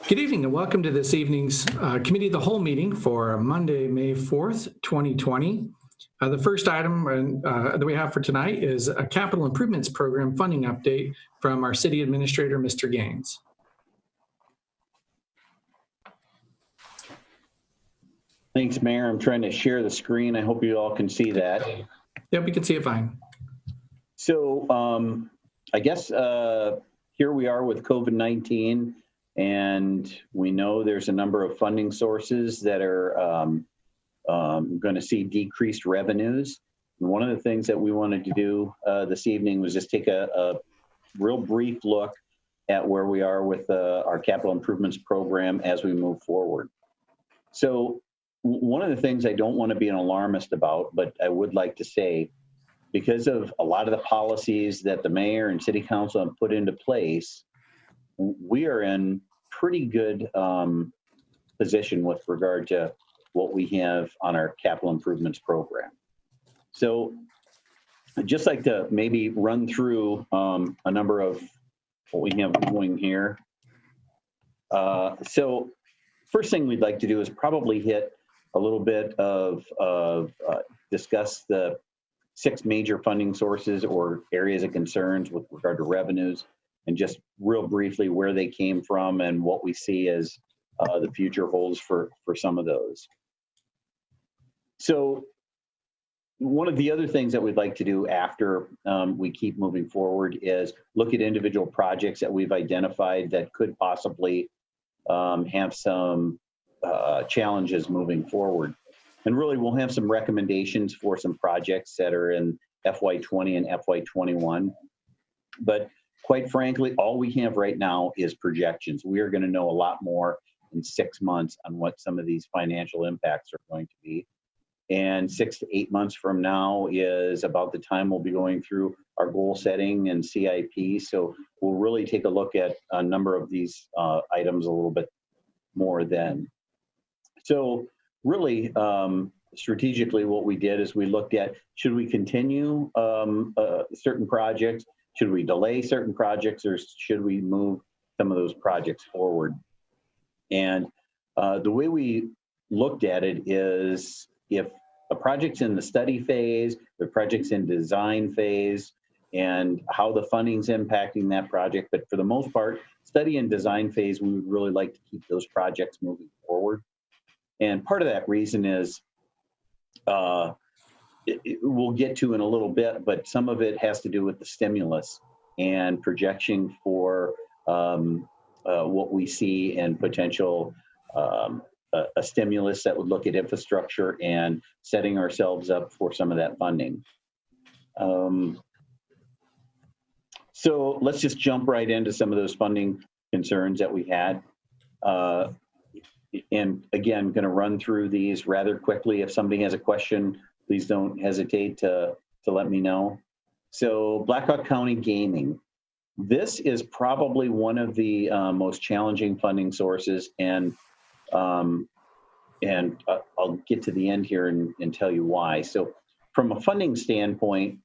Good evening and welcome to this evening's Committee of the Whole meeting for Monday, May 4th, 2020. The first item that we have for tonight is a Capital Improvements Program funding update from our City Administrator, Mr. Gaines. Thanks, Mayor. I'm trying to share the screen. I hope you all can see that. Yep, we can see it fine. So I guess here we are with COVID-19. And we know there's a number of funding sources that are going to see decreased revenues. And one of the things that we wanted to do this evening was just take a real brief look at where we are with our capital improvements program as we move forward. So one of the things I don't want to be an alarmist about, but I would like to say, because of a lot of the policies that the mayor and city council have put into place, we are in pretty good position with regard to what we have on our capital improvements program. So I'd just like to maybe run through a number of what we have going here. So first thing we'd like to do is probably hit a little bit of discuss the 6 major funding sources or areas of concerns with regard to revenues, and just real briefly where they came from and what we see as the future holds for some of those. So one of the other things that we'd like to do after we keep moving forward is look at individual projects that we've identified that could possibly have some challenges moving forward. And really we'll have some recommendations for some projects that are in FY20 and FY21. But quite frankly, all we have right now is projections. We are going to know a lot more in 6 months on what some of these financial impacts are going to be. And 6 to 8 months from now is about the time we'll be going through our goal setting and CIP. So we'll really take a look at a number of these items a little bit more then. So really, strategically, what we did is we looked at, should we continue certain projects? Should we delay certain projects, or should we move some of those projects forward? And the way we looked at it is, if a project's in the study phase, the project's in design phase, and how the funding's impacting that project. But for the most part, study and design phase, we would really like to keep those projects moving forward. And part of that reason is, we'll get to in a little bit, but some of it has to do with the stimulus and projection for what we see and potential a stimulus that would look at infrastructure and setting ourselves up for some of that funding. So let's just jump right into some of those funding concerns that we had. And again, going to run through these rather quickly. If somebody has a question, please don't hesitate to let me know. So Blackhawk County Gaming. This is probably one of the most challenging funding sources, and I'll get to the end here and tell you why. So from a funding standpoint,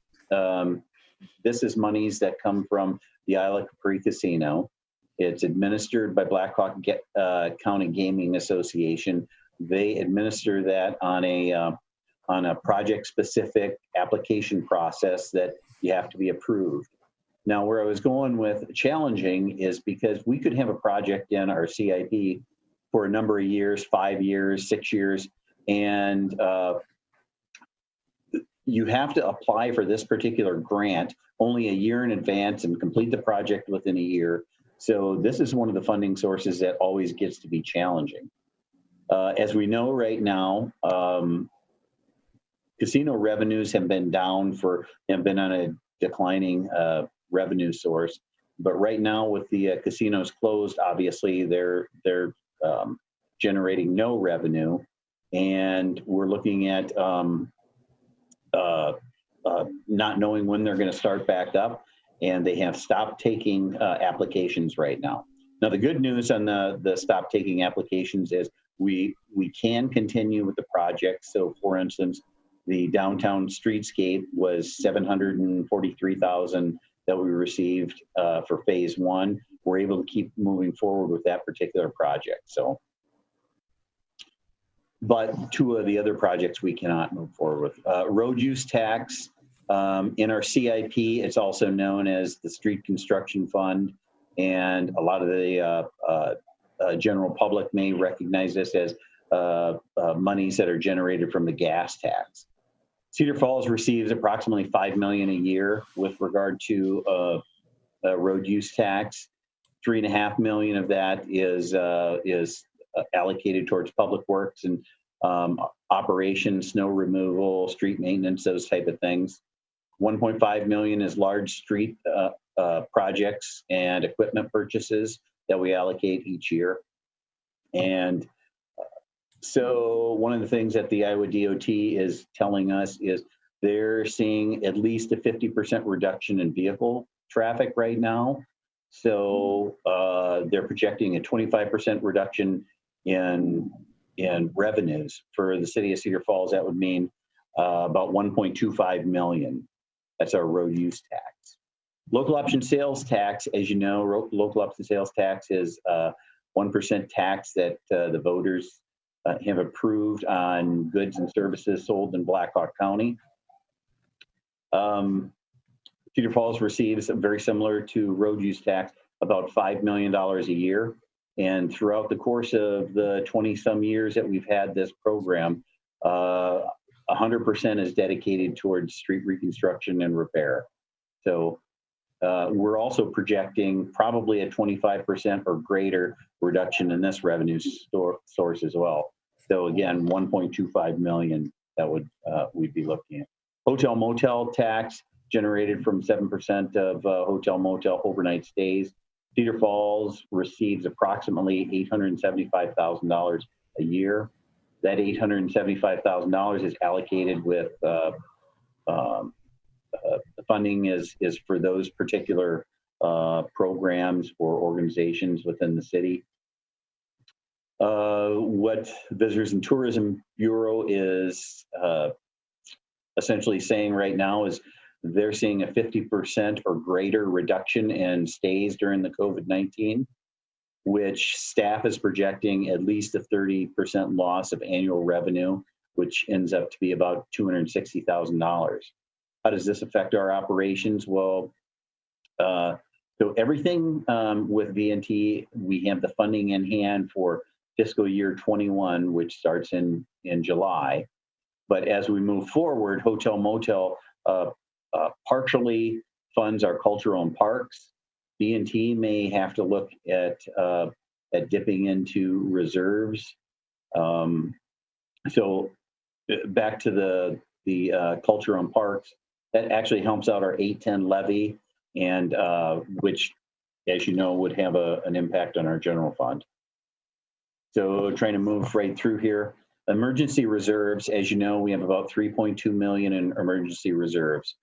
this is monies that come from the Isle of Capri Casino. It's administered by Blackhawk County Gaming Association. They administer that on a project-specific application process that you have to be approved. Now, where I was going with challenging is because we could have a project in our CIP for a number of years, 5 years, 6 years, and you have to apply for this particular grant only a year in advance and complete the project within a year. So this is one of the funding sources that always gets to be challenging. As we know right now, casino revenues have been down have been on a declining revenue source. But right now, with the casinos closed, obviously they're generating no revenue, and we're looking at not knowing when they're going to start back up, and they have stopped taking applications right now. Now, the good news on the stop taking applications is we can continue with the project. So, for instance, the downtown streetscape was $743,000 that we received for phase 1. we're able to keep moving forward with that particular project. So, but two of the other projects we cannot move forward with. Road use tax, in our CIP, it's also known as the Street Construction Fund, and a lot of the general public may recognize this as monies that are generated from the gas tax. Cedar Falls receives approximately $5 million a year with regard to road use tax. $3.5 million of that is allocated towards public works and operations, snow removal, street maintenance, those type of things. 1.5 million is large street projects and equipment purchases that we allocate each year. And so one of the things that the Iowa DOT is telling us is they're seeing at least a 50% reduction in vehicle traffic right now. So they're projecting a 25% reduction in revenues for the city of Cedar Falls. That would mean about 1.25 million. That's our road use tax. Local option sales tax, as you know, local option sales tax is 1% tax that the voters have approved on goods and services sold in Black Hawk County. Cedar Falls receives, very similar to road use tax, about $5 million a year. And throughout the course of the 20-some years that we've had this program, 100% is dedicated towards street reconstruction and repair. So we're also projecting probably a 25% or greater reduction in this revenue source as well. So again, 1.25 million that would we'd be looking at. Hotel motel tax generated from 7% of hotel motel overnight stays. Cedar Falls receives approximately $875,000 a year. That $875,000 is allocated with the funding is for those particular programs or organizations within the city. What Visitors and Tourism Bureau is essentially saying right now is they're seeing a 50% or greater reduction in stays during the COVID-19, which staff is projecting at least a 30% loss of annual revenue, which ends up to be about $260,000. How does this affect our operations? Well, so everything with VNT, we have the funding in hand for fiscal year 21, which starts in July. But as we move forward, hotel motel partially funds our cultural and parks. VNT may have to look at dipping into reserves. So back to the culture and parks, that actually helps out our 810 levy, and which, as you know, would have an impact on our general fund. So trying to move right through here. Emergency reserves, as you know, we have about 3.2 million in emergency reserves.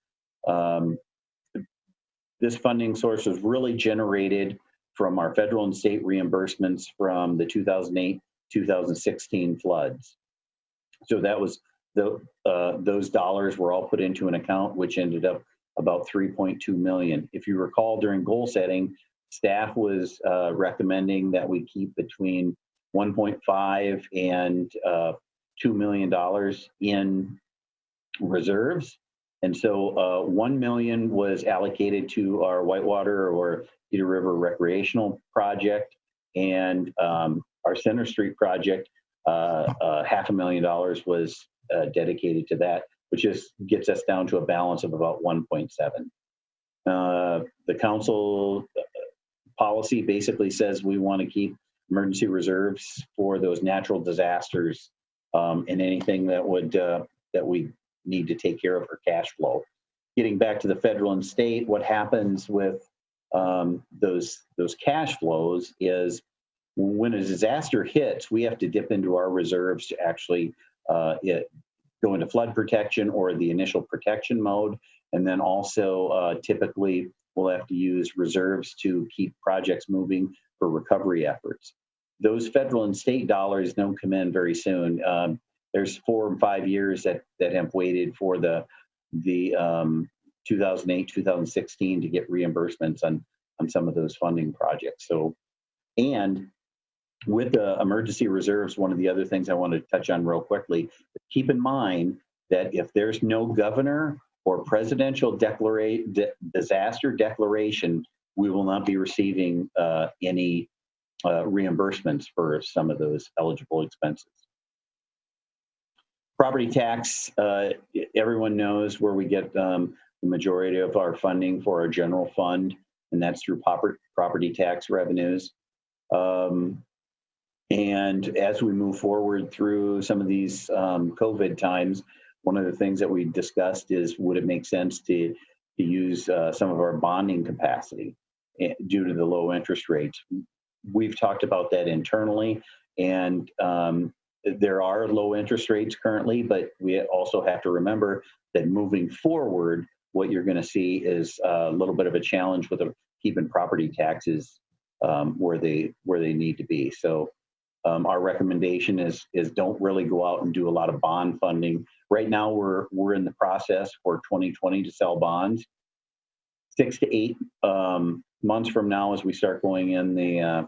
This funding source was really generated from our federal and state reimbursements from the 2008-2016 floods. So that was those dollars were all put into an account, which ended up about 3.2 million. If you recall, during goal setting, staff was recommending that we keep between 1.5 and $2 million in reserves. And so 1 million was allocated to our Whitewater or Cedar River recreational project, and our Center Street project, $500,000 was dedicated to that, which just gets us down to a balance of about 1.7. The council policy basically says we want to keep emergency reserves for those natural disasters and anything that would that we need to take care of for cash flow. Getting back to the federal and state, what happens with those cash flows is when a disaster hits, we have to dip into our reserves to actually go into flood protection or the initial protection mode. And then also typically we'll have to use reserves to keep projects moving for recovery efforts. Those federal and state dollars don't come in very soon. There's 4 and 5 years that have waited for the 2008, 2016 to get reimbursements on some of those funding projects. So, and with the emergency reserves, one of the other things I want to touch on real quickly, keep in mind that if there's no governor or presidential disaster declaration, we will not be receiving any reimbursements for some of those eligible expenses. Property tax, everyone knows where we get the majority of our funding for our general fund, and that's through property tax revenues. And as we move forward through some of these COVID times, one of the things that we discussed is, would it make sense to use some of our bonding capacity due to the low interest rates? We've talked about that internally, and there are low interest rates currently, but we also have to remember that moving forward, what you're going to see is a little bit of a challenge with keeping property taxes where they need to be. So our recommendation is don't really go out and do a lot of bond funding. Right now, we're in the process for 2020 to sell bonds. 6 to 8 months from now, as we start going in the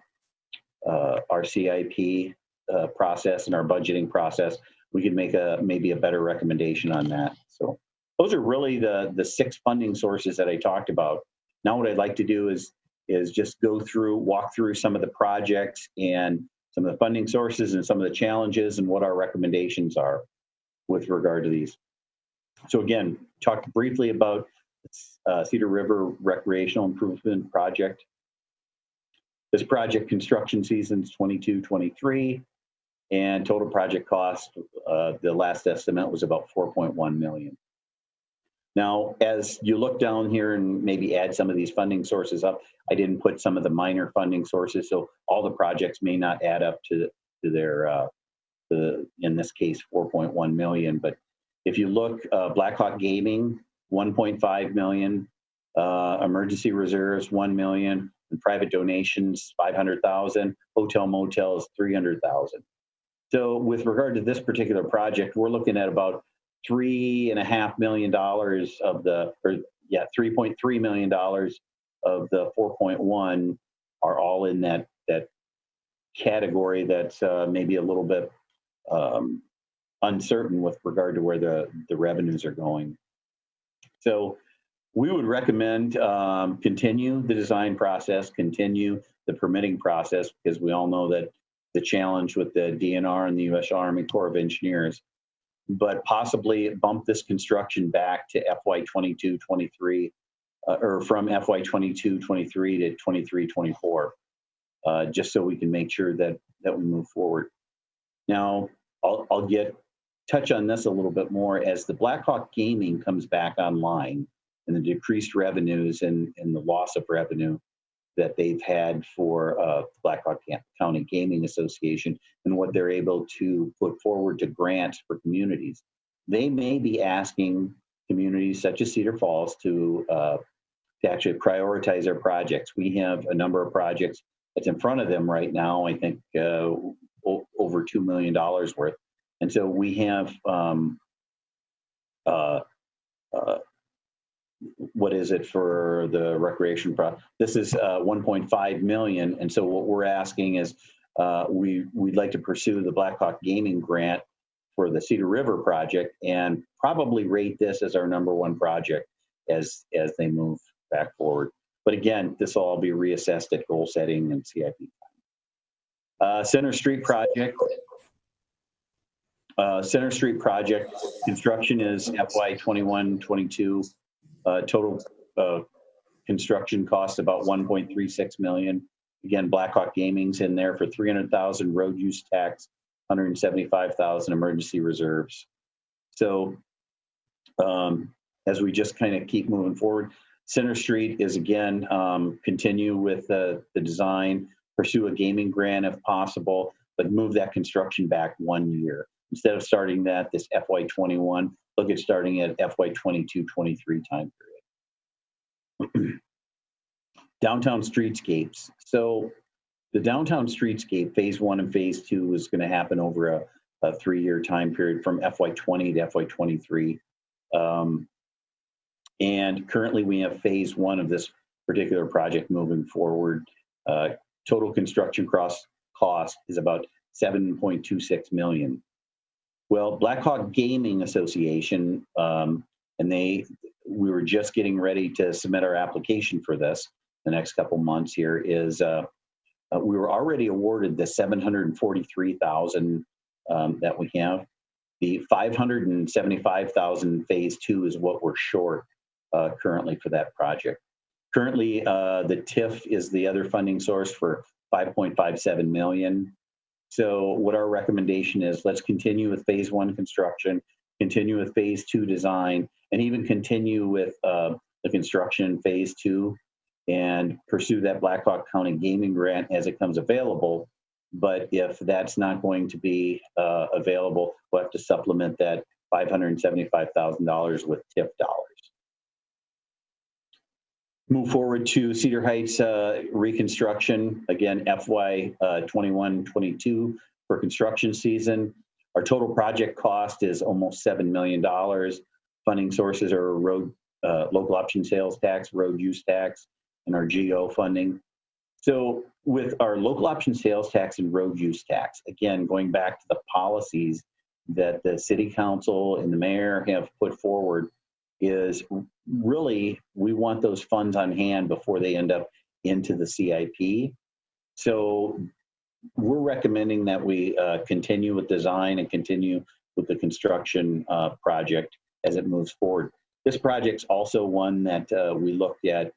our CIP process and our budgeting process, we can make maybe a better recommendation on that. So those are really the 6 funding sources that I talked about. Now, what I'd like to do is just walk through some of the projects and some of the funding sources and some of the challenges and what our recommendations are with regard to these. So again, talked briefly about Cedar River Recreational Improvement Project. This project construction season's 22-23, and total project cost, the last estimate was about $4.1 million. Now, as you look down here and maybe add some of these funding sources up, I didn't put some of the minor funding sources, so all the projects may not add up to their, in this case, $4.1 million. But if you look, Blackhawk Gaming, $1.5 million, emergency reserves, $1 million, and private donations, $500,000, hotel motels, $300,000. So with regard to this particular project, we're looking at about $3.5 million of the, $3.3 million of the 4.1 are all in that category that's maybe a little bit uncertain with regard to where the revenues are going. So we would recommend continue the design process, continue the permitting process, because we all know that the challenge with the DNR and the U.S. Army Corps of Engineers, but possibly bump this construction back to FY 22-23, or from FY 22-23 to 23-24, just so we can make sure that we move forward. Now, I'll touch on this a little bit more as the Blackhawk Gaming comes back online, and the decreased revenues and the loss of revenue that they've had for Blackhawk County Gaming Association and what they're able to put forward to grants for communities. They may be asking communities such as Cedar Falls to actually prioritize their projects. We have a number of projects that's in front of them right now, I think over $2 million worth. And so we have what is it for the recreation this is 1.5 million, and so what we're asking is we'd like to pursue the Blackhawk Gaming grant for the Cedar River project and probably rate this as our #1 project as they move back forward. But again, this will all be reassessed at goal setting and CIP time. Center Street project. Center Street project construction is FY 21-22. Total construction cost about $1.36 million. Again, Blackhawk Gaming's in there for $300,000 road use tax, $175,000 emergency reserves. So as we just kind of keep moving forward, Center Street is again continue with the design, pursue a gaming grant if possible, but move that construction back 1 year. Instead of starting this FY 21, look at starting at FY 22-23 time period. Downtown streetscapes. So the downtown streetscape phase 1 and phase 2 is going to happen over a 3-year time period from FY 20 to FY 23. And currently we have phase 1 of this particular project moving forward. Total construction cost is about $7.26 million. Well, Blackhawk Gaming Association, we were just getting ready to submit our application for this the next couple months here, is we were already awarded the $743,000 that we have. The $575,000 phase 2 is what we're short currently for that project. Currently, the TIF is the other funding source for $5.57 million. So what our recommendation is, let's continue with phase 1 construction, continue with phase 2 design, and even continue with the construction in phase 2 and pursue that Blackhawk County gaming grant as it comes available. But if that's not going to be available, we'll have to supplement that $575,000 with TIF dollars. Move forward to Cedar Heights reconstruction. Again, FY 21-22 for construction season. Our total project cost is almost $7 million. Funding sources are local option sales tax, road use tax, and our GO funding. So with our local option sales tax and road use tax, again, going back to the policies that the city council and the mayor have put forward, is really, we want those funds on hand before they end up into the CIP. So we're recommending that we continue with design and continue with the construction project as it moves forward. This project's also one that we looked at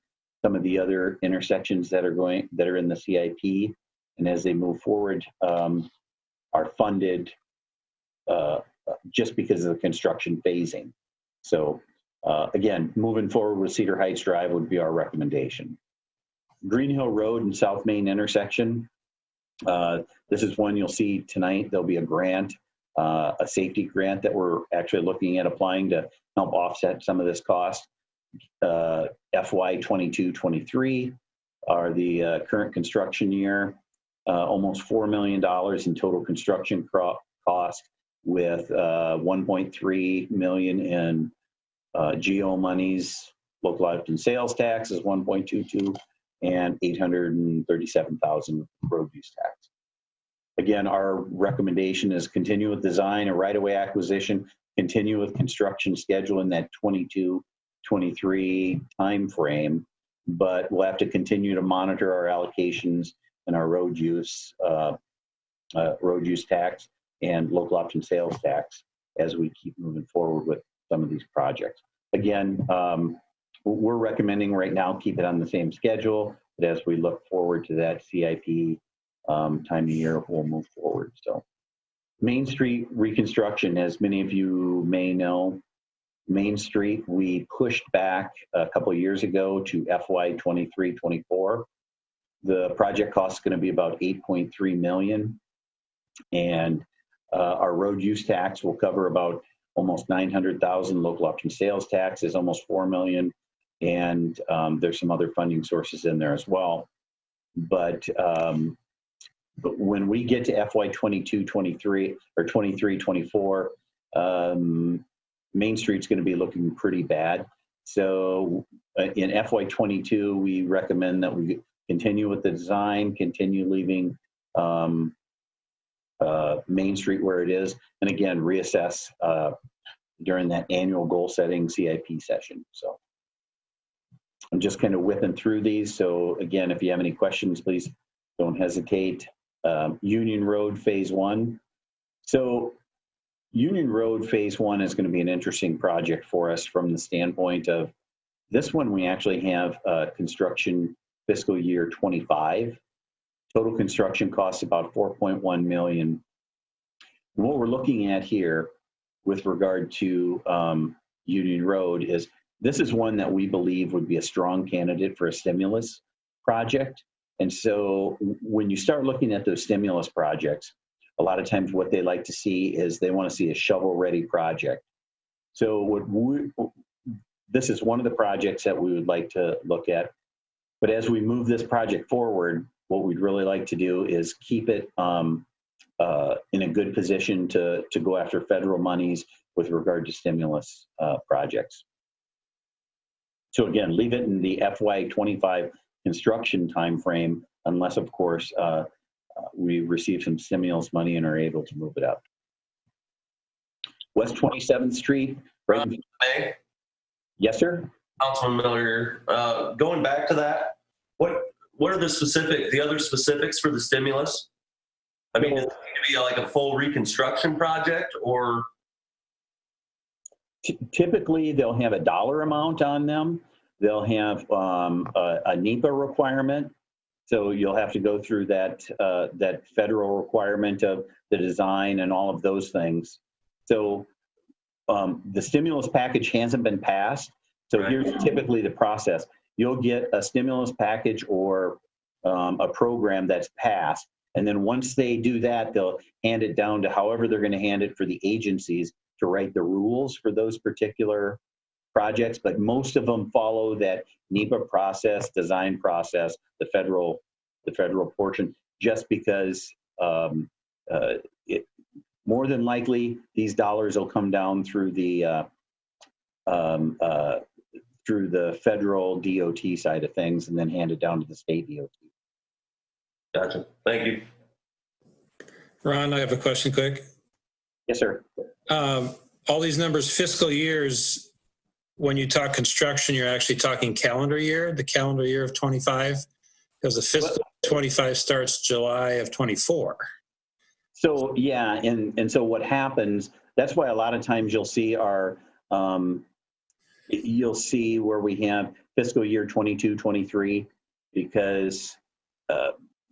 some of the other intersections that are in the CIP, and as they move forward, are funded just because of the construction phasing. So again, moving forward with Cedar Heights Drive would be our recommendation. Green Hill Road and South Main intersection. This is one you'll see tonight. There'll be a grant, a safety grant that we're actually looking at applying to help offset some of this cost. FY 22-23 are the current construction year. Almost $4 million in total construction cost, with $1.3 million in GO monies. Local option sales tax is 1.22, and $837,000 road use tax. Again, our recommendation is continue with design and right-of-way acquisition, continue with construction schedule in that 22-23 time frame, but we'll have to continue to monitor our allocations and our road use tax and local option sales tax as we keep moving forward with some of these projects. Again, we're recommending right now keep it on the same schedule, but as we look forward to that CIP time of year, we'll move forward. So Main Street reconstruction, as many of you may know, Main Street, we pushed back a couple of years ago to FY 23-24. The project cost is going to be about $8.3 million, and our road use tax will cover about almost $900,000. Local option sales tax is almost $4 million, and there's some other funding sources in there as well. But when we get to FY 22-23 or 23-24, Main Street's going to be looking pretty bad. So in FY 22, we recommend that we continue with the design, continue leaving Main Street where it is, and again, reassess during that annual goal setting CIP session. So I'm just kind of whipping through these. So again, if you have any questions, please don't hesitate. Union Road Phase 1. So Union Road Phase 1 is going to be an interesting project for us from the standpoint of this one. We actually have construction fiscal year 25. Total construction costs about $4.1 million. And what we're looking at here with regard to Union Road is this is one that we believe would be a strong candidate for a stimulus project. And so when you start looking at those stimulus projects, a lot of times what they like to see is they want to see a shovel-ready project. So this is one of the projects that we would like to look at. But as we move this project forward, what we'd really like to do is keep it in a good position to go after federal monies with regard to stimulus projects. So again, leave it in the FY25 construction timeframe, unless, of course, we receive some stimulus money and are able to move it up. West 27th Street, right? May, Yes, sir. Councilman Miller, going back to that, what are the other specifics for the stimulus? I mean, is it going to be like a full reconstruction project, or? Typically, they'll have a dollar amount on them. They'll have a NEPA requirement. So you'll have to go through that federal requirement of the design and all of those things. So the stimulus package hasn't been passed. So Right. Here's typically the process. You'll get a stimulus package or a program that's passed. And then once they do that, they'll hand it down to however they're going to hand it for the agencies to write the rules for those particular projects. But most of them follow that NEPA process, design process, the federal portion, just because more than likely these dollars will come down through the federal DOT side of things and then handed down to the state DOT. Gotcha. Thank you. Ron, I have a question quick. Yes, sir. All these numbers, fiscal years, when you talk construction, you're actually talking calendar year, the calendar year of 25, because the fiscal 25 starts July of 24. So yeah, and so what happens, that's why a lot of times you'll see you'll see where we have fiscal year 22, 23, because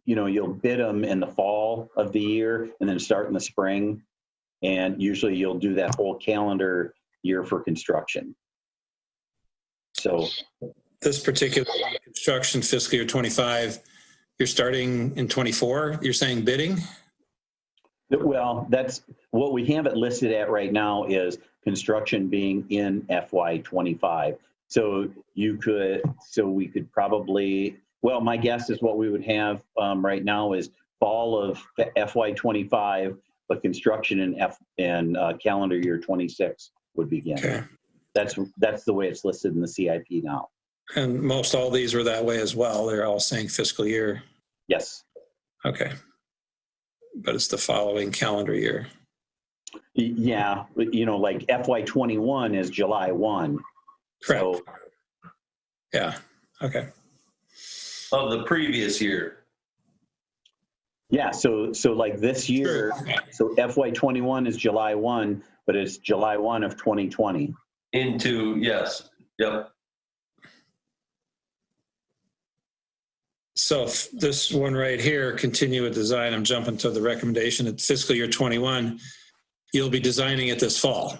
you'll bid them in the fall of the year and then start in the spring. And usually you'll do that whole calendar year for construction. So This particular construction fiscal year 25, you're starting in 24, you're saying bidding? well, that's what we have it listed at right now is construction being in FY25. So we could probably, well, my guess is what we would have right now is fall of FY25, but construction in calendar year 26 would begin. Okay. That's the way it's listed in the CIP now. And most all these were that way as well. They're all saying fiscal year. Yes. Okay. But it's the following calendar year. Yeah, like FY21 is July 1. Correct. So, Yeah. Okay. Of the previous year. yeah, so like this year, Sure. so FY21 is July 1, but it's July 1 of 2020. Yes. Yep. So this one right here, continue with design, I'm jumping to the recommendation at fiscal year 21, you'll be designing it this fall.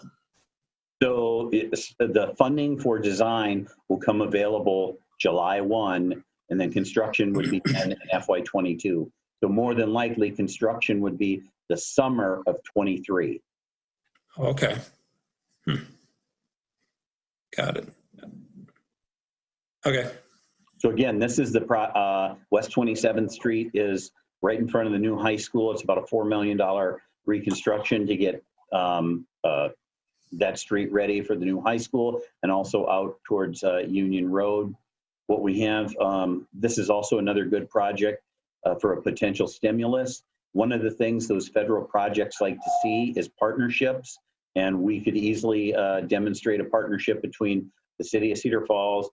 So the funding for design will come available July 1, and then construction would be in FY22. So more than likely, construction would be the summer of 23. Okay. Got it. Okay. So again, this is the West 27th Street is right in front of the new high school. It's about a $4 million reconstruction to get that street ready for the new high school and also out towards Union Road. What we have, this is also another good project for a potential stimulus. One of the things those federal projects like to see is partnerships, and we could easily demonstrate a partnership between the city of Cedar Falls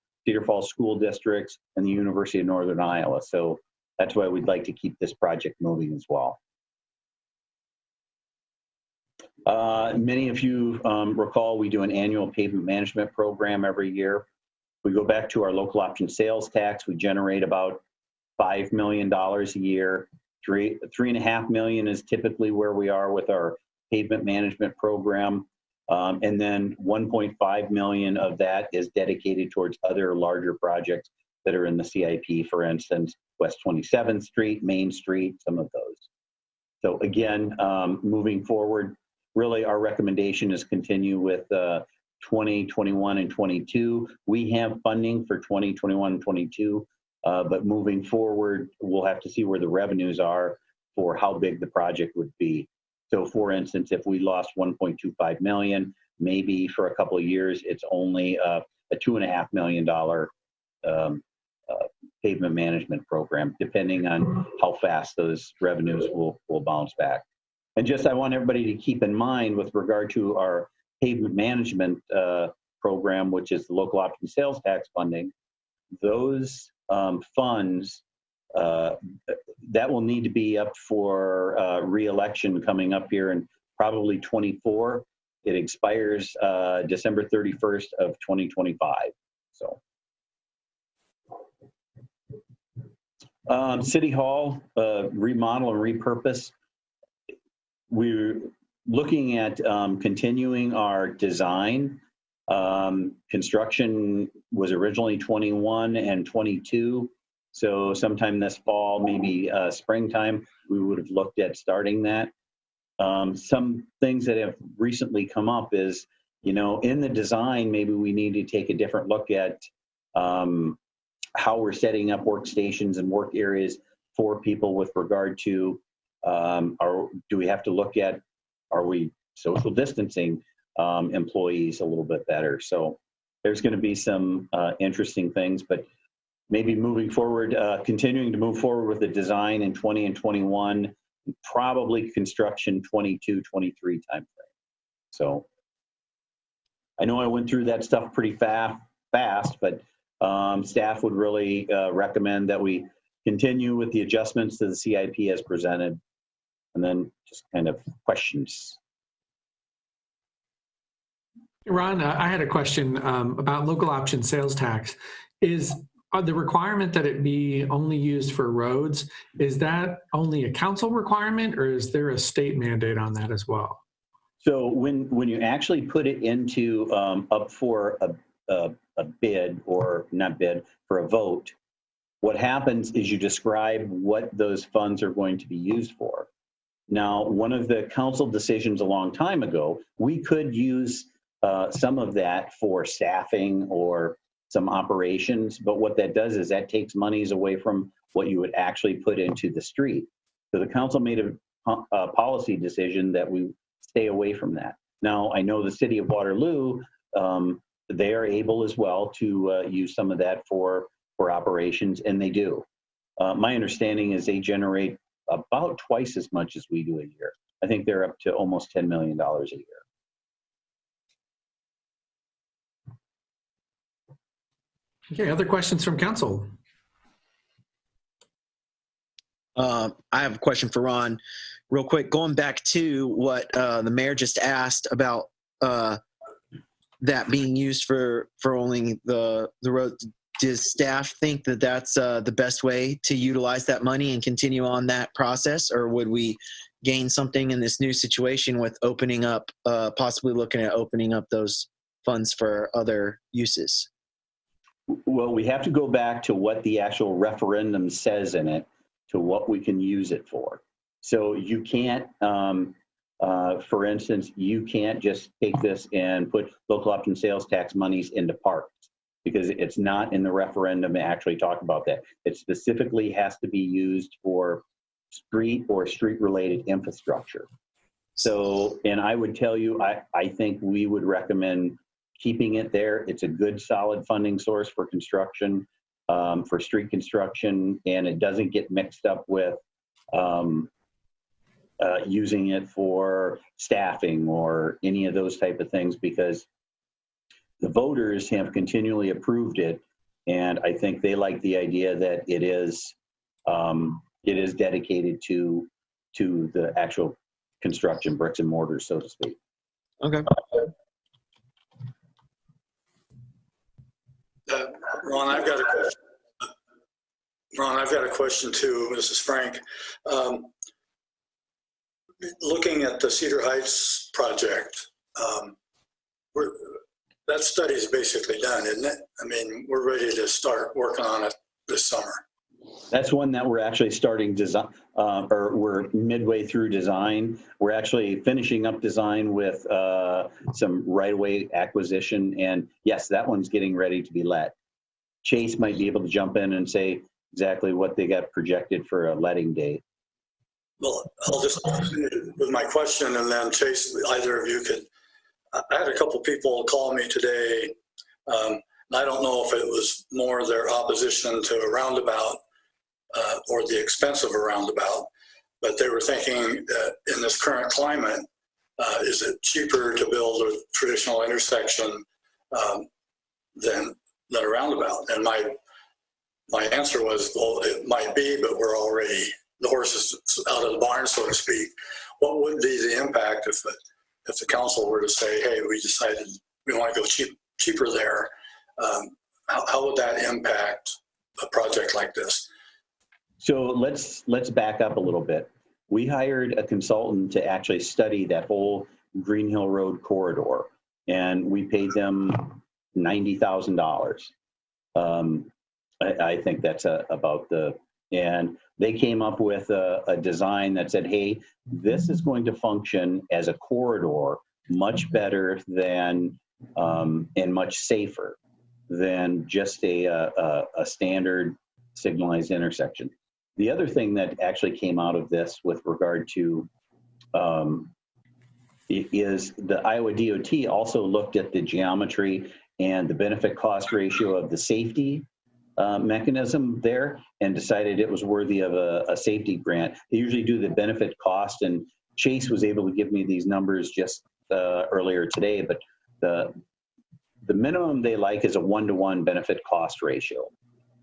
School Districts, and the University of Northern Iowa. So that's why we'd like to keep this project moving as well. Many of you recall we do an annual pavement management program every year. We go back to our local option sales tax. We generate about $5 million a year. $3.5 million is typically where we are with our pavement management program. And then 1.5 million of that is dedicated towards other larger projects that are in the CIP, for instance, West 27th Street, Main Street, some of those. So again, moving forward, really our recommendation is continue with 20, 21, and 22. We have funding for 20, 21, and 22, but moving forward, we'll have to see where the revenues are for how big the project would be. So for instance, if we lost 1.25 million, maybe for a couple of years, it's only a $2.5 million pavement management program, depending on how fast those revenues will bounce back. And just, I want everybody to keep in mind with regard to our pavement management program, which is the local option sales tax funding, those funds, that will need to be up for re-election coming up here in probably 24. It expires December 31st of 2025. So, City Hall remodel and repurpose. We're looking at continuing our design. Construction was originally 21 and 22. So sometime this fall, maybe springtime, we would have looked at starting that. Some things that have recently come up is, you know, in the design, maybe we need to take a different look at how we're setting up workstations and work areas for people with regard to, do we have to look at, are we social distancing employees a little bit better? So there's going to be some interesting things, but maybe moving forward, continuing to move forward with the design in 20 and 21, probably construction 22, 23 timeframe. So I know I went through that stuff pretty fast, but staff would really recommend that we continue with the adjustments to the CIP as presented, and then just kind of questions. Ron, I had a question about local option sales tax. Is the requirement that it be only used for roads, is that only a council requirement, or is there a state mandate on that as well? So when you actually put it into up for a bid, or not bid, for a vote, what happens is you describe what those funds are going to be used for. Now, one of the council decisions a long time ago, we could use some of that for staffing or some operations, but what that does is that takes monies away from what you would actually put into the street. So the council made a policy decision that we stay away from that. Now, I know the city of Waterloo, they are able as well to use some of that for operations, and they do. My understanding is they generate about twice as much as we do a year. I think they're up to almost $10 million a year. Okay, other questions from council? I have a question for Ron. Real quick, going back to what the mayor just asked about that being used for only the road. Does staff think that that's the best way to utilize that money and continue on that process, or would we gain something in this new situation with opening up, possibly looking at opening up those funds for other uses? Well, we have to go back to what the actual referendum says in it, to what we can use it for. So you can't, for instance, you can't just take this and put local option sales tax monies into parks, because it's not in the referendum to actually talk about that. It specifically has to be used for street or street-related infrastructure. So, and I would tell you, I think we would recommend keeping it there. It's a good, solid funding source for construction, for street construction, and it doesn't get mixed up with using it for staffing or any of those type of things, because the voters have continually approved it, and I think they like the idea that it is dedicated to the actual construction, bricks and mortar, so to speak. Okay. Ron, I've got a question. Ron, I've got a question too. This is Frank. Looking at the Cedar Heights project, that study is basically done, isn't it? I mean, we're ready to start working on it this summer. That's one that we're actually starting design, or we're midway through design. We're actually finishing up design with some right-of-way acquisition, and yes, that one's getting ready to be let. Chase might be able to jump in and say exactly what they got projected for a letting date. Well, I'll just continue with my question, and then Chase, either of you could I had a couple people call me today. And I don't know if it was more their opposition to a roundabout or the expense of a roundabout, but they were thinking that in this current climate, is it cheaper to build a traditional intersection than a roundabout? And my answer was, well, it might be, but we're already, the horse is out of the barn, so to speak. What would be the impact if the council were to say, hey, we decided we want to go cheaper there? How would that impact a project like this? So let's back up a little bit. We hired a consultant to actually study that whole Green Hill Road corridor, and we paid them $90,000. I think that's about and they came up with a design that said, hey, this is going to function as a corridor much better than and much safer than just a standard signalized intersection. The other thing that actually came out of this with regard to is the Iowa DOT also looked at the geometry and the benefit cost ratio of the safety mechanism there and decided it was worthy of a safety grant. They usually do the benefit cost, and Chase was able to give me these numbers just earlier today, but the minimum they like is a 1-to-1 benefit cost ratio.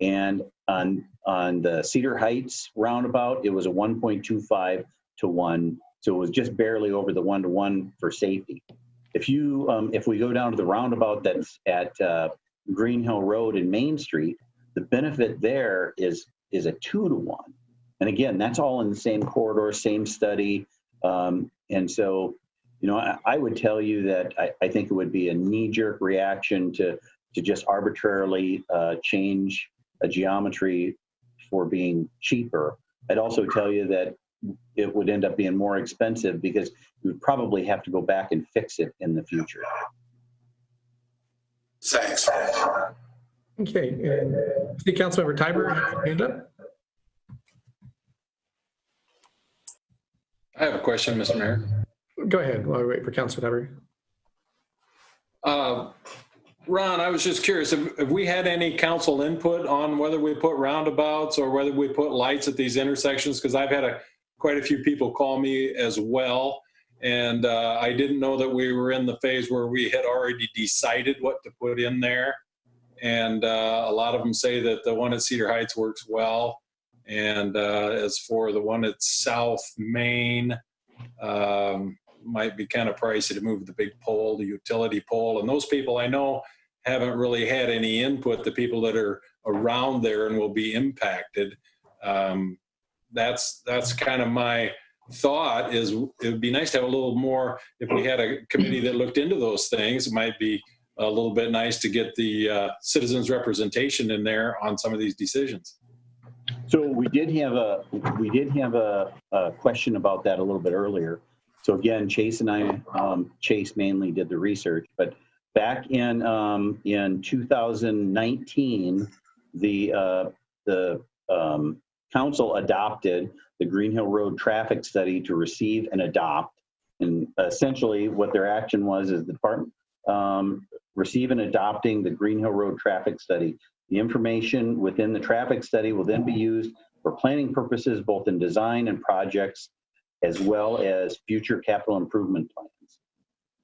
And on the Cedar Heights roundabout, it was a 1.25 to 1. So it was just barely over the 1-to-1 for safety. If we go down to the roundabout that's at Green Hill Road and Main Street, the benefit there is a 2-to-1. And again, that's all in the same corridor, same study. And so, I would tell you that I think it would be a knee-jerk reaction to just arbitrarily change a geometry for being cheaper. I'd also tell you that it would end up being more expensive because we would probably have to go back and fix it in the future. Thanks. Okay. And City Councilmember Tiber, have your hand up. I have a question, Mr. Mayor. Go ahead while we wait for Councilor Tiber. Ron, I was just curious, have we had any council input on whether we put roundabouts or whether we put lights at these intersections? Because I've had quite a few people call me as well. And I didn't know that we were in the phase where we had already decided what to put in there. And a lot of them say that the one at Cedar Heights works well. And as for the one at South Main, might be kind of pricey to move the big pole, the utility pole. And those people I know haven't really had any input, the people that are around there and will be impacted. That's kind of my thought, is it would be nice to have a little more, if we had a committee that looked into those things. It might be a little bit nice to get the citizens' representation in there on some of these decisions. So we did have a question about that a little bit earlier. So again, Chase and I, Chase mainly did the research, but back in 2019, the council adopted the Green Hill Road traffic study to receive and adopt. And essentially what their action was is the department receive and adopting the Green Hill Road traffic study. The information within the traffic study will then be used for planning purposes, both in design and projects, as well as future capital improvement plans.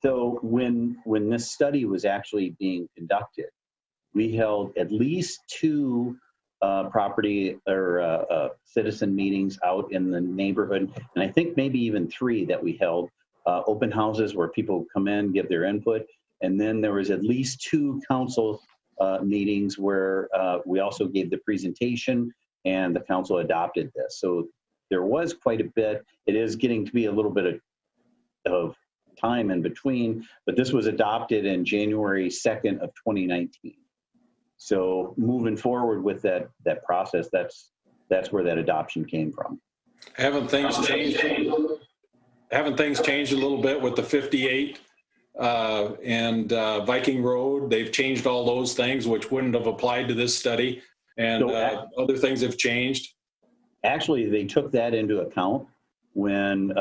So when this study was actually being conducted, we held at least 2 property or citizen meetings out in the neighborhood, and I think maybe even 3 that we held, open houses where people come in, give their input, and then there was at least 2 council meetings where we also gave the presentation and the council adopted this. So there was quite a bit. It is getting to be a little bit of time in between, but this was adopted in January 2nd of 2019. So moving forward with that process, that's where that adoption came from. Haven't things changed? Haven't things changed a little bit with the 58 and Viking Road? They've changed all those things, which wouldn't have applied to this study, and other things have changed. Actually, they took that into account when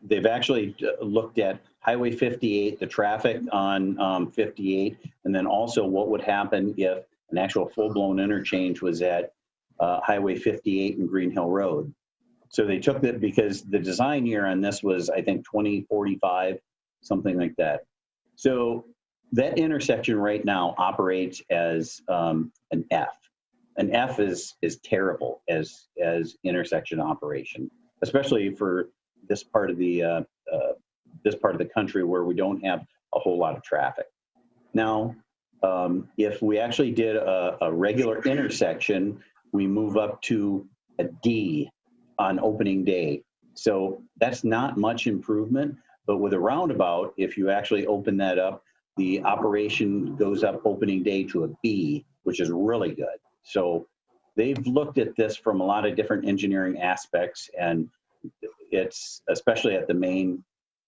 they've actually looked at Highway 58, the traffic on 58, and then also what would happen if an actual full-blown interchange was at Highway 58 and Green Hill Road. So they took that because the design year on this was, I think, 2045, something like that. So that intersection right now operates as an F. An F is terrible as intersection operation, especially for this part of the country where we don't have a whole lot of traffic. Now, if we actually did a regular intersection, we move up to a D on opening day. So that's not much improvement, but with a roundabout, if you actually open that up, the operation goes up opening day to a B, which is really good. So they've looked at this from a lot of different engineering aspects, and it's, especially at the Main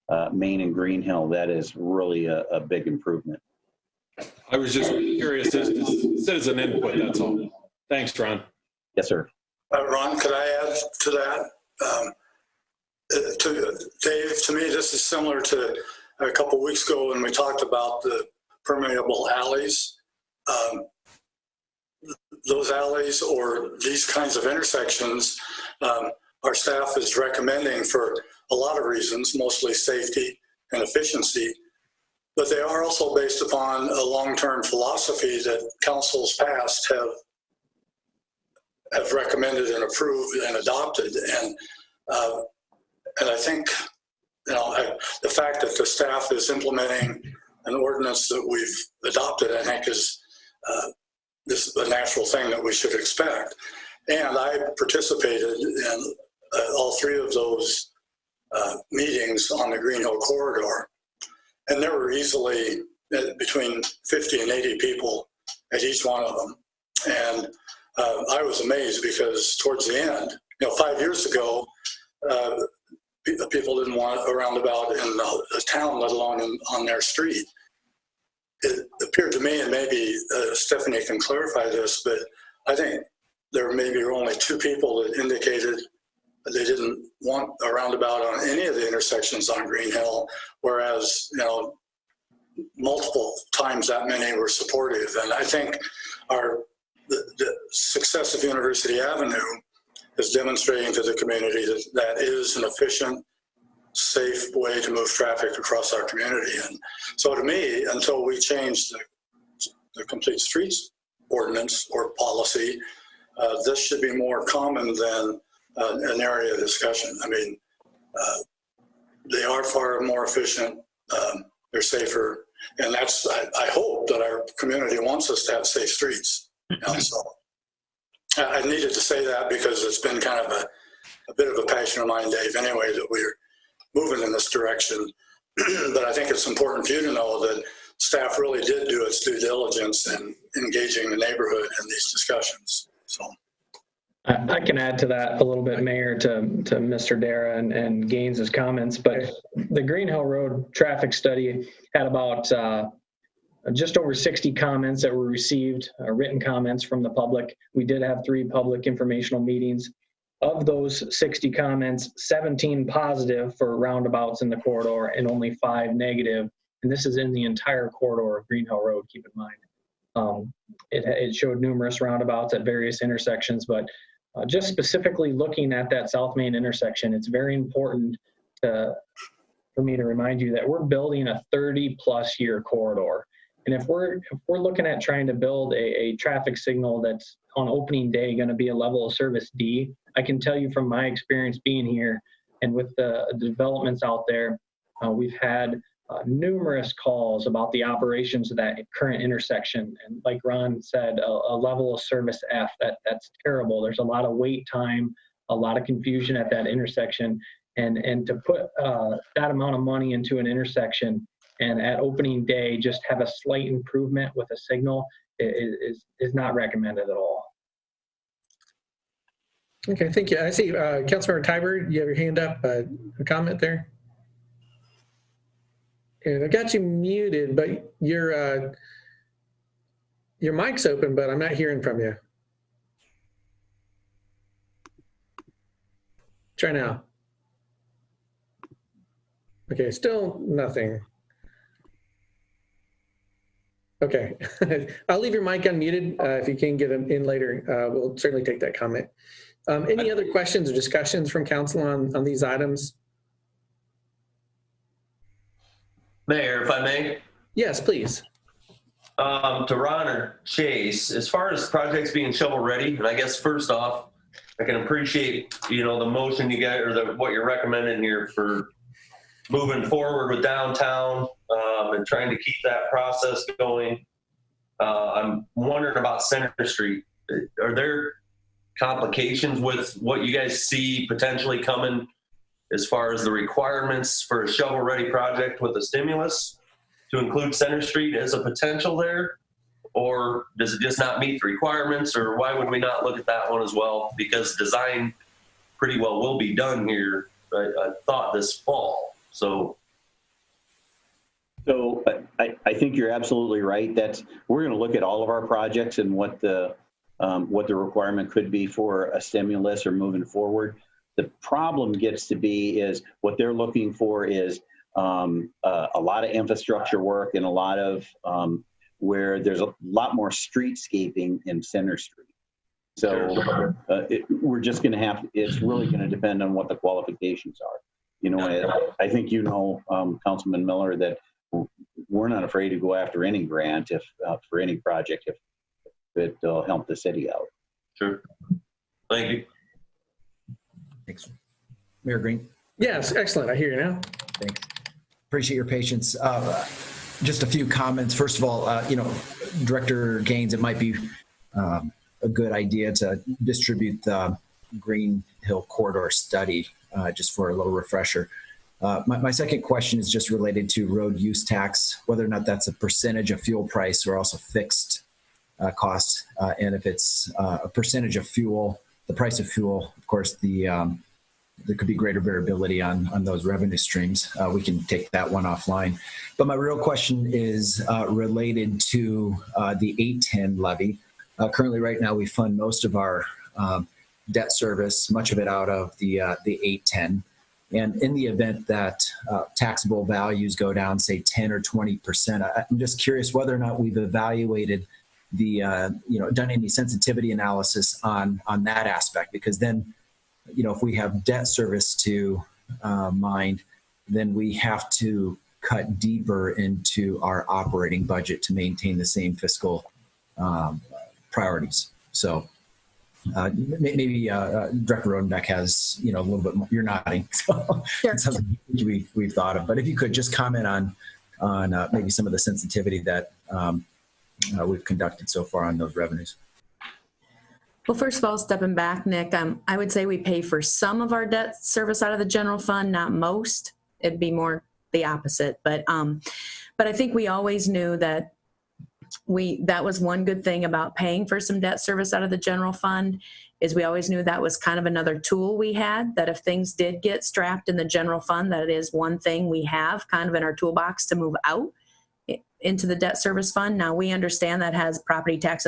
and Green Hill, that is really a big improvement. I was just curious, citizen input, that's all. Thanks, Ron. Yes, sir. Ron, could I add to that? To Dave, to me, this is similar to a couple weeks ago when we talked about the permeable alleys. Those alleys or these kinds of intersections, our staff is recommending for a lot of reasons, mostly safety and efficiency, but they are also based upon a long-term philosophy that councils past have recommended and approved and adopted. And I think, the fact that the staff is implementing an ordinance that we've adopted, I think is a natural thing that we should expect. And I participated in all three of those meetings on the Green Hill corridor. And there were easily between 50 and 80 people at each one of them. And I was amazed because towards the end, 5 years ago, people didn't want a roundabout in the town, let alone on their street. It appeared to me, and maybe Stephanie can clarify this, but I think there maybe were only 2 people that indicated they didn't want a roundabout on any of the intersections on Green Hill, whereas, multiple times that many were supportive. And I think the success of University Avenue is demonstrating to the community that that is an efficient, safe way to move traffic across our community. And so to me, until we change the complete streets ordinance or policy, this should be more common than an area of discussion. I mean, they are far more efficient, they're safer, and that's, I hope that our community wants us to have safe streets. And so I needed to say that because it's been kind of a bit of a passion of mine, Dave, anyway, that we're moving in this direction. But I think it's important for you to know that staff really did do its due diligence in engaging the neighborhood in these discussions. So I can add to that a little bit, Mayor, to Mr. Dara and Gaines's comments, but the Green Hill Road traffic study had about just over 60 comments that were received, written comments from the public. We did have 3 public informational meetings. Of those 60 comments, 17 positive for roundabouts in the corridor and only 5 negative. And this is in the entire corridor of Green Hill Road, keep in mind. It showed numerous roundabouts at various intersections, but just specifically looking at that South Main intersection, it's very important for me to remind you that we're building a 30-plus year corridor. And if we're looking at trying to build a traffic signal that's on opening day going to be a level of service D, I can tell you from my experience being here and with the developments out there, we've had numerous calls about the operations of that current intersection. And like Ron said, a level of service F, that's terrible. There's a lot of wait time, a lot of confusion at that intersection. And to put that amount of money into an intersection and at opening day just have a slight improvement with a signal is not recommended at all. Okay, thank you. I see Councilmember Tiber, you have your hand up, a comment there? And I got you muted, but your mic's open, but I'm not hearing from you. Try now. Okay, still nothing. Okay, I'll leave your mic unmuted. If you can get in later, we'll certainly take that comment. Any other questions or discussions from council on these items? Mayor, if I may, Yes, please. to Ron or Chase, as far as projects being shovel ready, and I guess first off, I can appreciate, the motion you got or what you're recommending here for moving forward with downtown and trying to keep that process going. I'm wondering about Center Street. Are there complications with what you guys see potentially coming as far as the requirements for a shovel-ready project with a stimulus to include Center Street as a potential there? Or does it just not meet the requirements? Or why would we not look at that one as well? Because design pretty well will be done here, I thought, this fall. So I think you're absolutely right. We're going to look at all of our projects and what the requirement could be for a stimulus or moving forward. The problem gets to be is what they're looking for is a lot of infrastructure work and a lot of where there's a lot more streetscaping in Center Street. So we're just going to have, it's really going to depend on what the qualifications are. I think Councilman Miller, that we're not afraid to go after any grant for any project if it'll help the city out. Sure. Thank you. Thanks. Mayor Green. Yes, excellent. I hear you now. Thanks. Appreciate your patience. Just a few comments. First of all, Director Gaines, it might be a good idea to distribute the Green Hill Corridor study just for a little refresher. My second question is just related to road use tax, whether or not that's a percentage of fuel price or also fixed cost. And if it's a percentage of fuel, the price of fuel, of course, there could be greater variability on those revenue streams. We can take that one offline. But my real question is related to the 810 levy. Currently, right now, we fund most of our debt service, much of it out of the 810. And in the event that taxable values go down, say 10 or 20%, I'm just curious whether or not we've evaluated done any sensitivity analysis on that aspect, because then, if we have debt service to mind, then we have to cut deeper into our operating budget to maintain the same fiscal priorities. So maybe Director Rodenbeck has, a little bit more. You're nodding. So Sure. it's something we've thought of. But if you could just comment on maybe some of the sensitivity that we've conducted so far on those revenues. Well, first of all, stepping back, Nick, I would say we pay for some of our debt service out of the general fund, not most. It'd be more the opposite. But I think we always knew that that was one good thing about paying for some debt service out of the general fund, is we always knew that was kind of another tool we had, that if things did get strapped in the general fund, that it is one thing we have kind of in our toolbox to move out into the debt service fund. Now, we understand that has property tax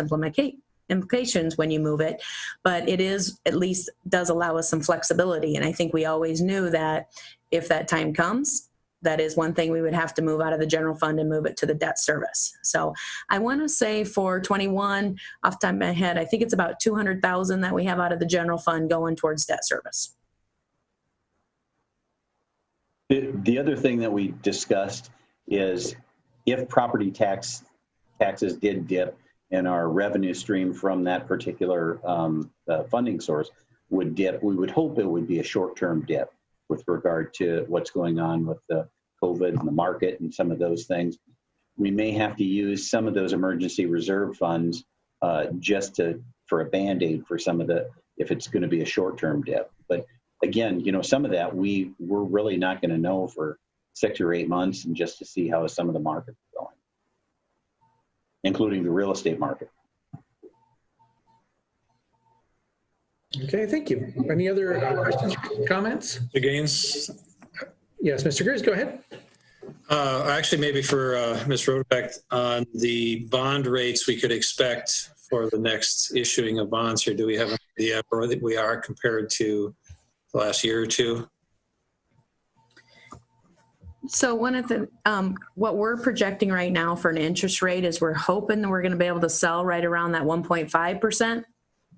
implications when you move it, but it is, at least does allow us some flexibility. And I think we always knew that if that time comes, that is one thing we would have to move out of the general fund and move it to the debt service. So I want to say for 21, off the top of my head, I think it's about 200,000 that we have out of the general fund going towards debt service. The other thing that we discussed is if property taxes did dip and our revenue stream from that particular funding source would dip, we would hope it would be a short-term dip with regard to what's going on with the COVID and the market and some of those things. We may have to use some of those emergency reserve funds just for a Band-Aid for some of if it's going to be a short-term dip. But again, some of that we're really not going to know for 6 or 8 months, and just to see how some of the markets are going, including the real estate market. Okay, thank you. Any other questions or comments? Mr. Gaines? Yes, Mr. Greers, go ahead. Actually, maybe for Ms. Rodenbeck, on the bond rates we could expect for the next issuing of bonds here, do we have an idea where we are compared to the last year or two? So one of the, what we're projecting right now for an interest rate is we're hoping that we're going to be able to sell right around that 1.5%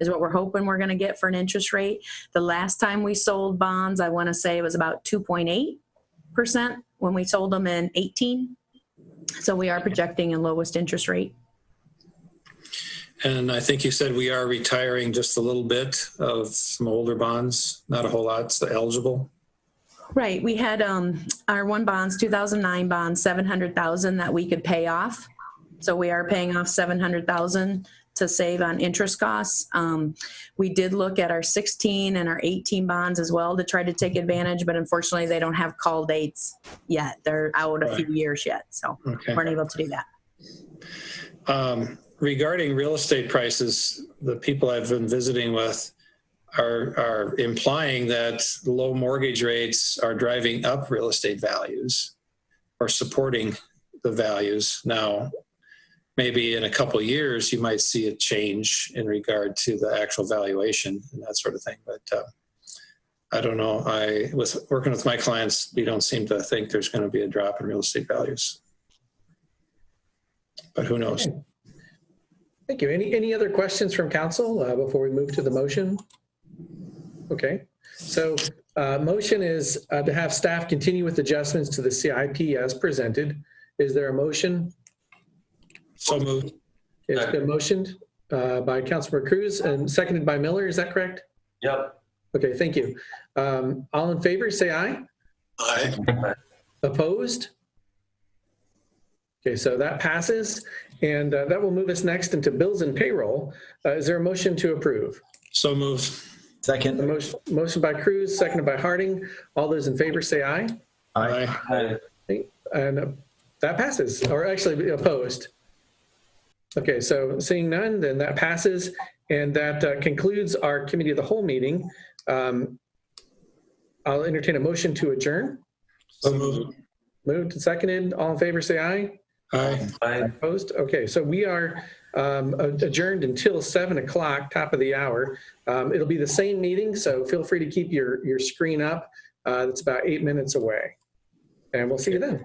is what we're hoping we're going to get for an interest rate. The last time we sold bonds, I want to say it was about 2.8% when we sold them in 18. So we are projecting a lowest interest rate. And I think you said we are retiring just a little bit of some older bonds, not a whole lot, it's eligible. Right. We had our one bonds, 2009 bonds, 700,000 that we could pay off. So we are paying off 700,000 to save on interest costs. We did look at our 16 and our 18 bonds as well to try to take advantage, but unfortunately they don't have call dates yet. They're out a few years yet. So weren't able to do that. Regarding real estate prices, the people I've been visiting with are implying that low mortgage rates are driving up real estate values or supporting the values. Now, maybe in a couple of years, you might see a change in regard to the actual valuation and that sort of thing. But I don't know. With working with my clients, we don't seem to think there's going to be a drop in real estate values. But who knows? Okay. Thank you. Any other questions from council before we move to the motion? Okay. So motion is to have staff continue with adjustments to the CIP as presented. Is there a motion? So moved. It's been motioned by Councilmember Cruz and seconded by Miller. Is that correct? Yep. Okay, thank you. All in favor, say aye. Aye. Opposed? Okay, so that passes. And that will move us next into bills and payroll. Is there a motion to approve? So moved. Second. A motion by Cruz, seconded by Harding. All those in favor say aye. Aye. And that passes, or actually opposed. Okay, so seeing none, then that passes. And that concludes our committee of the whole meeting. I'll entertain a motion to adjourn. So moved. Moved and seconded. All in favor say aye. Aye. Aye. Opposed? Okay, so we are adjourned until 7 o'clock, top of the hour. It'll be the same meeting, so feel free to keep your screen up. It's about 8 minutes away. And we'll see you then.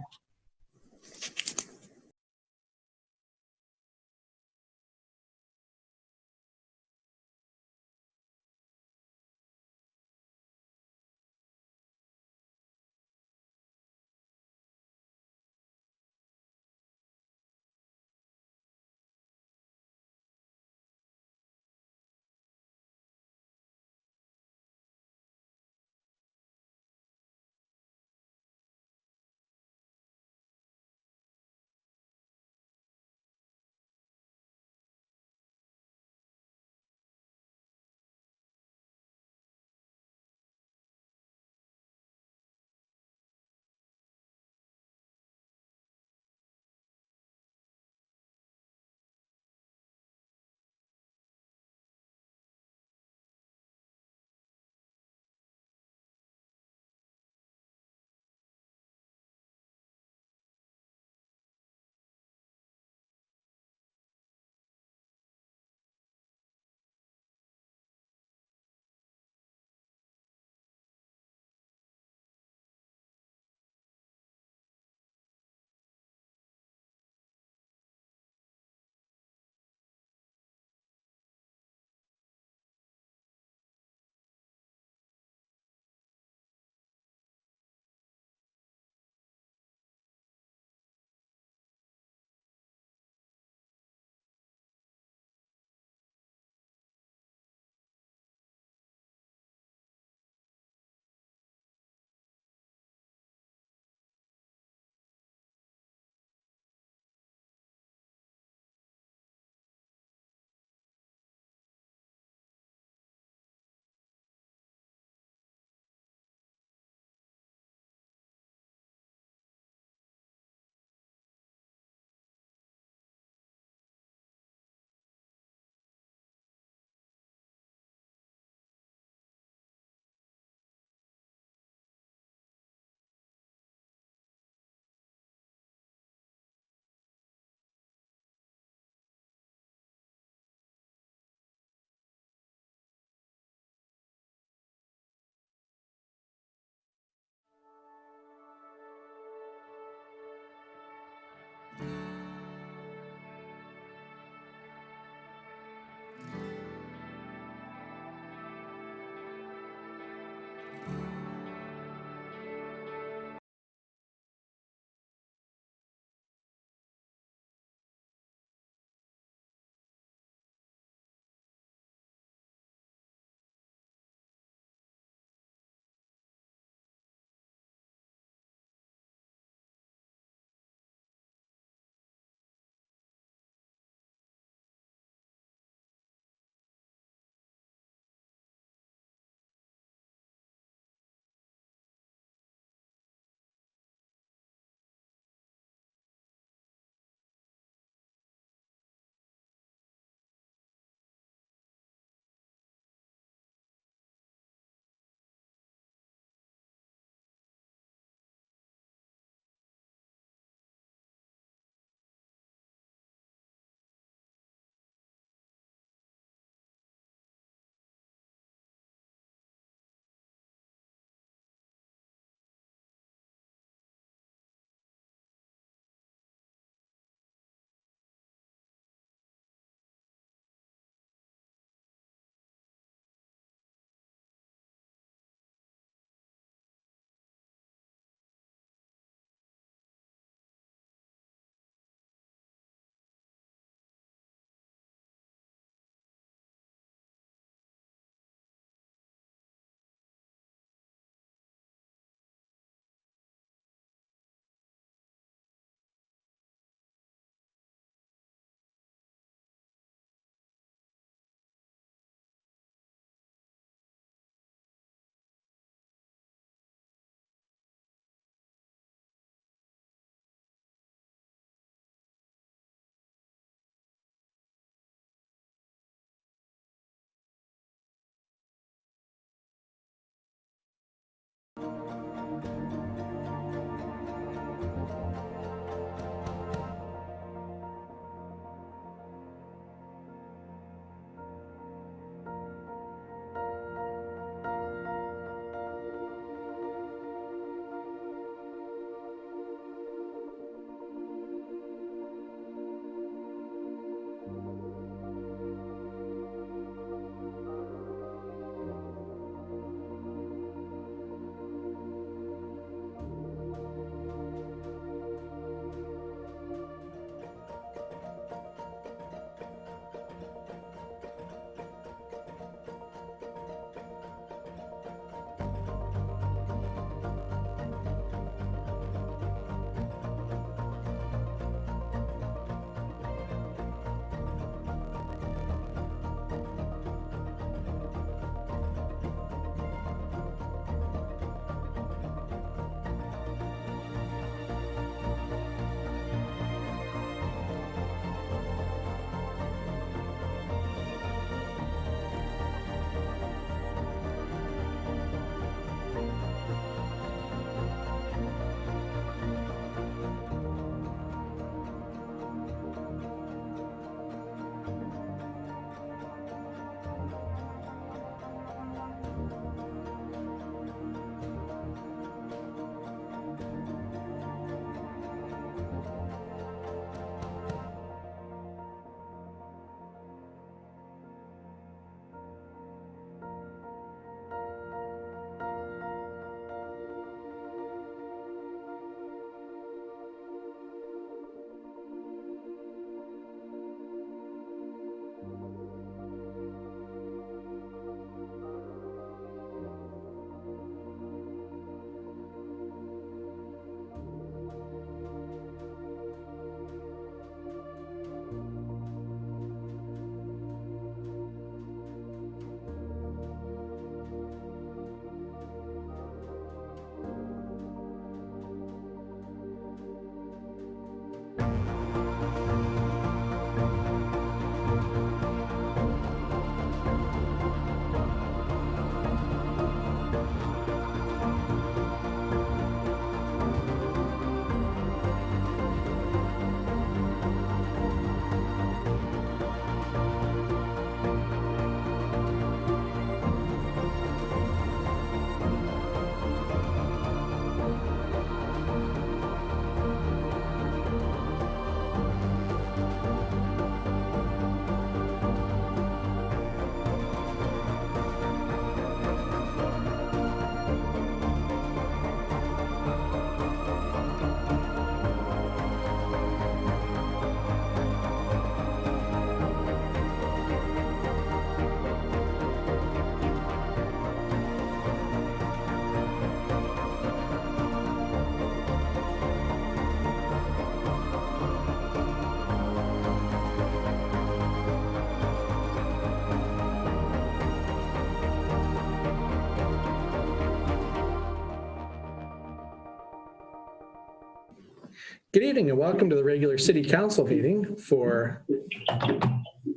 Good evening and welcome to the regular City Council meeting for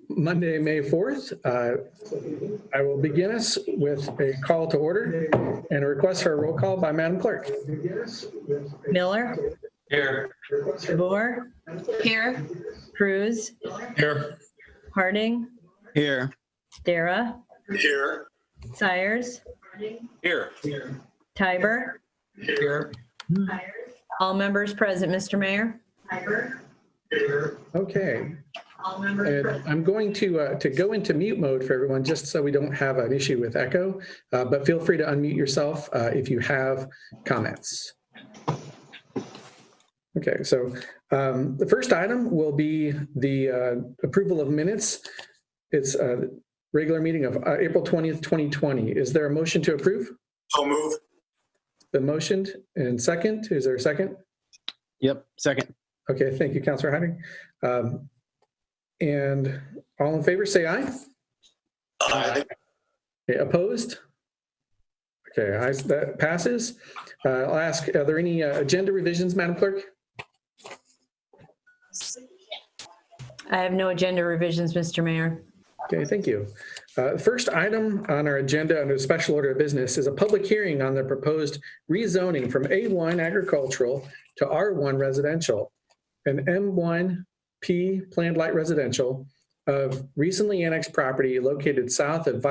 Monday, May 4th. I will begin us with a call to order and a request for a roll call by Madam Clerk. Miller, Here. DeBoer, Here. Cruz, Here. Harding, Here. Dara, Here. Sires, Here. Tiber. Here. All members present, Mr. Mayor. Okay. And I'm going to go into mute mode for everyone just so we don't have an issue with echo, but feel free to unmute yourself if you have comments. Okay, so the first item will be the approval of minutes. It's a regular meeting of April 20th, 2020. Is there a motion to approve? So move. The motioned and second. Is there a second? Yep. Second. Okay, thank you, Councilor Harding. And all in favor, say aye. Aye. Okay, opposed? Okay, ayes, that passes. I'll ask, are there any agenda revisions, Madam Clerk? I have no agenda revisions, Mr. Mayor. Okay, thank you. First item on our agenda under special order of business is a public hearing on the proposed rezoning from A1 agricultural to R1 residential and M1P planned light residential of recently annexed property located south of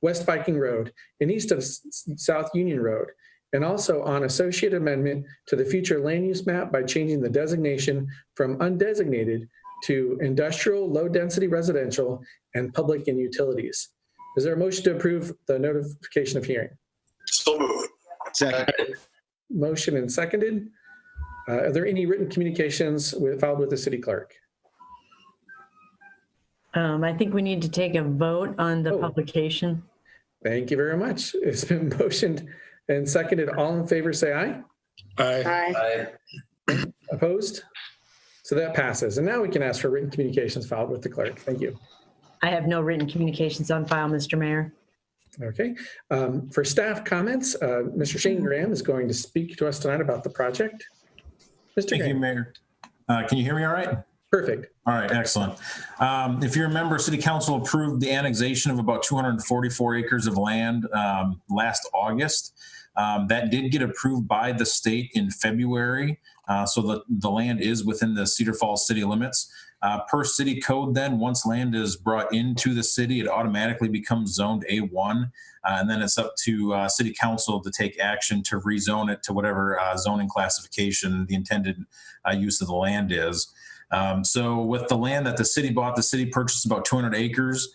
West Viking Road and east of South Union Road, and also on associate amendment to the future land use map by changing the designation from undesignated to industrial, low-density residential, and public and utilities. Is there a motion to approve the notification of hearing? So move. Second. Motion and seconded. Are there any written communications filed with the city clerk? I think we need to take a vote on the publication. Thank you very much. It's been motioned and seconded. All in favor, say aye. Aye. Aye. Opposed? So that passes. And now we can ask for written communications filed with the clerk. Thank you. I have no written communications on file, Mr. Mayor. Okay. For staff comments, Mr. Shane Graham is going to speak to us tonight about the project. Mr. Thank you, Graham. Mayor. Can you hear me all right? Perfect. All right, excellent. If you remember, City Council approved the annexation of about 244 acres of land last August. That did get approved by the state in February, so the land is within the Cedar Falls city limits. Per city code then, once land is brought into the city, it automatically becomes zoned A1, and then it's up to City Council to take action to rezone it to whatever zoning classification the intended use of the land is. So with the land that the city bought, the city purchased about 200 acres,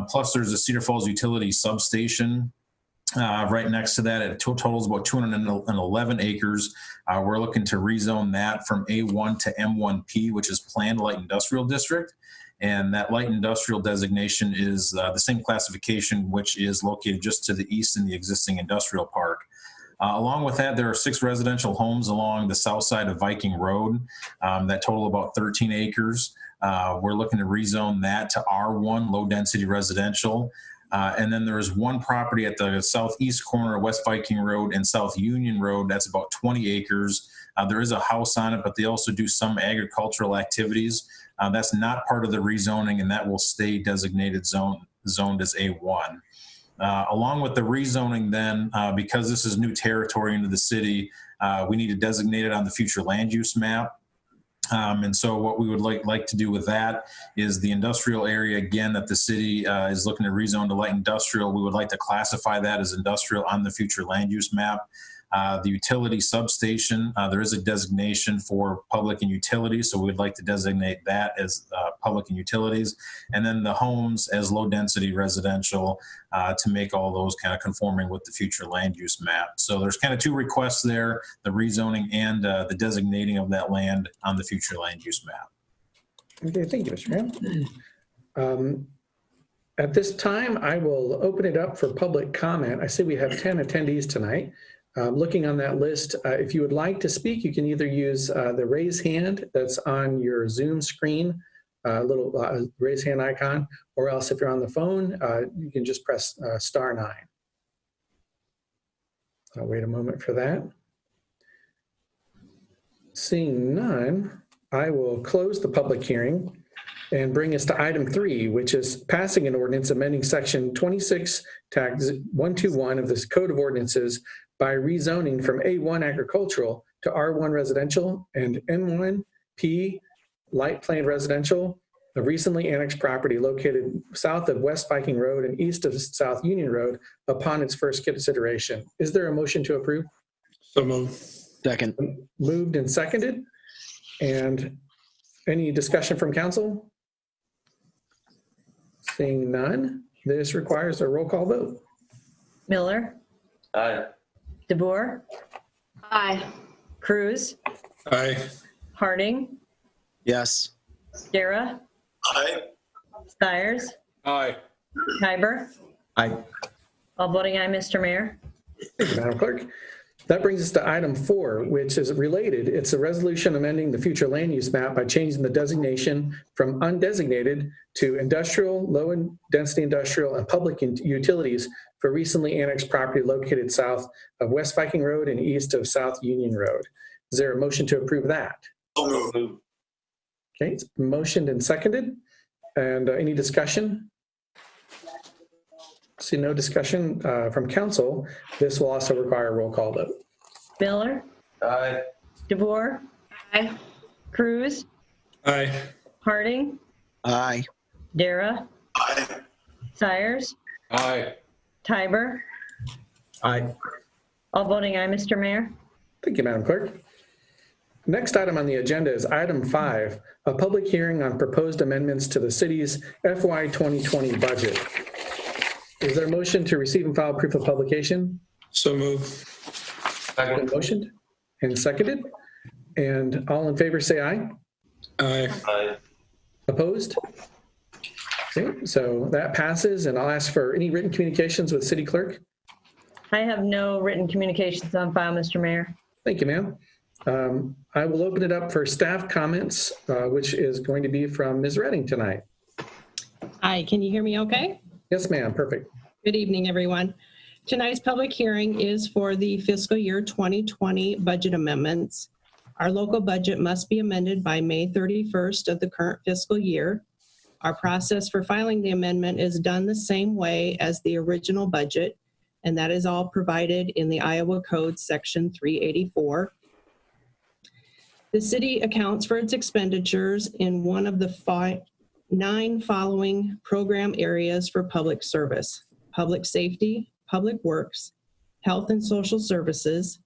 plus there's a Cedar Falls utility substation right next to that. It totals about 211 acres. We're looking to rezone that from A1 to M1P, which is Planned Light Industrial District. And that light industrial designation is the same classification, which is located just to the east in the existing industrial park. Along with that, there are 6 residential homes along the south side of Viking Road that total about 13 acres. We're looking to rezone that to R1, low density residential. And then there is one property at the southeast corner of West Viking Road and South Union Road. That's about 20 acres. There is a house on it, but they also do some agricultural activities. That's not part of the rezoning, and that will stay designated zoned as A1. Along with the rezoning then, because this is new territory into the city, we need to designate it on the future land use map. And so what we would like to do with that is the industrial area, again, that the city is looking to rezone to light industrial. We would like to classify that as industrial on the future land use map. The utility substation, there is a designation for public and utilities, so we would like to designate that as public and utilities. And then the homes as low density residential to make all those kind of conforming with the future land use map. So there's kind of 2 requests there, the rezoning and the designating of that land on the future land use map. Okay, thank you, Mr. Graham. At this time, I will open it up for public comment. I see we have 10 attendees tonight. Looking on that list, if you would like to speak, you can either use the raise hand that's on your Zoom screen, little raise hand icon, or else if you're on the phone, you can just press *9. I'll wait a moment for that. Seeing none, I will close the public hearing and bring us to item 3, which is passing an ordinance amending section 26 tag 121 of this Code of Ordinances by rezoning from A1 agricultural to R1 residential and M1P light plain residential, a recently annexed property located south of West Viking Road and east of South Union Road upon its first consideration. Is there a motion to approve? So moved. Second. Moved and seconded. And any discussion from council? Seeing none, this requires a roll call vote. Miller, Aye. DeBoer, Aye. Cruz, Aye. Harding, Yes. Dara, Aye. Stires, Aye. Tiber. Aye. All voting aye, Mr. Mayor. Thank you, Madam Clerk. That brings us to item 4, which is related. It's a resolution amending the future land use map by changing the designation from undesignated to industrial, low-density industrial, and public utilities for recently annexed property located south of West Viking Road and east of South Union Road. Is there a motion to approve that? So moved. Okay, it's motioned and seconded. And any discussion? See no discussion from council. This will also require a roll call vote. Miller, Aye. DeBoer, Aye. Cruz, Aye. Harding, Aye. Dara, Aye. Sires, Aye. Tiber. Aye. All voting aye, Mr. Mayor. Thank you, Madam Clerk. Next item on the agenda is item 5, a public hearing on proposed amendments to the city's FY 2020 budget. Is there a motion to receive and file proof of publication? So moved. Been Second. motioned and seconded. And all in favor say aye. Aye. Aye. Opposed? Okay, so that passes, and I'll ask for any written communications with City Clerk. I have no written communications on file, Mr. Mayor. Thank you, ma'am. I will open it up for staff comments, which is going to be from Ms. Redding tonight. Hi, can you hear me okay? Yes, ma'am. Perfect. Good evening, everyone. Tonight's public hearing is for the fiscal year 2020 budget amendments. Our local budget must be amended by May 31st of the current fiscal year. Our process for filing the amendment is done the same way as the original budget, and that is all provided in the Iowa Code Section 384. The city accounts for its expenditures in one of the 9 following program areas for public service: public safety, public works, health and social services,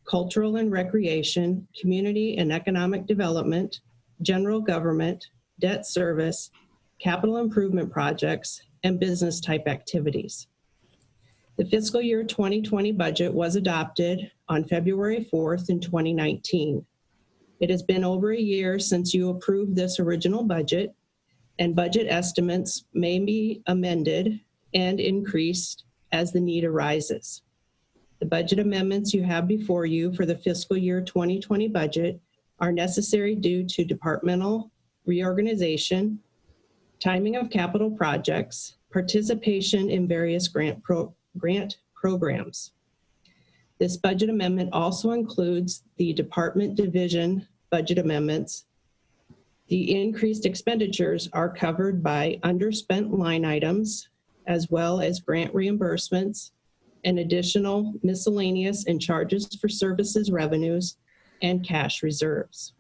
cultural and recreation, community and economic development, general government, debt service, capital improvement projects, and business type activities. The fiscal year 2020 budget was adopted on February 4th in 2019. It has been over a year since you approved this original budget, and budget estimates may be amended and increased as the need arises. The budget amendments you have before you for the fiscal year 2020 budget are necessary due to departmental reorganization, timing of capital projects, participation in various grant programs. This budget amendment also includes the department division budget amendments. The increased expenditures are covered by underspent line items, as well as grant reimbursements and additional miscellaneous and charges for services revenues and cash reserves.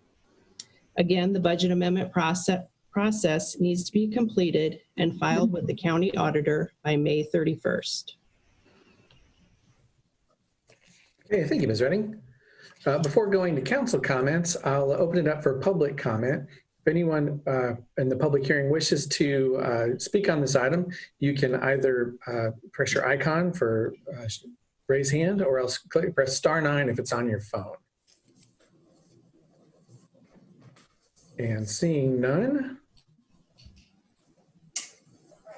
Again, the budget amendment process needs to be completed and filed with the county auditor by May 31st. Okay, thank you, Ms. Redding. Before going to council comments, I'll open it up for public comment. If anyone in the public hearing wishes to speak on this item, you can either press your icon for raise hand, or else press *9 if it's on your phone. And seeing none,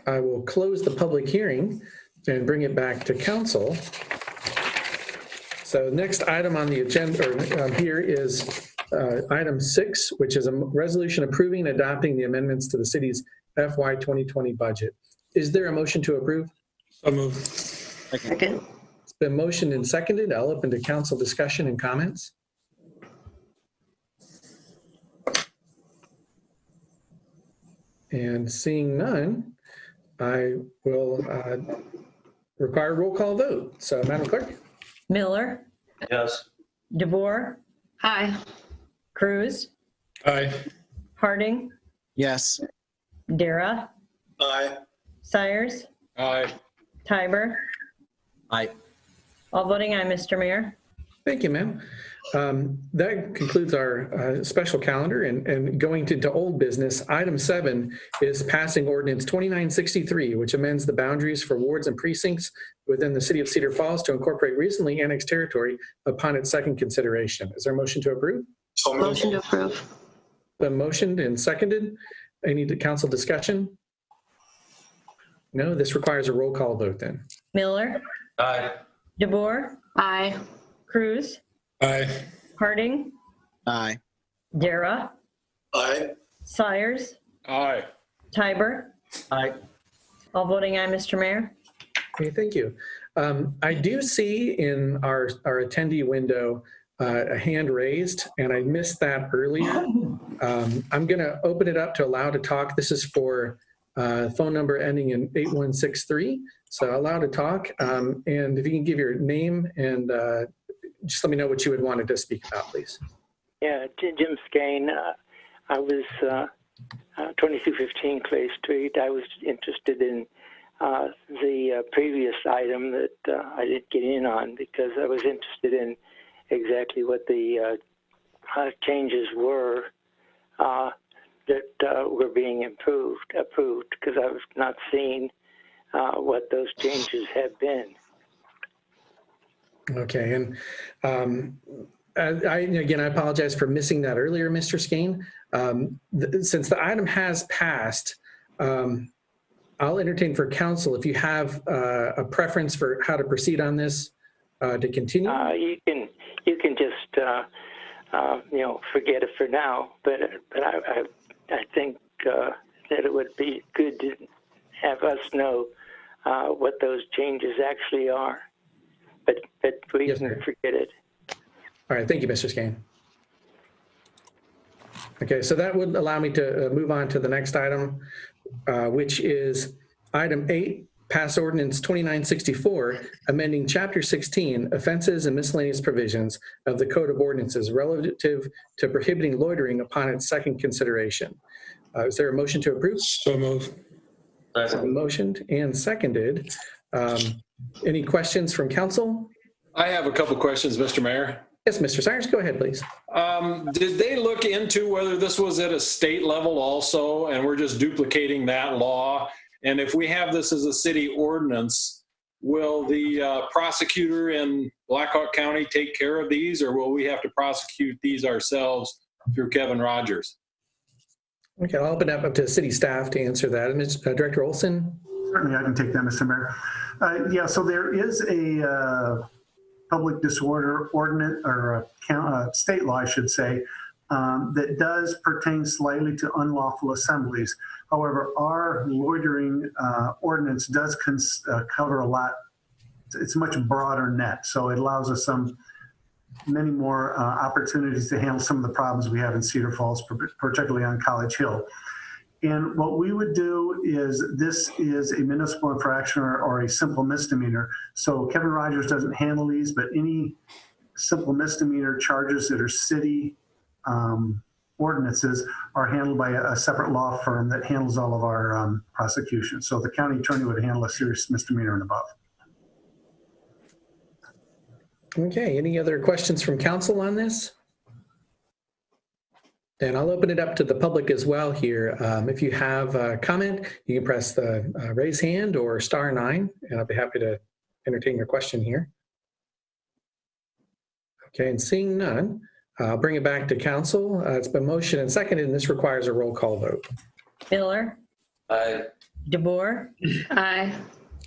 I will close the public hearing and bring it back to council. So next item on the agenda here is item 6, which is a resolution approving and adopting the amendments to the city's FY 2020 budget. Is there a motion to approve? So moved. Second. It's been motioned and seconded. I'll open to council discussion and comments. And seeing none, I will require a roll call vote. So, Madam Clerk? Miller, Yes. DeBoer, Aye. Cruz, Aye. Harding, Yes. Dara, Aye. Sires, Aye. Tiber. Aye. All voting aye, Mr. Mayor. Thank you, ma'am. That concludes our special calendar, and going into old business. Item 7 is passing ordinance 2963, which amends the boundaries for wards and precincts within the city of Cedar Falls to incorporate recently annexed territory upon its second consideration. Is there a motion to approve? So moved. Motion to approve. Been motioned and seconded. Any council discussion? No, this requires a roll call vote then. Miller, Aye. DeBoer, Aye. Cruz, Aye. Harding, Aye. Dara, Aye. Sires, Aye. Tiber. Aye. All voting aye, Mr. Mayor. Okay, thank you. I do see in our attendee window a hand raised, and I missed that earlier. I'm going to open it up to allow to talk. This is for phone number ending in 8163. So allow to talk. And if you can give your name and just let me know what you would want to speak about, please. Yeah, Jim Skane. I was 2215 Clay Street. I was interested in the previous item that I didn't get in on because I was interested in exactly what the changes were that were being approved because I was not seeing what those changes have been. Okay, and I apologize for missing that earlier, Mr. Skane. Since the item has passed, I'll entertain for council if you have a preference for how to proceed on this to continue. You can just forget it for now, but I think that it would be good to have us know what those changes actually are. But please Yes, don't forget it. All right, thank you, Mr. Skane. Okay, so that would allow me to move on to the next item, which is item 8, pass ordinance 2964, amending chapter 16, offenses and miscellaneous provisions of the Code of Ordinances relative to prohibiting loitering upon its second consideration. Is there a motion to approve? So move. Motioned and seconded. Any questions from council? I have a couple questions, Mr. Mayor. Yes, Mr. Sires, go ahead, please. Did they look into whether this was at a state level also, and we're just duplicating that law? And if we have this as a city ordinance, will the prosecutor in Blackhawk County take care of these, or will we have to prosecute these ourselves through Kevin Rogers? Okay, I'll open up to city staff to answer that. And Director Olson? Certainly, I can take that, Mr. Mayor. Yeah, so there is a public disorder ordinance, or state law, I should say, that does pertain slightly to unlawful assemblies. However, our loitering ordinance does cover a lot. It's a much broader net, so it allows us many more opportunities to handle some of the problems we have in Cedar Falls, particularly on College Hill. And what we would do is, this is a municipal infraction or a simple misdemeanor. So Kevin Rogers doesn't handle these, but any simple misdemeanor charges that are city ordinances are handled by a separate law firm that handles all of our prosecution. So the county attorney would handle a serious misdemeanor and above. Okay, any other questions from council on this? And I'll open it up to the public as well here. If you have a comment, you can press the raise hand or *9, and I'll be happy to entertain your question here. Okay, and seeing none, I'll bring it back to council. It's been motioned and seconded, and this requires a roll call vote. Miller, Aye. DeBoer, Aye.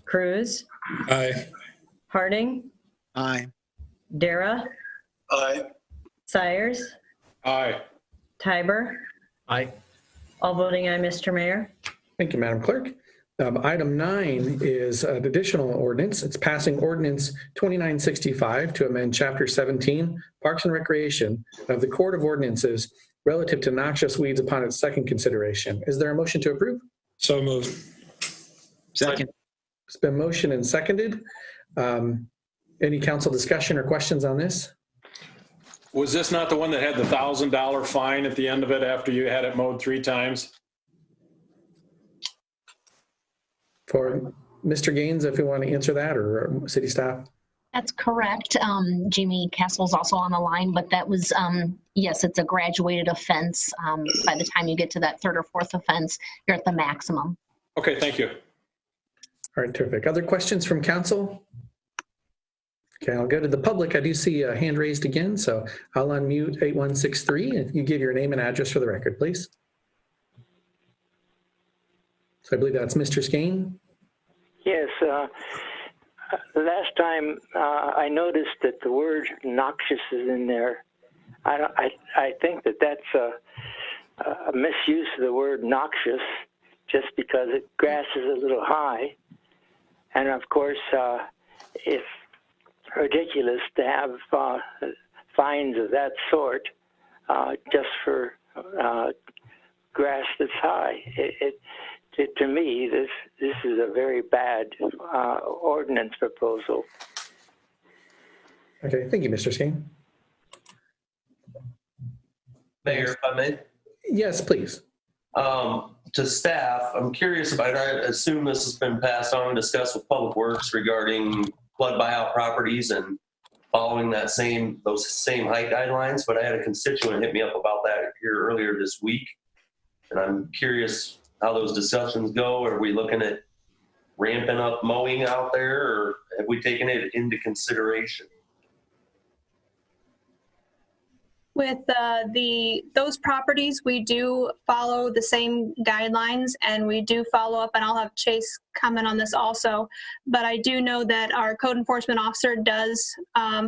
Cruz, Aye. Harding, Aye. Dara, Aye. Sires, Aye. Tiber. Aye. All voting aye, Mr. Mayor. Thank you, Madam Clerk. Item 9 is an additional ordinance. It's passing ordinance 2965 to amend Chapter 17, Parks and Recreation of the Code of Ordinances relative to noxious weeds upon its second consideration. Is there a motion to approve? So moved. Second. It's been motioned and seconded. Any council discussion or questions on this? Was this not the one that had the $1,000 fine at the end of it after you had it mowed 3 times? For Mr. Gaines, if you want to answer that, or city staff? That's correct. Jamie Castle's also on the line, but that was, yes, it's a graduated offense. By the time you get to that 3rd or 4th offense, you're at the maximum. Okay, thank you. All right, terrific. Other questions from council? Okay, I'll go to the public. I do see a hand raised again, so I'll unmute 8163. If you give your name and address for the record, please. So I believe that's Mr. Skane. Yes. Last time I noticed that the word noxious is in there. I think that that's a misuse of the word noxious just because grass is a little high. And of course, it's ridiculous to have fines of that sort just for grass that's high. To me, this is a very bad ordinance proposal. Okay, thank you, Mr. Skane. Mayor, if I may? Yes, please. To staff, I'm curious about, I assume this has been passed on and discussed with Public Works regarding flood buyout properties and following those same height guidelines, but I had a constituent hit me up about that here earlier this week. And I'm curious how those discussions go. Are we looking at ramping up mowing out there, or have we taken it into consideration? With those properties, we do follow the same guidelines, and we do follow up, and I'll have Chase comment on this also. But I do know that our code enforcement officer does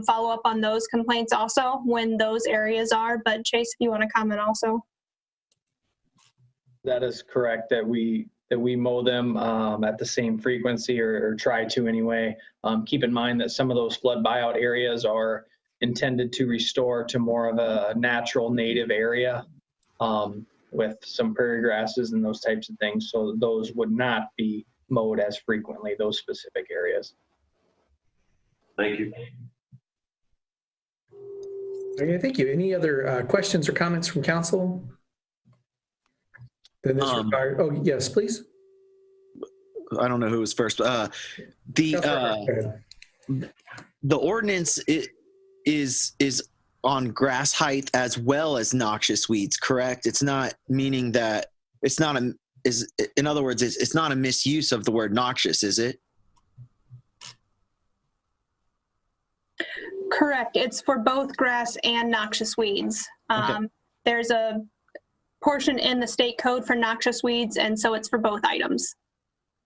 follow up on those complaints also when those areas are. But Chase, if you want to comment also. That is correct, that we mow them at the same frequency, or try to anyway. Keep in mind that some of those flood buyout areas are intended to restore to more of a natural native area with some prairie grasses and those types of things. So those would not be mowed as frequently, those specific areas. Thank you. Okay, thank you. Any other questions or comments from council? Then this oh, yes, please. I don't know who was first. The ordinance is on grass height as well as noxious weeds, correct? It's not meaning that it's not in other words, it's not a misuse of the word noxious, is it? Correct. It's for both grass and noxious weeds. Okay. There's a portion in the state code for noxious weeds, and so it's for both items.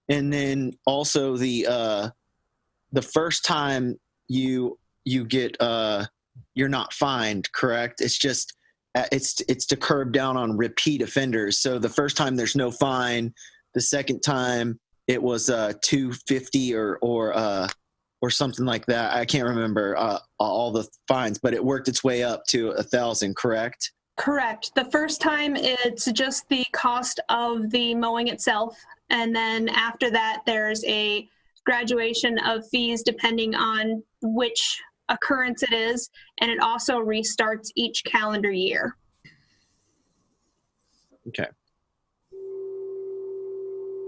And then also the first time you get you're not fined, correct? It's just it's to curb down on repeat offenders. So the first time there's no fine, the second time it was $250 or something like that. I can't remember all the fines, but it worked its way up to $1,000, correct? Correct. The first time it's just the cost of the mowing itself, and then after that there's a graduation of fees depending on which occurrence it is, and it also restarts each calendar year. Okay.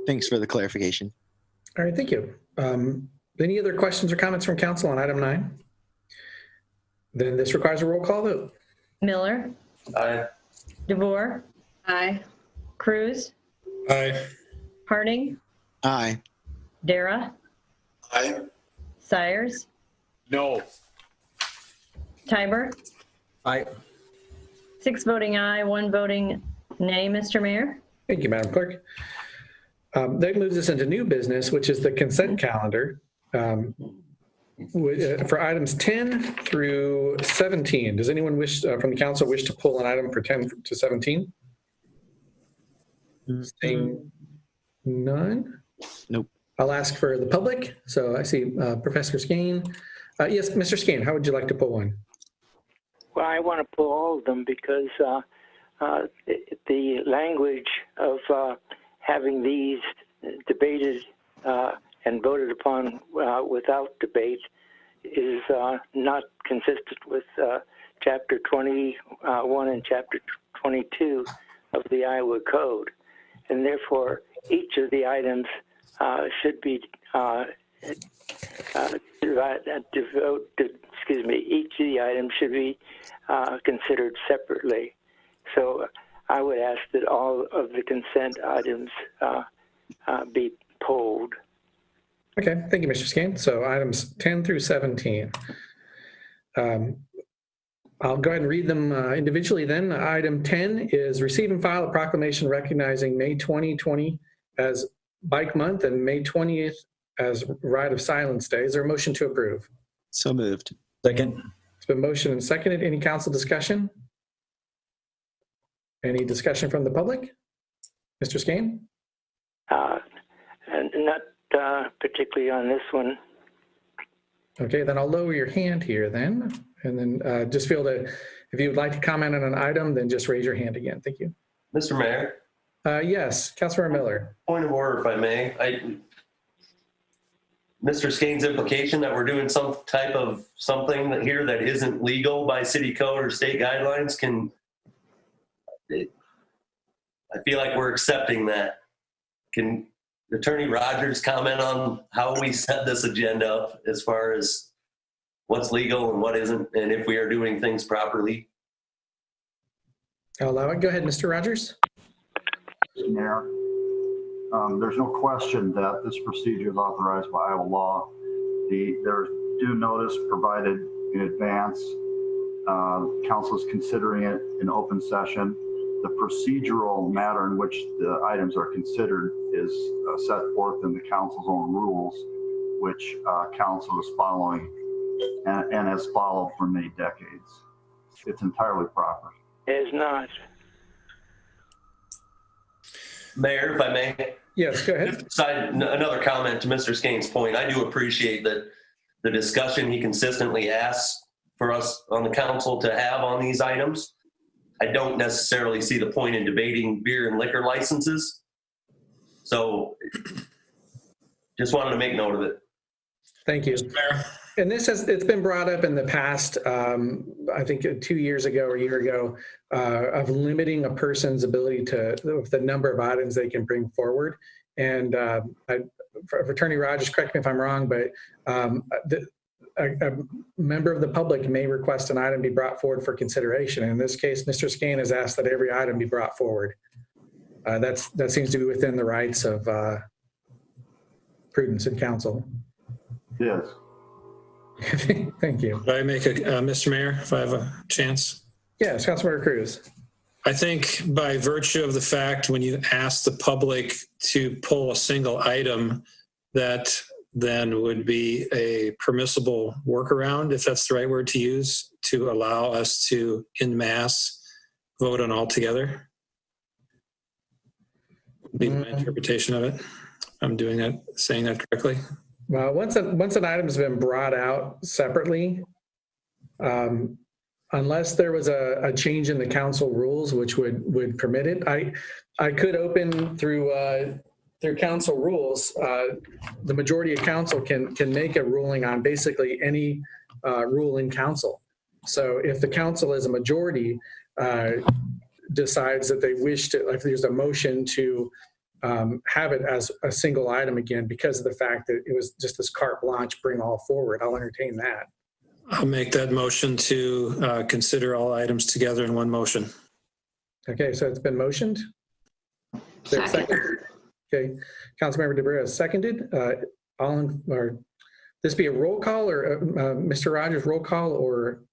Thanks for the clarification. All right, thank you. Any other questions or comments from council on item 9? Then this requires a roll call vote. Miller. Aye. DeVore. Aye. Cruz. Aye. Harding. Aye. Dara. Aye. Sires. No. Tiber. Aye. 6 voting aye, 1 voting nay, Mr. Mayor. Thank you, Madam Clerk. That moves us into new business, which is the consent calendar for items 10 through 17. Does anyone wish from the council wish to pull an item for 10 to 17? Seeing none? Nope. I'll ask for the public. So I see Professor Skane. Yes, Mr. Skane, how would you like to pull one? Well, I want to pull all of them because the language of having these debated and voted upon without debate is not consistent with Chapter 21 and Chapter 22 of the Iowa Code, and therefore each of the items should be each of the items should be considered separately. So I would ask that all of the consent items be pulled. Okay, thank you, Mr. Skane. So items 10 through 17. I'll go ahead and read them individually then. Item 10 is receive and file a proclamation recognizing May 2020 as Bike Month and May 20th as Ride of Silence Day. Is there a motion to approve? So moved. Second. It's been motioned and seconded. Any council discussion? Any discussion from the public? Mr. Skane? And not particularly on this one. Okay, then I'll lower your hand here then. And then just feel that if you would like to comment on an item, then just raise your hand again. Thank you. Mr. Mayor? Yes, Councilmember Miller. Point of order, if I may. Mr. Skane's implication that we're doing some type of something here that isn't legal by city code or state guidelines I feel like we're accepting that. Can Attorney Rogers comment on how we set this agenda up as far as what's legal and what isn't, and if we are doing things properly? I'll allow it. Go ahead, Mr. Rogers. Mayor, there's no question that this procedure is authorized by Iowa law. There's due notice provided in advance. Council is considering it in open session. The procedural matter in which the items are considered is set forth in the council's own rules, which council is following and has followed for many decades. It's entirely proper. It is not. Mayor, if I may. Yes, go ahead. Another comment to Mr. Skane's point. I do appreciate that the discussion he consistently asks for us on the council to have on these items. I don't necessarily see the point in debating beer and liquor licenses. So just wanted to make note of it. Thank you. And it's been brought up in the past, I think 2 years ago or a year ago, of limiting a person's ability the number of items they can bring forward. And for Attorney Rogers, correct me if I'm wrong, but a member of the public may request an item be brought forward for consideration. In this case, Mr. Skane has asked that every item be brought forward. That seems to be within the rights of prudence and counsel. Yes. Thank you. Could I make Mr. Mayor, if I have a chance? Yes, Councilmember Cruz. I think by virtue of the fact when you ask the public to pull a single item, that then would be a permissible workaround, if that's the right word to use, to allow us to en masse vote on all together. Would be my interpretation of it. I'm doing that, saying that correctly. Well, once an item's been brought out separately, unless there was a change in the council rules which would permit it, I could open through council rules. The majority of council can make a ruling on basically any rule in council. So if the council as a majority decides that they wish to, if there's a motion to have it as a single item again because of the fact that it was just this carte blanche, bring all forward, I'll entertain that. I'll make that motion to consider all items together in one motion. Okay, so it's been motioned. Is there a second? Okay, Councilmember DeBrera has seconded. Or this be a roll call or Mr. Rogers roll call or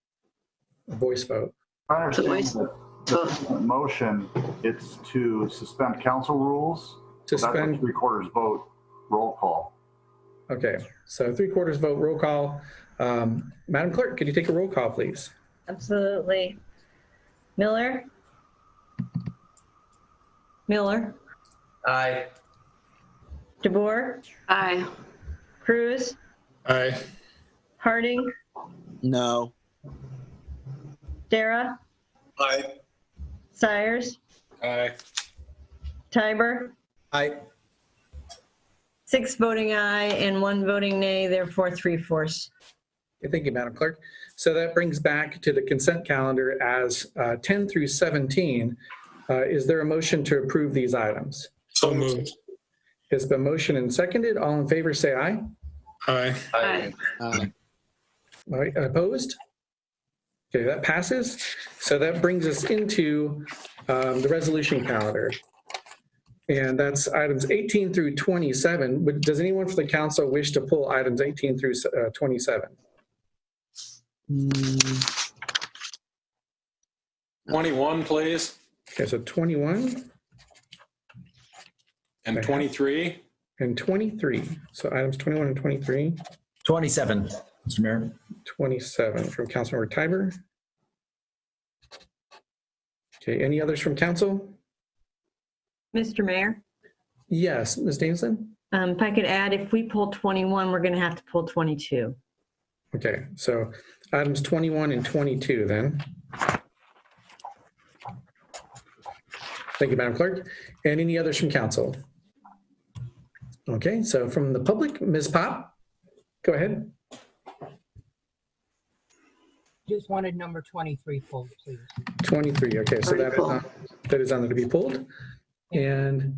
a voice vote? I understand the motion. It's to suspend council rules. Suspend. So 3/4 vote roll call. Okay, so 3/4 vote roll call. Madam Clerk, could you take a roll call, please? Absolutely. Miller? Miller? Aye. DeBoer? Aye. Cruz? Aye. Harding? No. Dara? Aye. Sires, Aye. Tiber, Aye. 6 voting aye and 1 voting nay, therefore 3/4. Okay, thank you, Madam Clerk. So that brings back to the consent calendar as 10 through 17. Is there a motion to approve these items? So moved. It's been motioned and seconded. All in favor, say aye. Aye. Aye. Aye. All right, opposed? Okay, that passes. So that brings us into the resolution calendar. And that's items 18 through 27. But does anyone from the council wish to pull items 18 through 27? 21, please. Okay, so 21 And 23. and 23. So items 21 and 23. 27, Mr. Mayor. 27 from Councilmember Tiber. Okay, any others from council? Mr. Mayor, Yes, Ms. Davidson? if I could add, if we pull 21, we're going to have to pull 22. Okay, so items 21 and 22 then. Thank you, Madam Clerk. And any others from council? Okay, so from the public, Ms. Pop, go ahead. Just wanted number 23 pulled, please. 23, okay, so that is on there to be pulled. And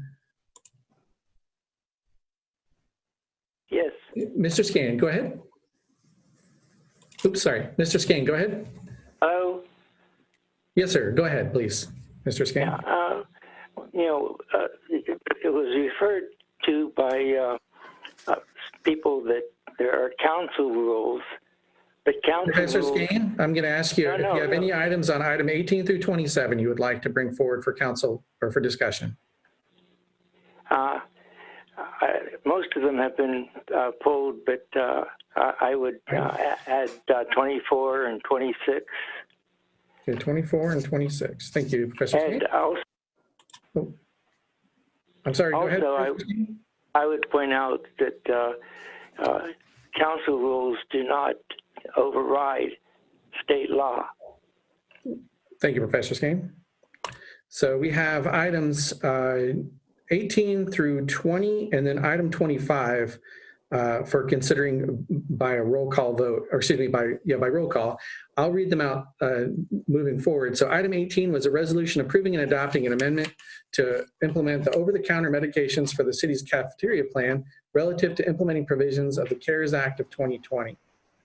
Yes. Mr. Scan, go ahead. Oops, sorry. Mr. Scan, go ahead. Oh, Yes, sir. Go ahead, please, Mr. Scan. it was referred to by people that there are council rules, but council Professor rules. Skane, I'm going to ask you if you have any items on item 18 through 27 you would like to bring forward for council or for discussion. Most of them have been pulled, but I would add 24 and 26. Okay, 24 and 26. Thank you, Professor Skane. And also, I'm sorry, go ahead. I would point out that council rules do not override state law. Thank you, Professor Skane. So we have items 18 through 20, and then item 25 for considering by a roll call vote, or excuse me, by roll call. I'll read them out moving forward. So item 18 was a resolution approving and adopting an amendment to implement the over-the-counter medications for the city's cafeteria plan relative to implementing provisions of the CARES Act of 2020.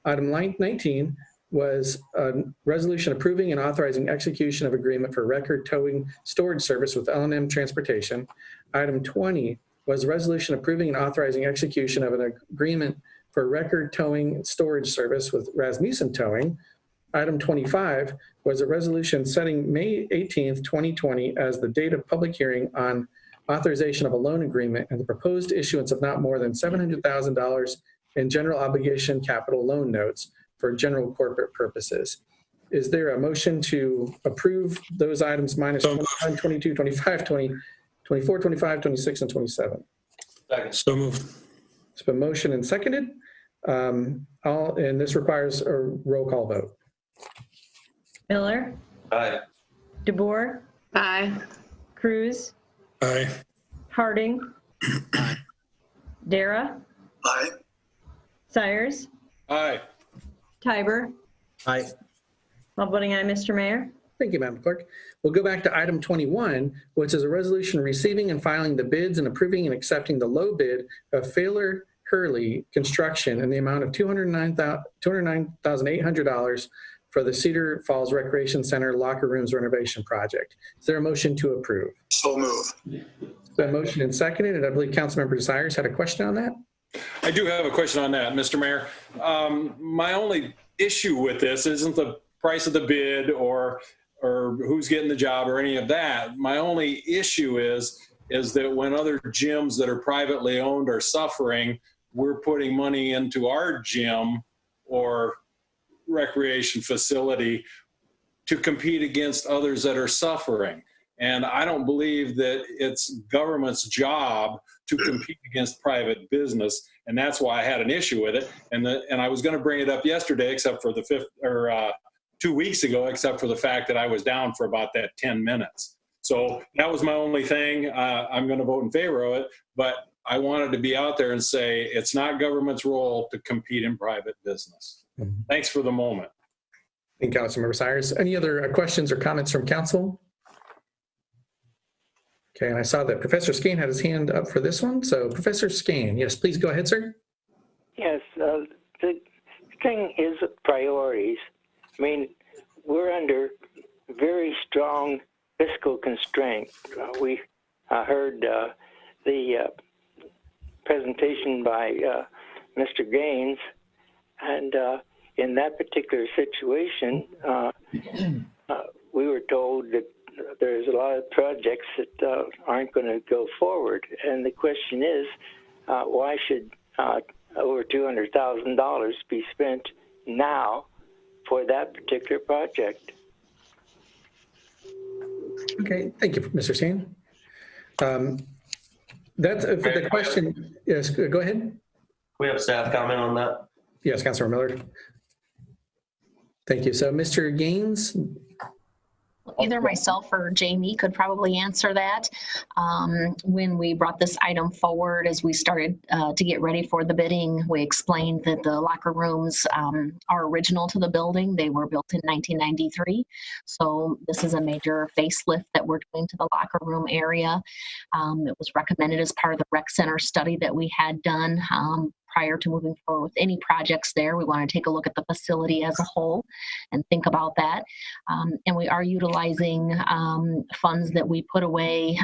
Item 19 was a resolution approving and authorizing execution of agreement for record towing storage service with L&M Transportation. Item 20 was a resolution approving and authorizing execution of an agreement for record towing storage service with Rasmussen Towing. Item 25 was a resolution setting May 18th, 2020 as the date of public hearing on authorization of a loan agreement and the proposed issuance of not more than $700,000 in general obligation capital loan notes for general corporate purposes. Is there a motion to approve those items minus 21, 22, 25, 20, 24, 25, 26, and 27? Second. So moved. It's been motioned and seconded. And this requires a roll call vote. Miller, Aye. DeBoer, Aye. Cruz, Aye. Harding, Dara, Aye. Sires, Aye. Tiber. Aye. All voting aye, Mr. Mayor. Thank you, Madam Clerk. We'll go back to item 21, which is a resolution receiving and filing the bids and approving and accepting the low bid of Failer Hurley Construction in the amount of $209,800 for the Cedar Falls Recreation Center locker rooms renovation project. Is there a motion to approve? So move. The motion and seconded, and I believe Councilmember Sires had a question on that. I do have a question on that, Mr. Mayor. My only issue with this isn't the price of the bid or who's getting the job or any of that. My only issue is that when other gyms that are privately owned are suffering, we're putting money into our gym or recreation facility to compete against others that are suffering. And I don't believe that it's government's job to compete against private business. And that's why I had an issue with it. And I was going to bring it up yesterday, except for the 2 weeks ago, except for the fact that I was down for about that 10 minutes. So that was my only thing. I'm going to vote in favor of it, but I wanted to be out there and say it's not government's role to compete in private business. Thanks for the moment. Thank you, Councilmember Cyrus. Any other questions or comments from council? Okay, and I saw that Professor Skane had his hand up for this one. So Professor Skane, yes, please go ahead, sir. Yes, the thing is priorities. I mean, we're under very strong fiscal constraint. We heard the presentation by Mr. Gaines, and in that particular situation, we were told that there's a lot of projects that aren't going to go forward. And the question is, why should over $200,000 be spent now for that particular project? Okay, thank you, Mr. Skane. That's the question. Yes, go ahead. We have staff comment on that. Yes, Councilor Miller. Thank you. So, Mr. Gaines. Either myself or Jamie could probably answer that. When we brought this item forward, as we started to get ready for the bidding, we explained that the locker rooms are original to the building. They were built in 1993. So this is a major facelift that we're doing to the locker room area. It was recommended as part of the rec center study that we had done. Prior to moving forward with any projects there, we want to take a look at the facility as a whole and think about that. And we are utilizing funds that we put away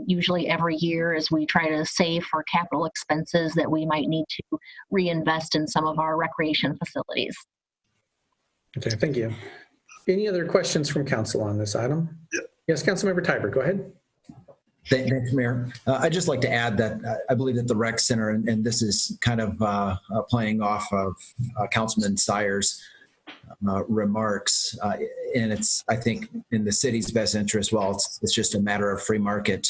usually every year as we try to save for capital expenses that we might need to reinvest in some of our recreation facilities. Okay, thank you. Any other questions from council on this item? Yes, Councilmember Tiber, go ahead. Thanks, Mayor. I'd just like to add that I believe that the rec center, and this is kind of playing off of Councilman Sires' remarks, and it's, I think, in the city's best interest. Well, it's just a matter of free market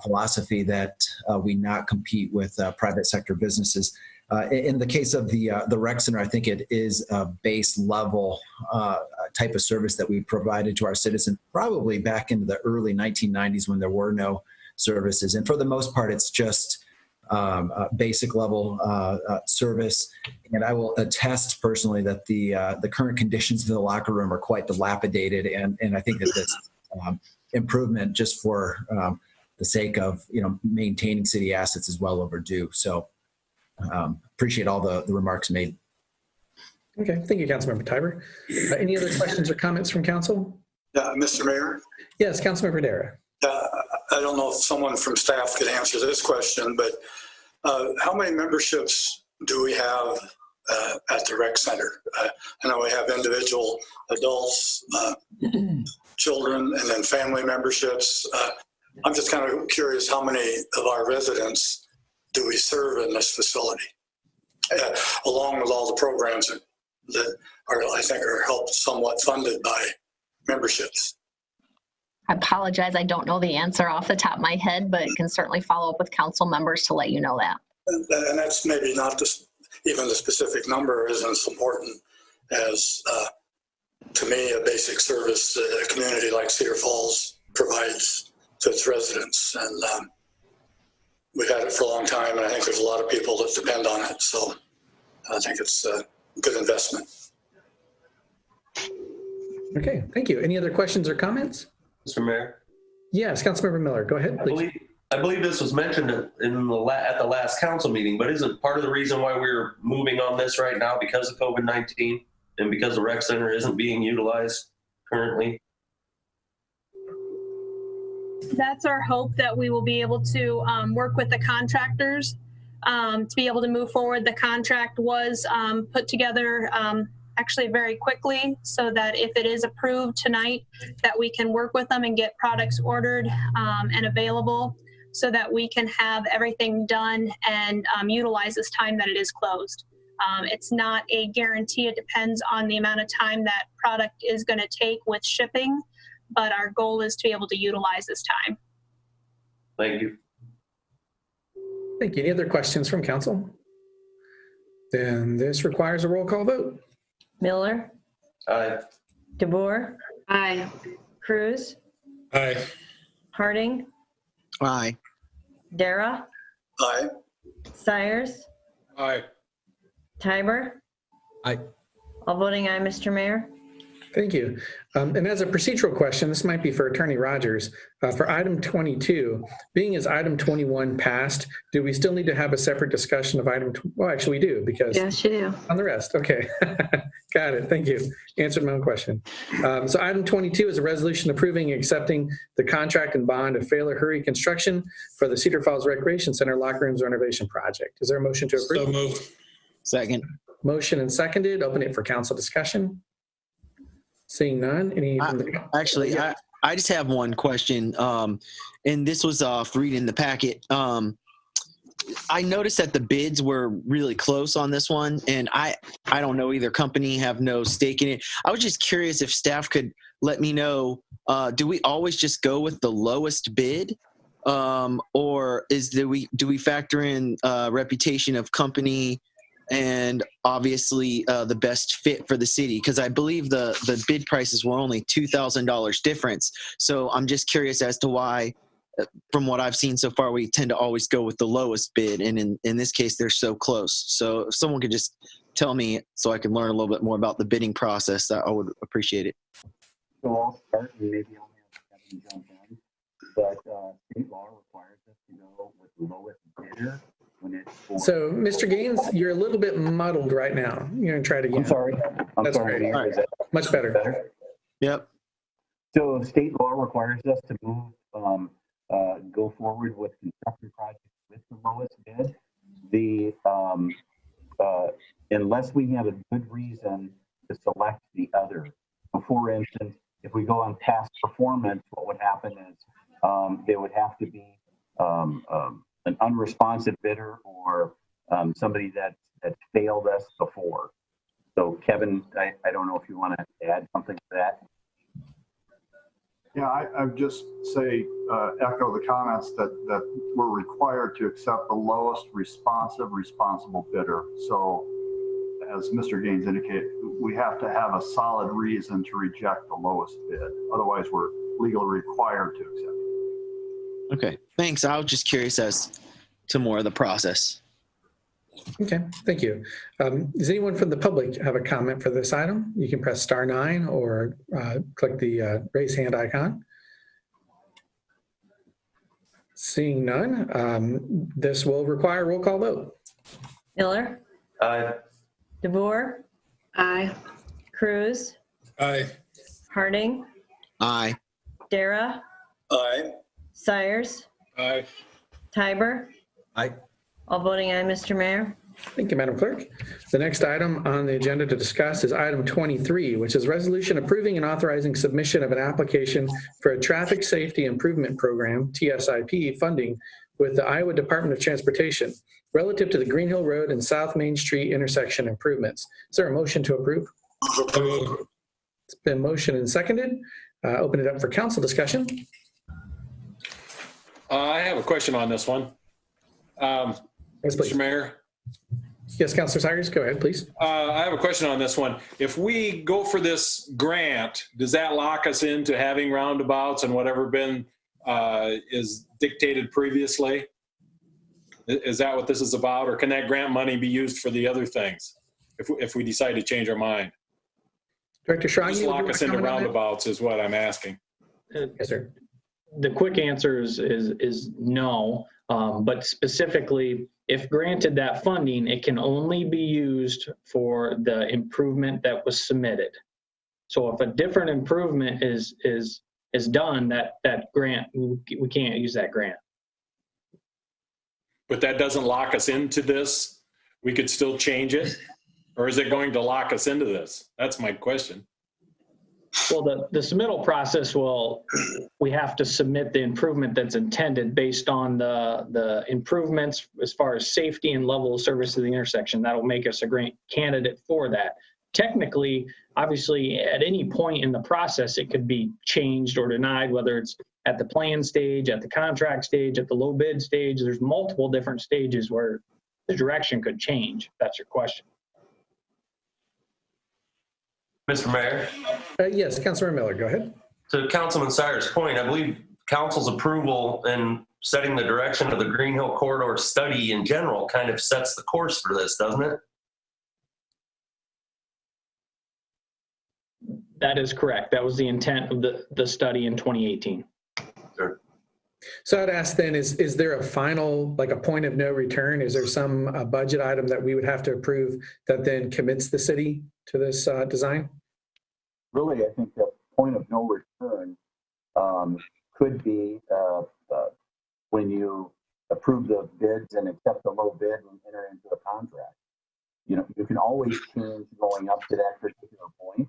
philosophy that we not compete with private sector businesses. In the case of the rec center, I think it is a base level type of service that we provided to our citizens probably back into the early 1990s when there were no services. And for the most part, it's just basic level service. And I will attest personally that the current conditions in the locker room are quite dilapidated. And I think that this improvement just for the sake of maintaining city assets is well overdue. So appreciate all the remarks made. Okay, thank you, Councilmember Tiber. Any other questions or comments from council? Mr. Mayor? Yes, Councilmember Dara. I don't know if someone from staff could answer this question, but how many memberships do we have at the rec center? I know we have individual adults, children, and then family memberships. I'm just kind of curious how many of our residents do we serve in this facility, along with all the programs that are, I think, are helped somewhat funded by memberships. I apologize, I don't know the answer off the top of my head, but can certainly follow up with council members to let you know that. And that's maybe not even the specific number isn't as important as, to me, a basic service that a community like Cedar Falls provides to its residents. And we've had it for a long time, and I think there's a lot of people that depend on it. So I think it's a good investment. Okay, thank you. Any other questions or comments? Mr. Mayor? Yes, Councilmember Miller, go ahead, please. I believe this was mentioned at the last council meeting, but isn't part of the reason why we're moving on this right now because of COVID-19 and because the rec center isn't being utilized currently? That's our hope, that we will be able to work with the contractors to be able to move forward. The contract was put together actually very quickly, so that if it is approved tonight, that we can work with them and get products ordered and available so that we can have everything done and utilize this time that it is closed. It's not a guarantee. It depends on the amount of time that product is going to take with shipping, but our goal is to be able to utilize this time. Thank you. Thank you. Any other questions from council? Then this requires a roll call vote. Miller, Aye. DeBoer, Aye. Cruz, Aye. Harding, Aye. Dara, Aye. Sires, Aye. Tiber. Aye. All voting aye, Mr. Mayor. Thank you. And as a procedural question, this might be for Attorney Rogers. For item 22, being as item 21 passed, do we still need to have a separate discussion of item? Well, actually we do, because Yes, you do. on the rest. Okay. Got it. Thank you. Answered my own question. So item 22 is a resolution approving and accepting the contract and bond of Failer Hurry Construction for the Cedar Falls Recreation Center locker rooms renovation project. Is there a motion to approve? So moved. Second. Motion and seconded. Open it for council discussion. Seeing none. Actually, I just have one question. And this was reading the packet. I noticed that the bids were really close on this one, and I don't know either company, have no stake in it. I was just curious if staff could let me know, do we always just go with the lowest bid? Or do we factor in reputation of company and obviously the best fit for the city? Because I believe the bid prices were only $2,000 difference. So I'm just curious as to why, from what I've seen so far, we tend to always go with the lowest bid. And in this case, they're so close. So if someone could just tell me so I can learn a little bit more about the bidding process, I would appreciate it. So I'll start and maybe I'll have Kevin jump in. But state law requires us to go with the lowest bidder when it's. So, Mr. Gaines, you're a little bit muddled right now. You're going to try it again. I'm sorry. That's sorry. great. Is that Much better. Yep. So state law requires us to move, go forward with construction projects with the lowest bid. Unless we have a good reason to select the other. So for instance, if we go on past performance, what would happen is there would have to be an unresponsive bidder or somebody that failed us before. So Kevin, I don't know if you want to add something to that. Yeah, I would just say, echo the comments that we're required to accept the lowest responsible bidder. So as Mr. Gaines indicated, we have to have a solid reason to reject the lowest bid. Otherwise, we're legally required to accept it. Okay, thanks. I was just curious as to more of the process. Okay, thank you. Does anyone from the public have a comment for this item? You can press *9 or click the raise hand icon. Seeing none, this will require a roll call vote. Miller, Aye. DeBoer, Aye. Cruz, Aye. Harding, Aye. Dara, Aye. Sires, Aye. Tiber. Aye. All voting aye, Mr. Mayor. Thank you, Madam Clerk. The next item on the agenda to discuss is item 23, which is resolution approving and authorizing submission of an application for a traffic safety improvement program, TSIP, funding with the Iowa Department of Transportation relative to the Green Hill Road and South Main Street intersection improvements. Is there a motion to approve? It's been motioned and seconded. Open it up for council discussion. I have a question on this one. Yes, please. Mr. Mayor. Yes, Councilor Cyrus, go ahead, please. I have a question on this one. If we go for this grant, does that lock us into having roundabouts and whatever been is dictated previously? Is that what this is about, or can that grant money be used for the other things if we decide to change our mind? Director Schrage, Just lock us into roundabouts is what I'm asking. Yes, sir. The quick answer is no, but specifically, if granted that funding, it can only be used for the improvement that was submitted. So if a different improvement is done, that grant, we can't use that grant. But that doesn't lock us into this? We could still change it? Or is it going to lock us into this? That's my question. Well, the submittal process we have to submit the improvement that's intended based on the improvements as far as safety and level of service to the intersection. That'll make us a grant candidate for that. Technically, obviously, at any point in the process, it could be changed or denied, whether it's at the plan stage, at the contract stage, at the low bid stage. There's multiple different stages where the direction could change, if that's your question. Mr. Mayor, Yes, Councilmember Miller, go ahead. to Councilman Sire's point, I believe council's approval and setting the direction of the Green Hill Corridor study in general kind of sets the course for this, doesn't it? That is correct. That was the intent of the study in 2018. Sure. So I'd ask then, is there a final, like a point of no return? Is there some budget item that we would have to approve that then commits the city to this design? Really, I think the point of no return could be when you approve the bids and accept the low bid and enter into a contract. You know, you can always change going up to that particular point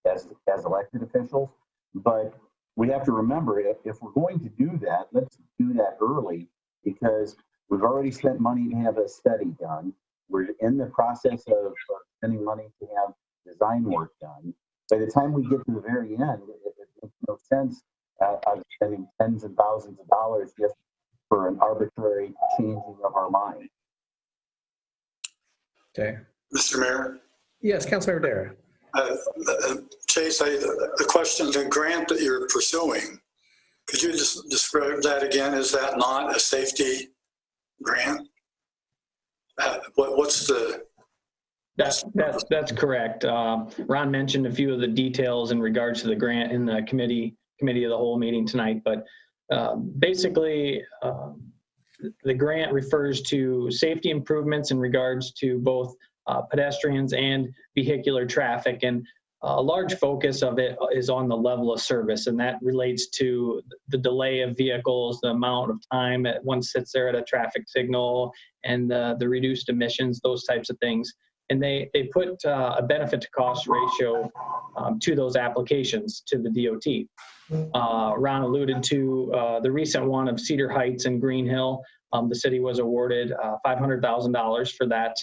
as elected officials, but we have to remember if we're going to do that, let's do that early, because we've already spent money to have a study done. We're in the process of spending money to have design work done. By the time we get to the very end, it makes no sense of spending tens and thousands of dollars just for an arbitrary changing of our mind. Okay. Mr. Mayor? Yes, Councilmember Dara. Chase, the question, the grant that you're pursuing, could you just describe that again? Is that not a safety grant? What's the... That's correct. Ron mentioned a few of the details in regards to the grant in the committee of the whole meeting tonight, but basically the grant refers to safety improvements in regards to both pedestrians and vehicular traffic, and a large focus of it is on the level of service, and that relates to the delay of vehicles, the amount of time that one sits there at a traffic signal, and the reduced emissions, those types of things. And they put a benefit to cost ratio to those applications to the DOT. Ron alluded to the recent one of Cedar Heights and Green Hill. The city was awarded $500,000 for that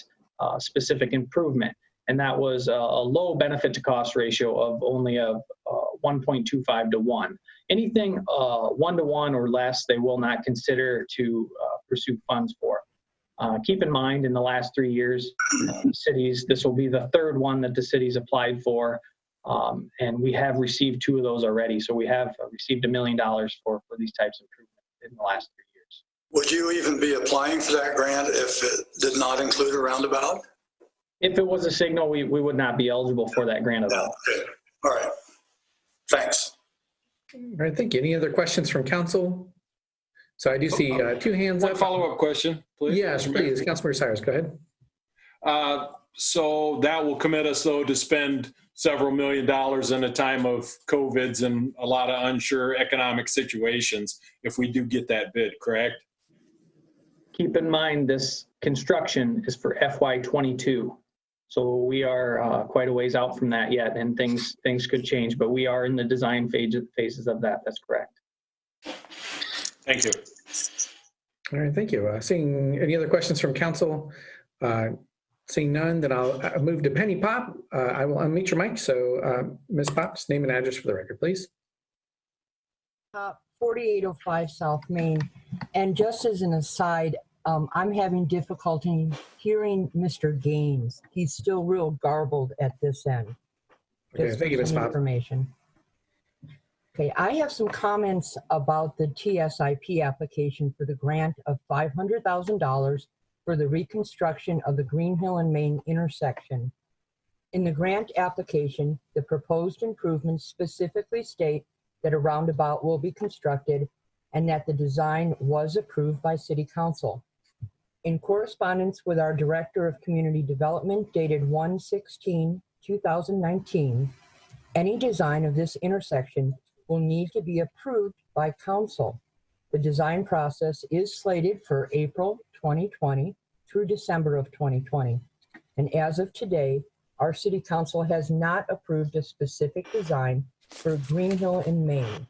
specific improvement. And that was a low benefit to cost ratio of only a 1.25 to 1. Anything 1 to 1 or less, they will not consider to pursue funds for. Keep in mind, in the last 3 years, this will be the third one that the city's applied for. And we have received 2 of those already. So we have received $1 million for these types of improvements in the last 3 years. Would you even be applying for that grant if it did not include a roundabout? If it was a signal, we would not be eligible for that grant at all. Okay. All right. Thanks. All right, thank you. Any other questions from council? So I do see 2 hands up. One follow-up question, please. Yes, please. Councilmember Cyrus, go ahead. So that will commit us, though, to spend several $1 million in a time of COVIDs and a lot of unsure economic situations if we do get that bid, correct? Keep in mind, this construction is for FY22. So we are quite a ways out from that yet, and things could change, but we are in the design phases of that. That's correct. Thank you. All right, thank you. Seeing any other questions from council? Seeing none, then I'll move to Penny Pop. I will unmute your mic. So Ms. Pop's name and address for the record, please. 4805 South Main. And just as an aside, I'm having difficulty hearing Mr. Gaines. He's still real garbled at this end. Okay, thank you, Ms. Pop. Information. Okay, I have some comments about the TSIP application for the grant of $500,000 for the reconstruction of the Green Hill and Main intersection. In the grant application, the proposed improvements specifically state that a roundabout will be constructed and that the design was approved by City Council. In correspondence with our Director of Community Development dated 1/16/2019, any design of this intersection will need to be approved by Council. The design process is slated for April 2020 through December of 2020. And as of today, our City Council has not approved a specific design for Green Hill in Maine.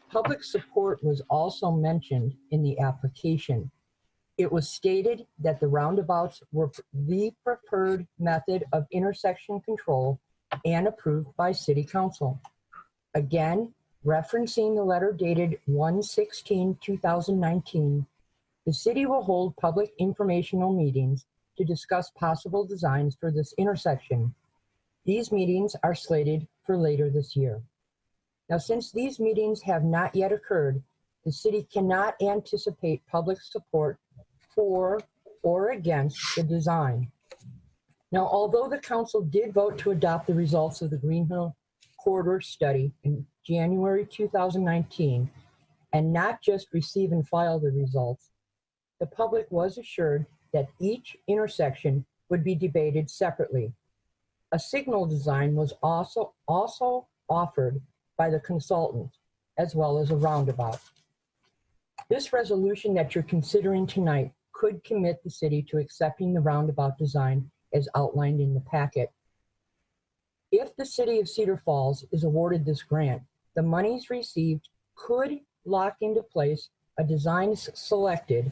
Public support was also mentioned in the application. It was stated that the roundabouts were the preferred method of intersection control and approved by City Council. Again, referencing the letter dated 1/16/2019, the city will hold public informational meetings to discuss possible designs for this intersection. These meetings are slated for later this year. Now, since these meetings have not yet occurred, the city cannot anticipate public support for or against the design. Now, although the council did vote to adopt the results of the Green Hill Corridor study in January 2019, and not just receive and file the results, the public was assured that each intersection would be debated separately. A signal design was also offered by the consultant, as well as a roundabout. This resolution that you're considering tonight could commit the city to accepting the roundabout design as outlined in the packet. If the city of Cedar Falls is awarded this grant, the monies received could lock into place a design selected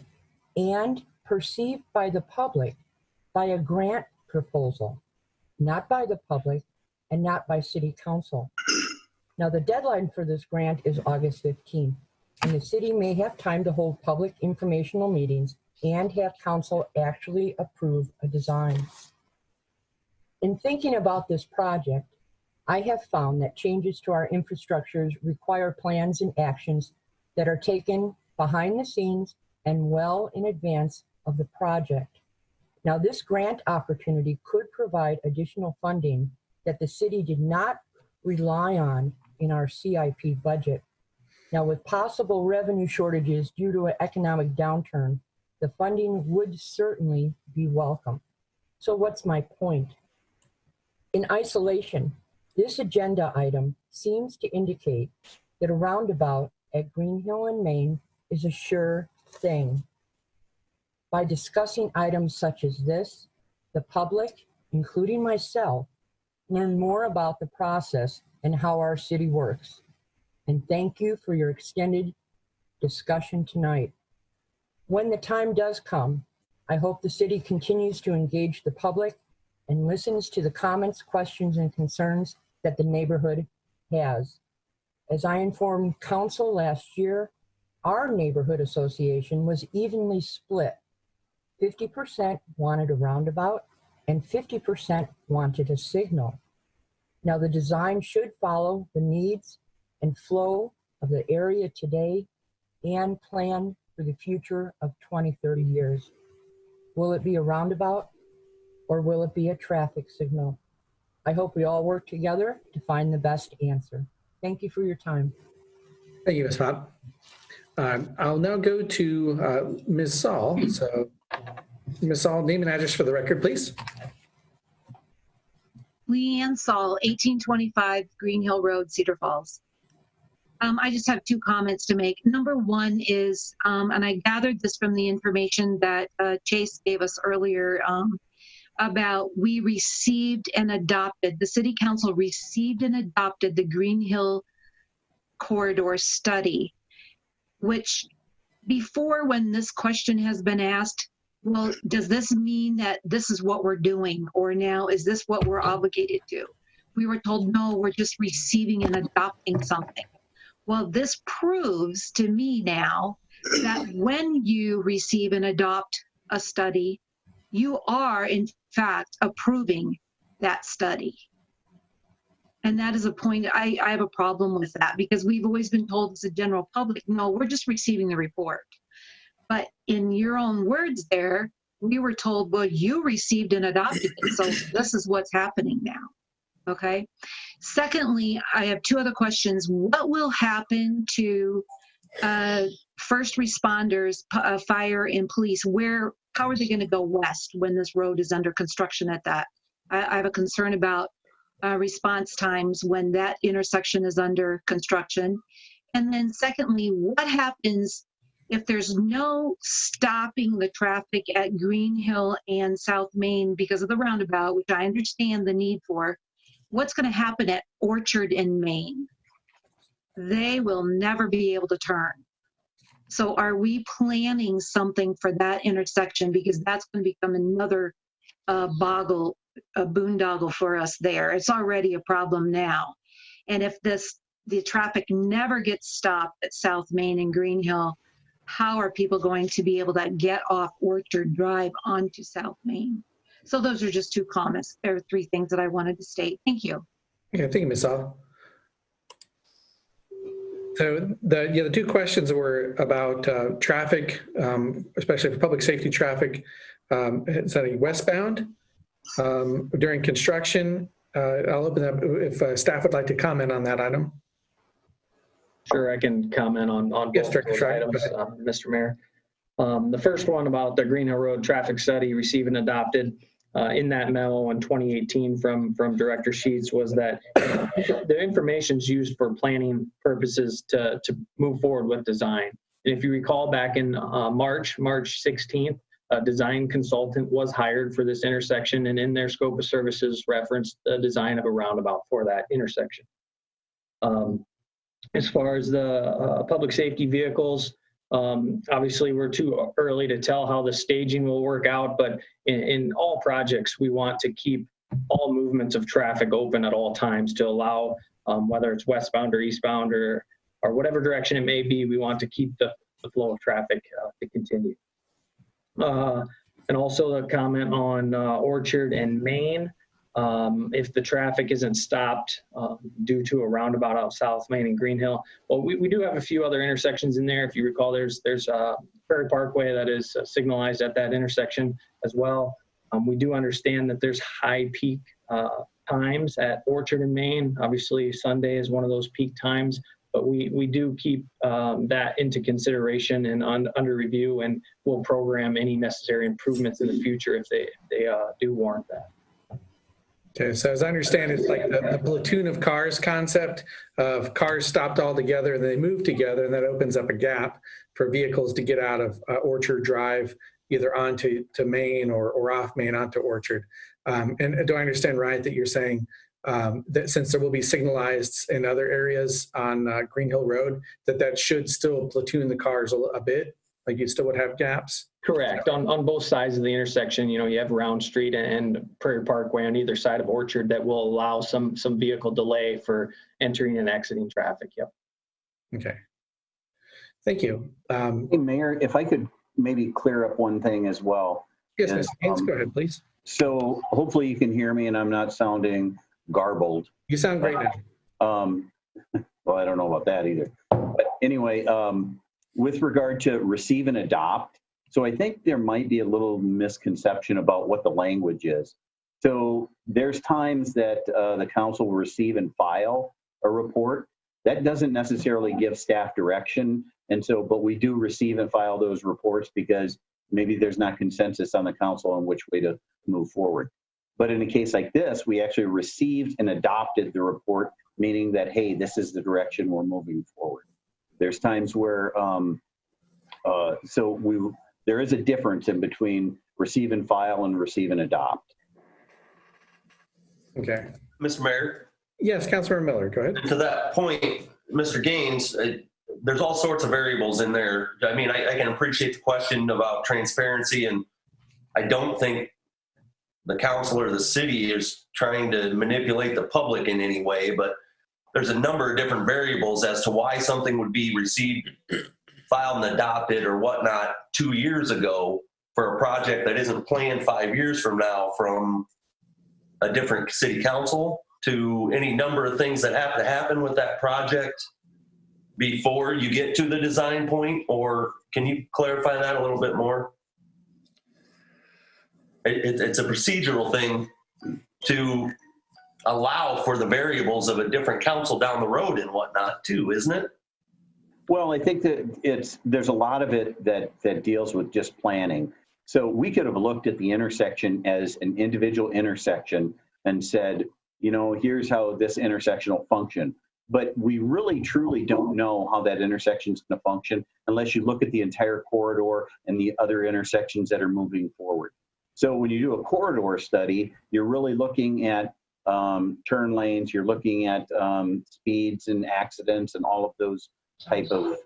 and perceived by the public by a grant proposal, not by the public and not by city council. Now, the deadline for this grant is August 15th, and the city may have time to hold public informational meetings and have council actually approve a design. In thinking about this project, I have found that changes to our infrastructures require plans and actions that are taken behind the scenes and well in advance of the project. Now, this grant opportunity could provide additional funding that the city did not rely on in our CIP budget. Now, with possible revenue shortages due to an economic downturn, the funding would certainly be welcome. So what's my point? In isolation, this agenda item seems to indicate that a roundabout at Green Hill and Main is a sure thing. By discussing items such as this, the public, including myself, learn more about the process and how our city works. And thank you for your extended discussion tonight. When the time does come, I hope the city continues to engage the public and listens to the comments, questions, and concerns that the neighborhood has. As I informed council last year, our neighborhood association was evenly split. 50% wanted a roundabout and 50% wanted a signal. Now, the design should follow the needs and flow of the area today and plan for the future of 20, 30 years. Will it be a roundabout or will it be a traffic signal? I hope we all work together to find the best answer. Thank you for your time. Thank you, Ms. Pop. I'll now go to Ms. Saul. So, Ms. Saul, name and address for the record, please. Leanne Saul, 1825 Green Hill Road, Cedar Falls. I just have two comments to make. Number one is, and I gathered this from the information that Chase gave us earlier, about we received and adopted, the City Council received and adopted the Green Hill Corridor study, which before, when this question has been asked, well, does this mean that this is what we're doing? Or now, is this what we're obligated to? We were told, no, we're just receiving and adopting something. Well, this proves to me now that when you receive and adopt a study, you are, in fact, approving that study. And that is a point, I have a problem with that, because we've always been told as a general public, no, we're just receiving the report. But in your own words there, we were told, well, you received and adopted it, so this is what's happening now, okay? Secondly, I have two other questions. What will happen to first responders, fire and police? How are they gonna go west when this road is under construction at that? I have a concern about response times when that intersection is under construction. And then secondly, what happens if there's no stopping the traffic at Green Hill and South Main because of the roundabout, which I understand the need for? What's going to happen at Orchard and Main? They will never be able to turn. So are we planning something for that intersection? Because that's going to become another boondoggle for us there. It's already a problem now. And if the traffic never gets stopped at South Main and Green Hill, how are people going to be able to get off Orchard Drive onto South Main? So those are just two comments. There are three things that I wanted to state. Thank you. Yeah, thank you, Ms. All. So the two questions were about traffic, especially for public safety traffic, setting westbound during construction. I'll open up if staff would like to comment on that item. Sure, I can comment on both Yes, of Director those Schreiber, items, go ahead. Mr. Mayor. The first one about the Green Hill Road traffic study received and adopted in that memo in 2018 from Director Sheets was that the information is used for planning purposes to move forward with design. And if you recall back in March 16th, a design consultant was hired for this intersection, and in their scope of services referenced the design of a roundabout for that intersection. As far as the public safety vehicles, obviously we're too early to tell how the staging will work out, but in all projects, we want to keep all movements of traffic open at all times to allow, whether it's westbound or eastbound or whatever direction it may be, we want to keep the flow of traffic to continue. And also a comment on Orchard and Main. If the traffic isn't stopped due to a roundabout out South Main and Green Hill. Well, we do have a few other intersections in there. If you recall, there's Prairie Parkway that is signalized at that intersection as well. We do understand that there's high peak times at Orchard and Main. Obviously, Sunday is one of those peak times, but we do keep that into consideration and under review, and we'll program any necessary improvements in the future if they do warrant that. Okay, so as I understand, it's like the platoon of cars concept of cars stopped all together and they move together, and that opens up a gap for vehicles to get out of Orchard Drive, either onto Main or off Main onto Orchard. And do I understand right that you're saying that since there will be signalized in other areas on Green Hill Road, that should still platoon the cars a bit, like you still would have gaps? Correct. On both sides of the intersection, you have Round Street and Prairie Parkway on either side of Orchard that will allow some vehicle delay for entering and exiting traffic. Yep. Okay. Thank you. Hey, Mayor, if I could maybe clear up one thing as well. Yes, Mr. Haynes, go ahead, please. So hopefully you can hear me and I'm not sounding garbled. You sound great now. Well, I don't know about that either. But anyway, with regard to receive and adopt, so I think there might be a little misconception about what the language is. So there's times that the council will receive and file a report. That doesn't necessarily give staff direction. And so, but we do receive and file those reports because maybe there's not consensus on the council on which way to move forward. But in a case like this, we actually received and adopted the report, meaning that, hey, this is the direction we're moving forward. There's times where, there is a difference in between receive and file and receive and adopt. Okay. Mr. Mayor? Yes, Councilmember Miller, go ahead. To that point, Mr. Gaines, there's all sorts of variables in there. I mean, I can appreciate the question about transparency, and I don't think the council or the city is trying to manipulate the public in any way, but there's a number of different variables as to why something would be received, filed and adopted or whatnot 2 years ago for a project that isn't planned 5 years from now from a different city council, to any number of things that have to happen with that project before you get to the design point. Or can you clarify that a little bit more? It's a procedural thing to allow for the variables of a different council down the road and whatnot too, isn't it? Well, I think that there's a lot of it that deals with just planning. So we could have looked at the intersection as an individual intersection and said, here's how this intersection will function. But we really truly don't know how that intersection is going to function unless you look at the entire corridor and the other intersections that are moving forward. So when you do a corridor study, you're really looking at turn lanes, you're looking at speeds and accidents and all of those type of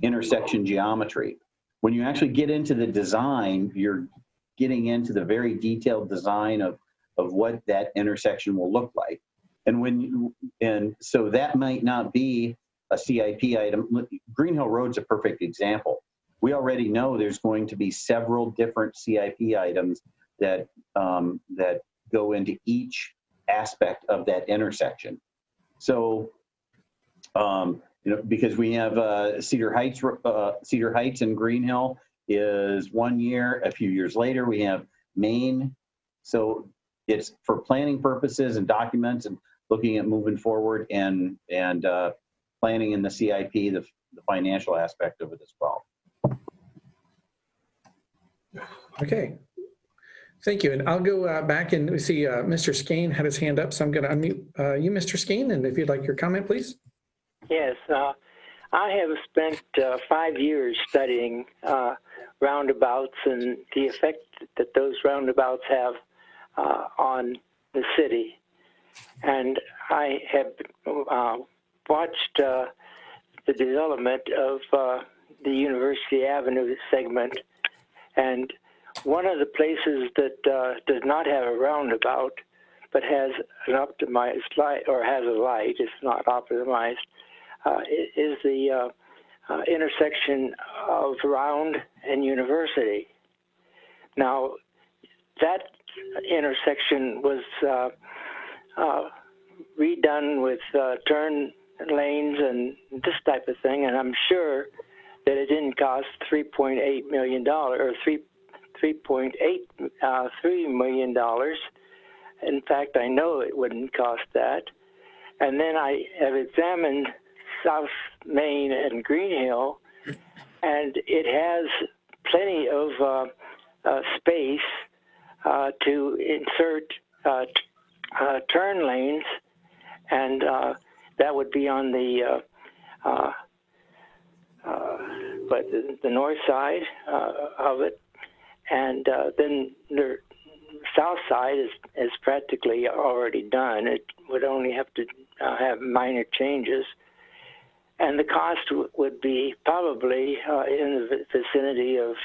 intersection geometry. When you actually get into the design, you're getting into the very detailed design of what that intersection will look like. And so that might not be a CIP item. Green Hill Road's a perfect example. we already know there's going to be several different CIP items that that go into each aspect of that intersection. So, because we have Cedar Heights and Green Hill is 1 year. A few years later, we have Maine. So it's for planning purposes and documents and looking at moving forward and planning in the CIP, the financial aspect of it as well. Okay. Thank you. And I'll go back and we see Mr. Skane had his hand up. So I'm going to unmute you, Mr. Skane. And if you'd like your comment, please. Yes. I have spent 5 years studying roundabouts and the effect that those roundabouts have on the city. And I have watched the development of the University Avenue segment. And one of the places that does not have a roundabout, but has an optimized light, or has a light, it's not optimized, is the intersection of Round and University. Now, that intersection was redone with turn lanes and this type of thing, and I'm sure that it didn't cost $3.8 million or $3.83 million. In fact, I know it wouldn't cost that. And then I have examined South Main and Green Hill, and it has plenty of space to insert turn lanes, and that would be on the north side of it, and then the south side is practically already done. It would only have to have minor changes, and the cost would be probably in the vicinity of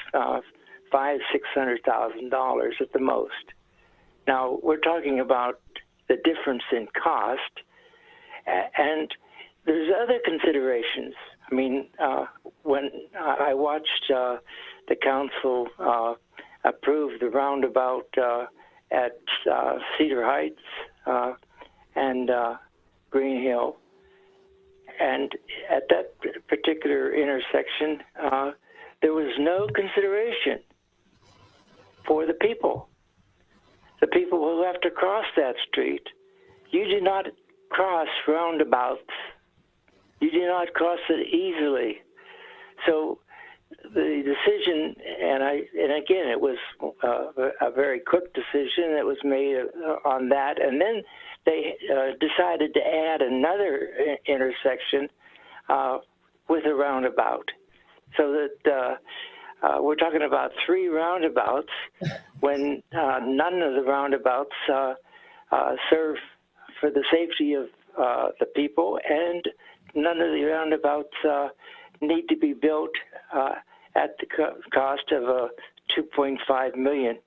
$500,000-$600,000 at the most. Now we're talking about the difference in cost, and there's other considerations. I mean, when I watched the council approve the roundabout at Cedar Heights and Green Hill, and at that particular intersection, there was no consideration for the people who have to cross that street. You do not cross roundabouts. You do not cross it easily. So the decision, and again, it was a very quick decision that was made on that, and then they decided to add another intersection with a roundabout, so that we're talking about 3 roundabouts when none of the roundabouts serve for the safety of the people, and none of the roundabouts need to be built at the cost of $2.5 million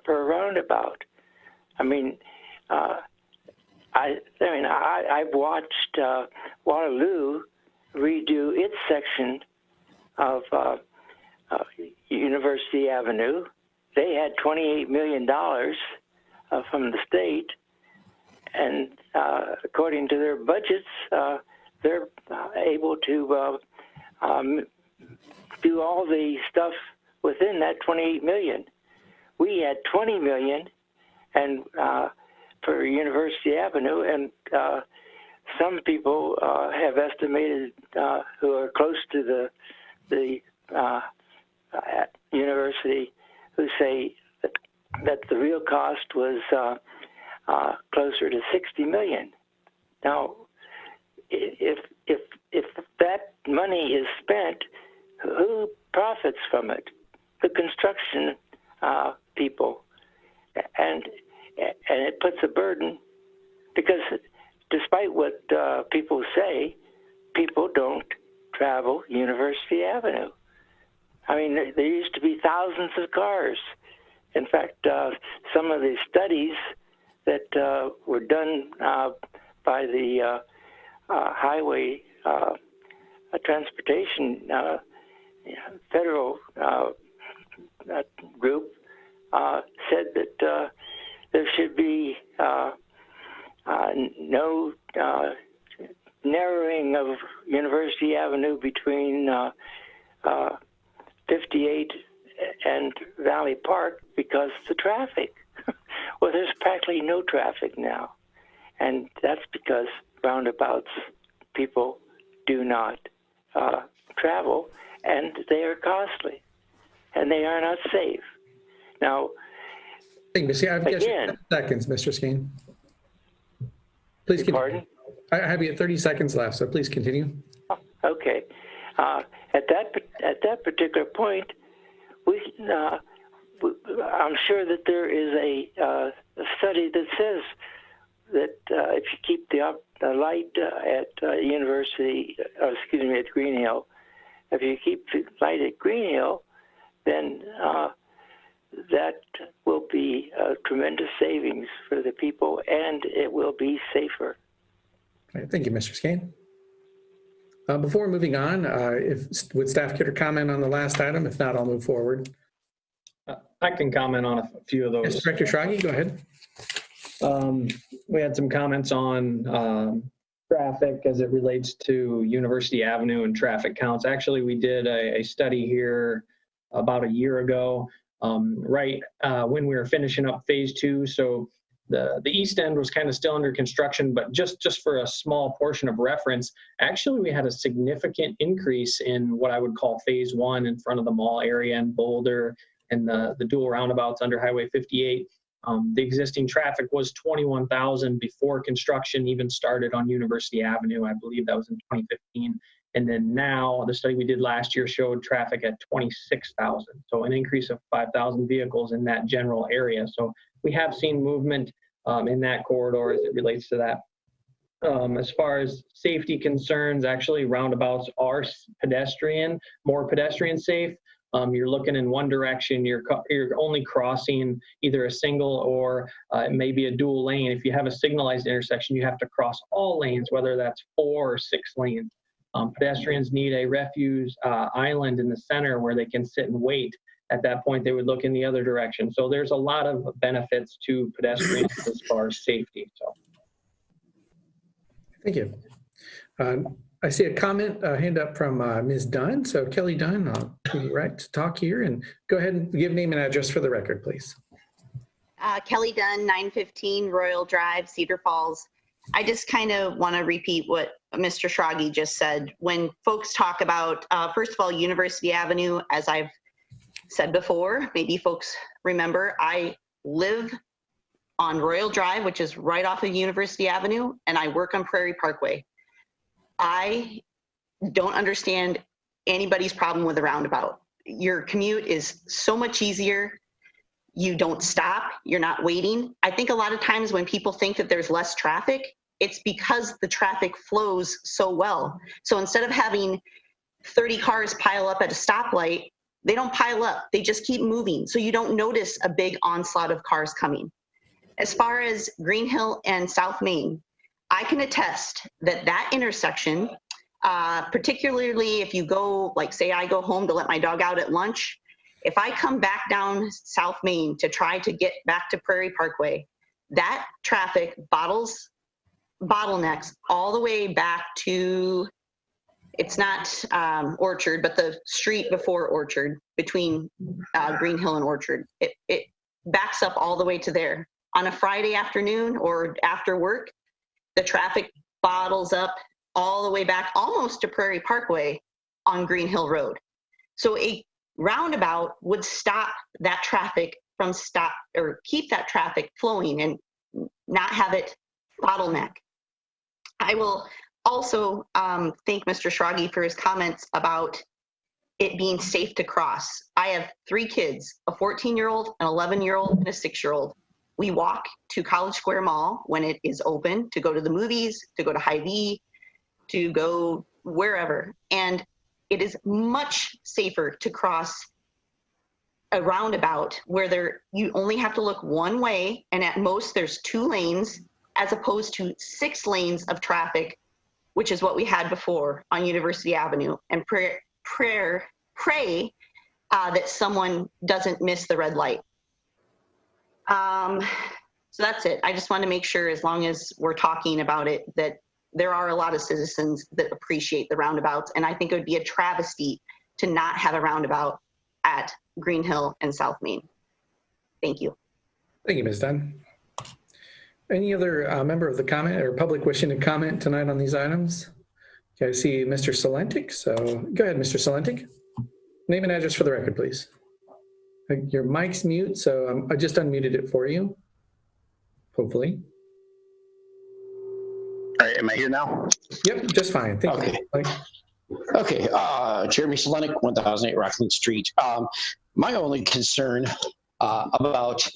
per roundabout. I mean, I've watched Waterloo redo its section of University Avenue. They had $28 million from the state, and according to their budgets, they're able to do all the stuff within that $28 million. We had $20 million, and for University Avenue, and some people have estimated who are close to the university, who say that the real cost was closer to $60 million. Now, if that money is spent, who profits from it? The construction people, and it puts a burden, because despite what people say, people don't travel University Avenue. I mean, there used to be thousands of cars. In fact, some of the studies that were done by the highway transportation federal group said that there should be no narrowing of University Avenue between 58 and Valley Park because of the traffic. Well, there's practically no traffic now. And that's because roundabouts, people do not travel, and they are costly, and they are not safe. Now, I've got again, 10 seconds, Mr. Skane. Please continue. Pardon? I have you at 30 seconds left, so please continue. Okay. At that particular point, I'm sure that there is a study that says that if you keep the light at University, at Green Hill, if you keep the light at Green Hill, then that will be a tremendous savings for the people, and it will be safer. All right, thank you, Mr. Skane. Before moving on, would staff care to comment on the last item? If not, I'll move forward. I can comment on a few of those. Yes, Director Schrage, go ahead. We had some comments on traffic as it relates to University Avenue and traffic counts. Actually, we did a study here about a year ago, when we were finishing up phase 2. So the east end was kind of still under construction, but just for a small portion of reference, actually we had a significant increase in what I would call phase 1 in front of the mall area in Boulder and the dual roundabouts under Highway 58. The existing traffic was 21,000 before construction even started on University Avenue. I believe that was in 2015. And then now the study we did last year showed traffic at 26,000. So an increase of 5,000 vehicles in that general area. So we have seen movement in that corridor as it relates to that. As far as safety concerns, actually roundabouts are more pedestrian safe. You're looking in one direction, you're only crossing either a single or maybe a dual lane. If you have a signalized intersection, you have to cross all lanes, whether that's 4 or 6 lanes. Pedestrians need a refuge island in the center where they can sit and wait. At that point, they would look in the other direction. So there's a lot of benefits to pedestrians as far as safety. So, thank you. I see a comment, hand up from Ms. Dunn. So Kelly Dunn, I'll give you right to talk here, and go ahead and give name and address for the record, please. Kelly Dunn, 915 Royal Drive, Cedar Falls. I just kind of want to repeat what Mr. Schrage just said. When folks talk about, first of all, University Avenue, as I've said before, maybe folks remember, I live on Royal Drive, which is right off of University Avenue, and I work on Prairie Parkway. I don't understand anybody's problem with a roundabout. Your commute is so much easier. You don't stop. You're not waiting. I think a lot of times when people think that there's less traffic, it's because the traffic flows so well. So instead of having 30 cars pile up at a stoplight, they don't pile up. They just keep moving. So you don't notice a big onslaught of cars coming. As far as Green Hill and South Main, I can attest that that intersection, particularly if you go, like say I go home to let my dog out at lunch, if I come back down South Main to try to get back to Prairie Parkway, that traffic bottlenecks all the way back to, it's not Orchard, but the street before Orchard, between Green Hill and Orchard. It backs up all the way to there. On a Friday afternoon or after work, the traffic bottles up all the way back almost to Prairie Parkway on Green Hill Road. So a roundabout would stop that traffic from keep that traffic flowing and not have it bottleneck. I will also thank Mr. Schrage for his comments about it being safe to cross. I have 3 kids, a 14-year-old, an 11-year-old, and a 6-year-old. We walk to College Square Mall when it is open to go to the movies, to go to Hy-Vee, to go wherever. And it is much safer to cross a roundabout where you only have to look one way, and at most there's 2 lanes, as opposed to 6 lanes of traffic, which is what we had before on University Avenue. And pray that someone doesn't miss the red light. So that's it. I just want to make sure, as long as we're talking about it, that there are a lot of citizens that appreciate the roundabouts. And I think it would be a travesty to not have a roundabout at Green Hill and South Main. Thank you. Thank you, Ms. Dunn. Any other member of the comment or public wishing to comment tonight on these items? Okay, I see Mr. Salentic. So go ahead, Mr. Salentic. Name and address for the record, please. Your mic's mute, so I just unmuted it for you. Hopefully. All right, am I here now? Yep, just fine. Thank you. Okay, Jeremy Selenick, 1008 Rockland Street. My only concern about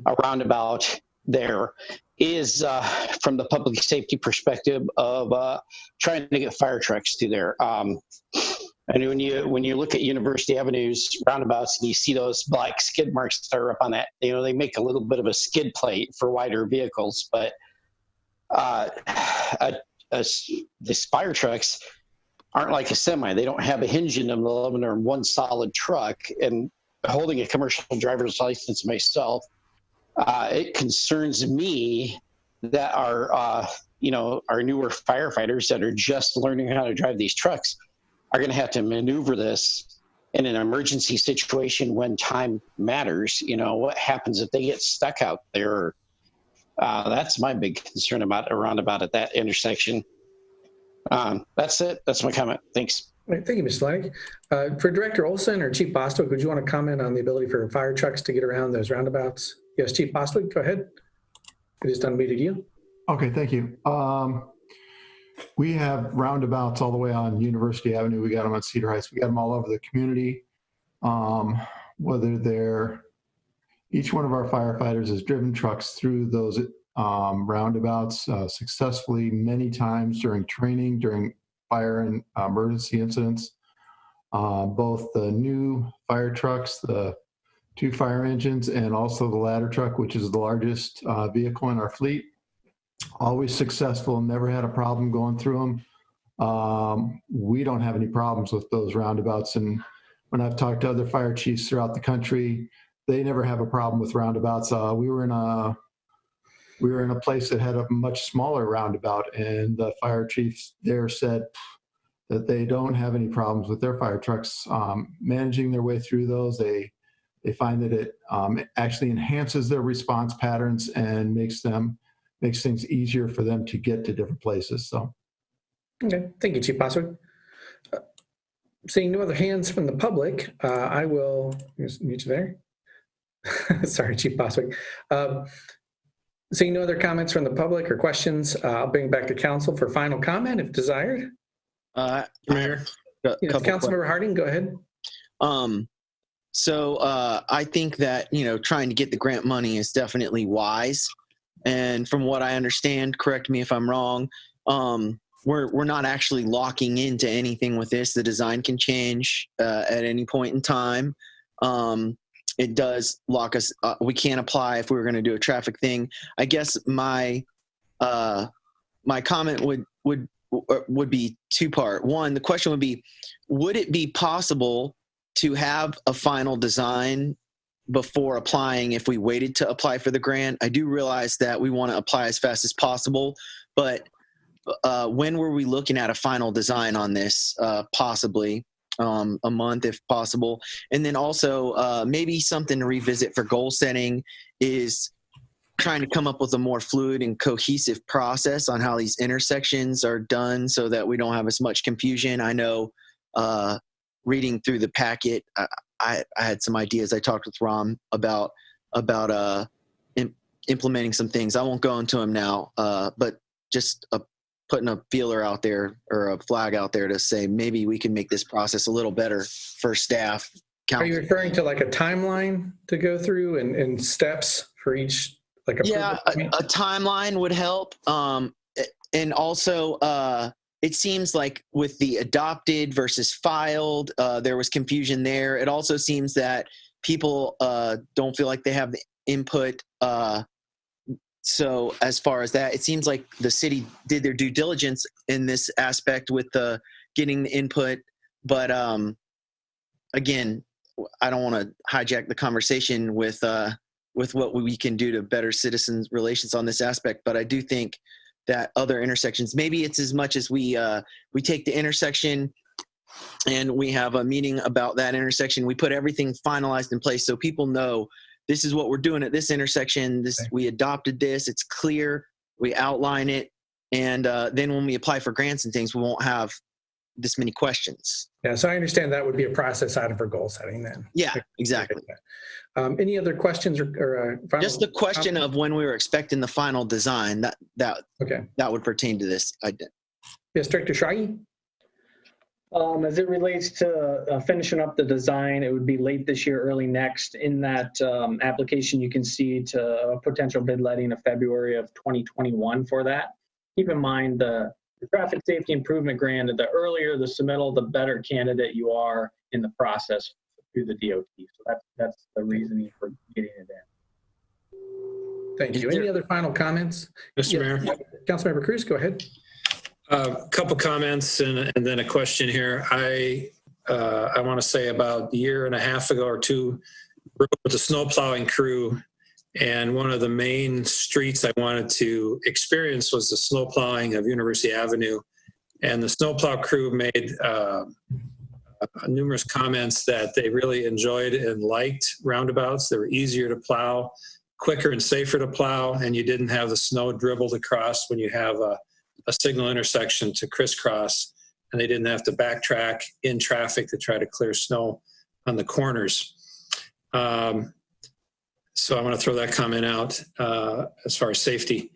a roundabout there is from the public safety perspective of trying to get fire trucks through there. And when you look at University Avenue's roundabouts and you see those black skid marks that are up on that, they make a little bit of a skid plate for wider vehicles, but these fire trucks aren't like a semi. They don't have a hinge in them. They're one solid truck. And holding a commercial driver's license myself, it concerns me that our newer firefighters that are just learning how to drive these trucks are going to have to maneuver this in an emergency situation when time matters. What happens if they get stuck out there? That's my big concern about a roundabout at that intersection. That's it. That's my comment. Thanks. Right, thank you, Mr. Lennick. For Director Olson or Chief Bostwick, would you want to comment on the ability for fire trucks to get around those roundabouts? Yes, Chief Bostwick, go ahead. I just unmuted you. Okay, thank you. We have roundabouts all the way on University Avenue. We got them on Cedar Heights. We got them all over the community. Whether they're, each one of our firefighters has driven trucks through those roundabouts successfully many times during training, during fire and emergency incidents. Both the new fire trucks, the 2 fire engines, and also the ladder truck, which is the largest vehicle in our fleet. Always successful, never had a problem going through them. We don't have any problems with those roundabouts. And when I've talked to other fire chiefs throughout the country, they never have a problem with roundabouts. We were in a place that had a much smaller roundabout, and the fire chiefs there said that they don't have any problems with their fire trucks managing their way through those. They find that it actually enhances their response patterns and makes things easier for them to get to different places. So, okay, thank you, Chief Bostwick. Seeing no other hands from the public, I will just mute you there. Sorry, Chief Bostwick. Seeing no other comments from the public or questions, I'll bring it back to council for final comment if desired. Mayor, Councilmember Harding, go ahead. So I think that, trying to get the grant money is definitely wise. And from what I understand, correct me if I'm wrong, we're not actually locking into anything with this. The design can change at any point in time. It does lock us. We can't apply if we were going to do a traffic thing. I guess my comment would be 2-part. One, the question would be, would it be possible to have a final design before applying if we waited to apply for the grant? I do realize that we want to apply as fast as possible, but when were we looking at a final design on this? Possibly a month if possible. And then also maybe something to revisit for goal setting is trying to come up with a more fluid and cohesive process on how these intersections are done so that we don't have as much confusion. I know reading through the packet, I had some ideas. I talked with Ram about implementing some things. I won't go into them now, but just putting a feeler out there or a flag out there to say maybe we can make this process a little better for staff. Are you referring to like a timeline to go through and steps for each? Like a timeline would help. And also, it seems like with the adopted versus filed, there was confusion there. It also seems that people don't feel like they have the input. So as far as that, it seems like the city did their due diligence in this aspect with getting the input. But again, I don't want to hijack the conversation with what we can do to better citizens relations on this aspect, but I do think that other intersections, maybe it's as much as we take the intersection and we have a meeting about that intersection. We put everything finalized in place so people know this is what we're doing at this intersection. We adopted this. It's clear. We outline it. And then when we apply for grants and things, we won't have this many questions. Yeah, so I understand that would be a process item for goal setting then. Yeah, exactly. Any other questions or final? Just the question of when we were expecting the final design, that would pertain to this. Yes, Director Schrage? As it relates to finishing up the design, it would be late this year, early next. In that application, you can see to a potential bid letting of February of 2021 for that. Keep in mind the traffic safety improvement grant, the earlier the submittal, the better candidate you are in the process through the DOT. So that's the reasoning for getting it in. Thank you. Any other final comments? Mr. Mayor? Councilmember Cruz, go ahead. A couple comments and then a question here. I want to say about a year and a half ago or two, with the snow plowing crew, and one of the main streets I wanted to experience was the snow plowing of University Avenue. And the snowplow crew made numerous comments that they really enjoyed and liked roundabouts. They were easier to plow, quicker and safer to plow, and you didn't have the snow dribbled across when you have a signal intersection to crisscross, and they didn't have to backtrack in traffic to try to clear snow on the corners. So I want to throw that comment out as far as safety.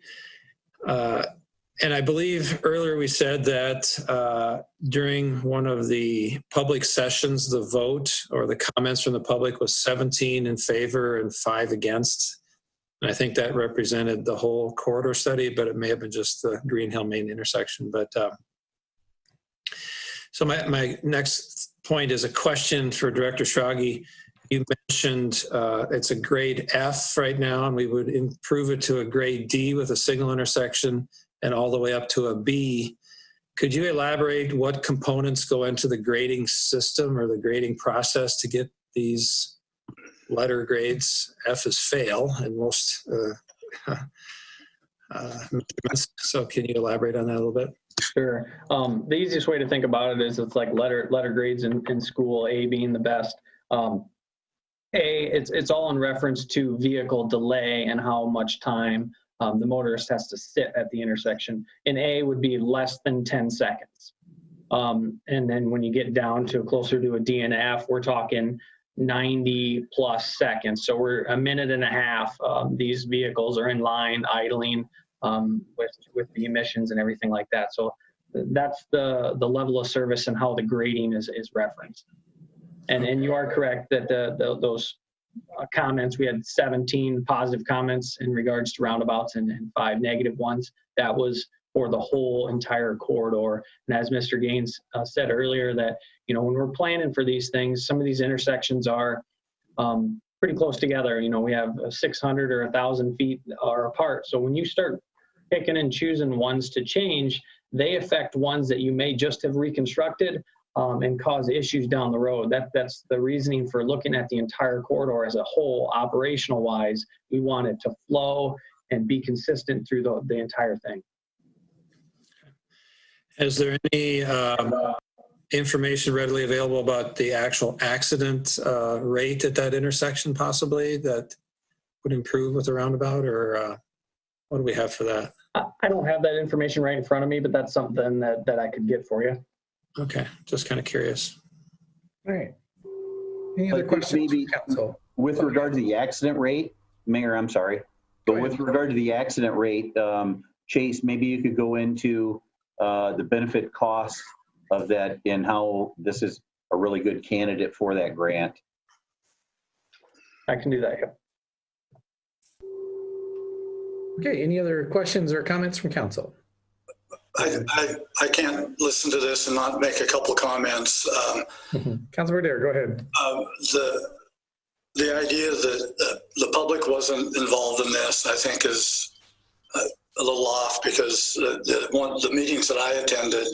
And I believe earlier we said that during one of the public sessions, the vote or the comments from the public was 17 in favor and 5 against. And I think that represented the whole corridor study, but it may have been just the Green Hill main intersection. But so my next point is a question for Director Schrage. You mentioned it's a grade F right now, and we would improve it to a grade D with a signal intersection and all the way up to a B. Could you elaborate what components go into the grading system or the grading process to get these letter grades? F is fail in most measurements. So can you elaborate on that a little bit? Sure. The easiest way to think about it is it's like letter grades in school, A being the best. It's all in reference to vehicle delay and how much time the motorist has to sit at the intersection. And A would be less than 10 seconds. And then when you get down to closer to a D and F, we're talking 90 plus seconds. So we're a minute and a half. These vehicles are in line idling with the emissions and everything like that. So that's the level of service and how the grading is referenced. And you are correct that those comments, we had 17 positive comments in regards to roundabouts and 5 negative ones. That was for the whole entire corridor. And as Mr. Gaines said earlier, that, you know, when we're planning for these things, some of these intersections are pretty close together. You know, we have 600 or 1,000 feet are apart. So when you start picking and choosing ones to change, they affect ones that you may just have reconstructed and cause issues down the road. That's the reasoning for looking at the entire corridor as a whole, operational wise. We want it to flow and be consistent through the entire thing. Is there any information readily available about the actual accident rate at that intersection possibly that would improve with the roundabout, or what do we have for that? I don't have that information right in front of me, but that's something that I could get for you. Okay, just kind of curious. All right. Any other questions? Maybe with regard to the accident rate, Mayor, I'm sorry, but with regard to the accident rate, Chase, maybe you could go into the benefit cost of that and how this is a really good candidate for that grant. I can do that, yeah. Okay, any other questions or comments from council? I can't listen to this and not make a couple of comments. Councilor Dare, go ahead. The idea that the public wasn't involved in this, I think, is a little off, because the meetings that I attended,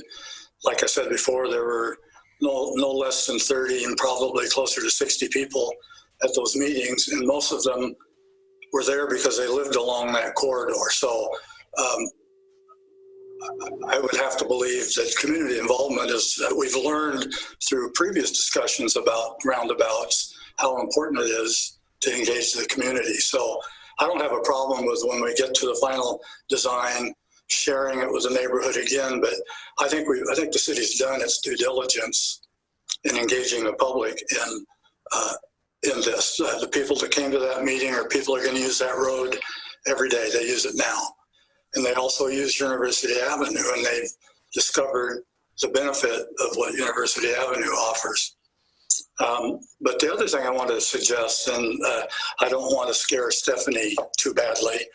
like I said before, there were no less than 30 and probably closer to 60 people at those meetings, and most of them were there because they lived along that corridor. So I would have to believe that community involvement is, we've learned through previous discussions about roundabouts how important it is to engage the community. So I don't have a problem with when we get to the final design, sharing it with the neighborhood again, but I think the city's done its due diligence in engaging the public in this. The people that came to that meeting are people who are going to use that road every day. They use it now. And they also use University Avenue, and they've discovered the benefit of what University Avenue offers. But the other thing I want to suggest, and I don't want to scare Stephanie too badly,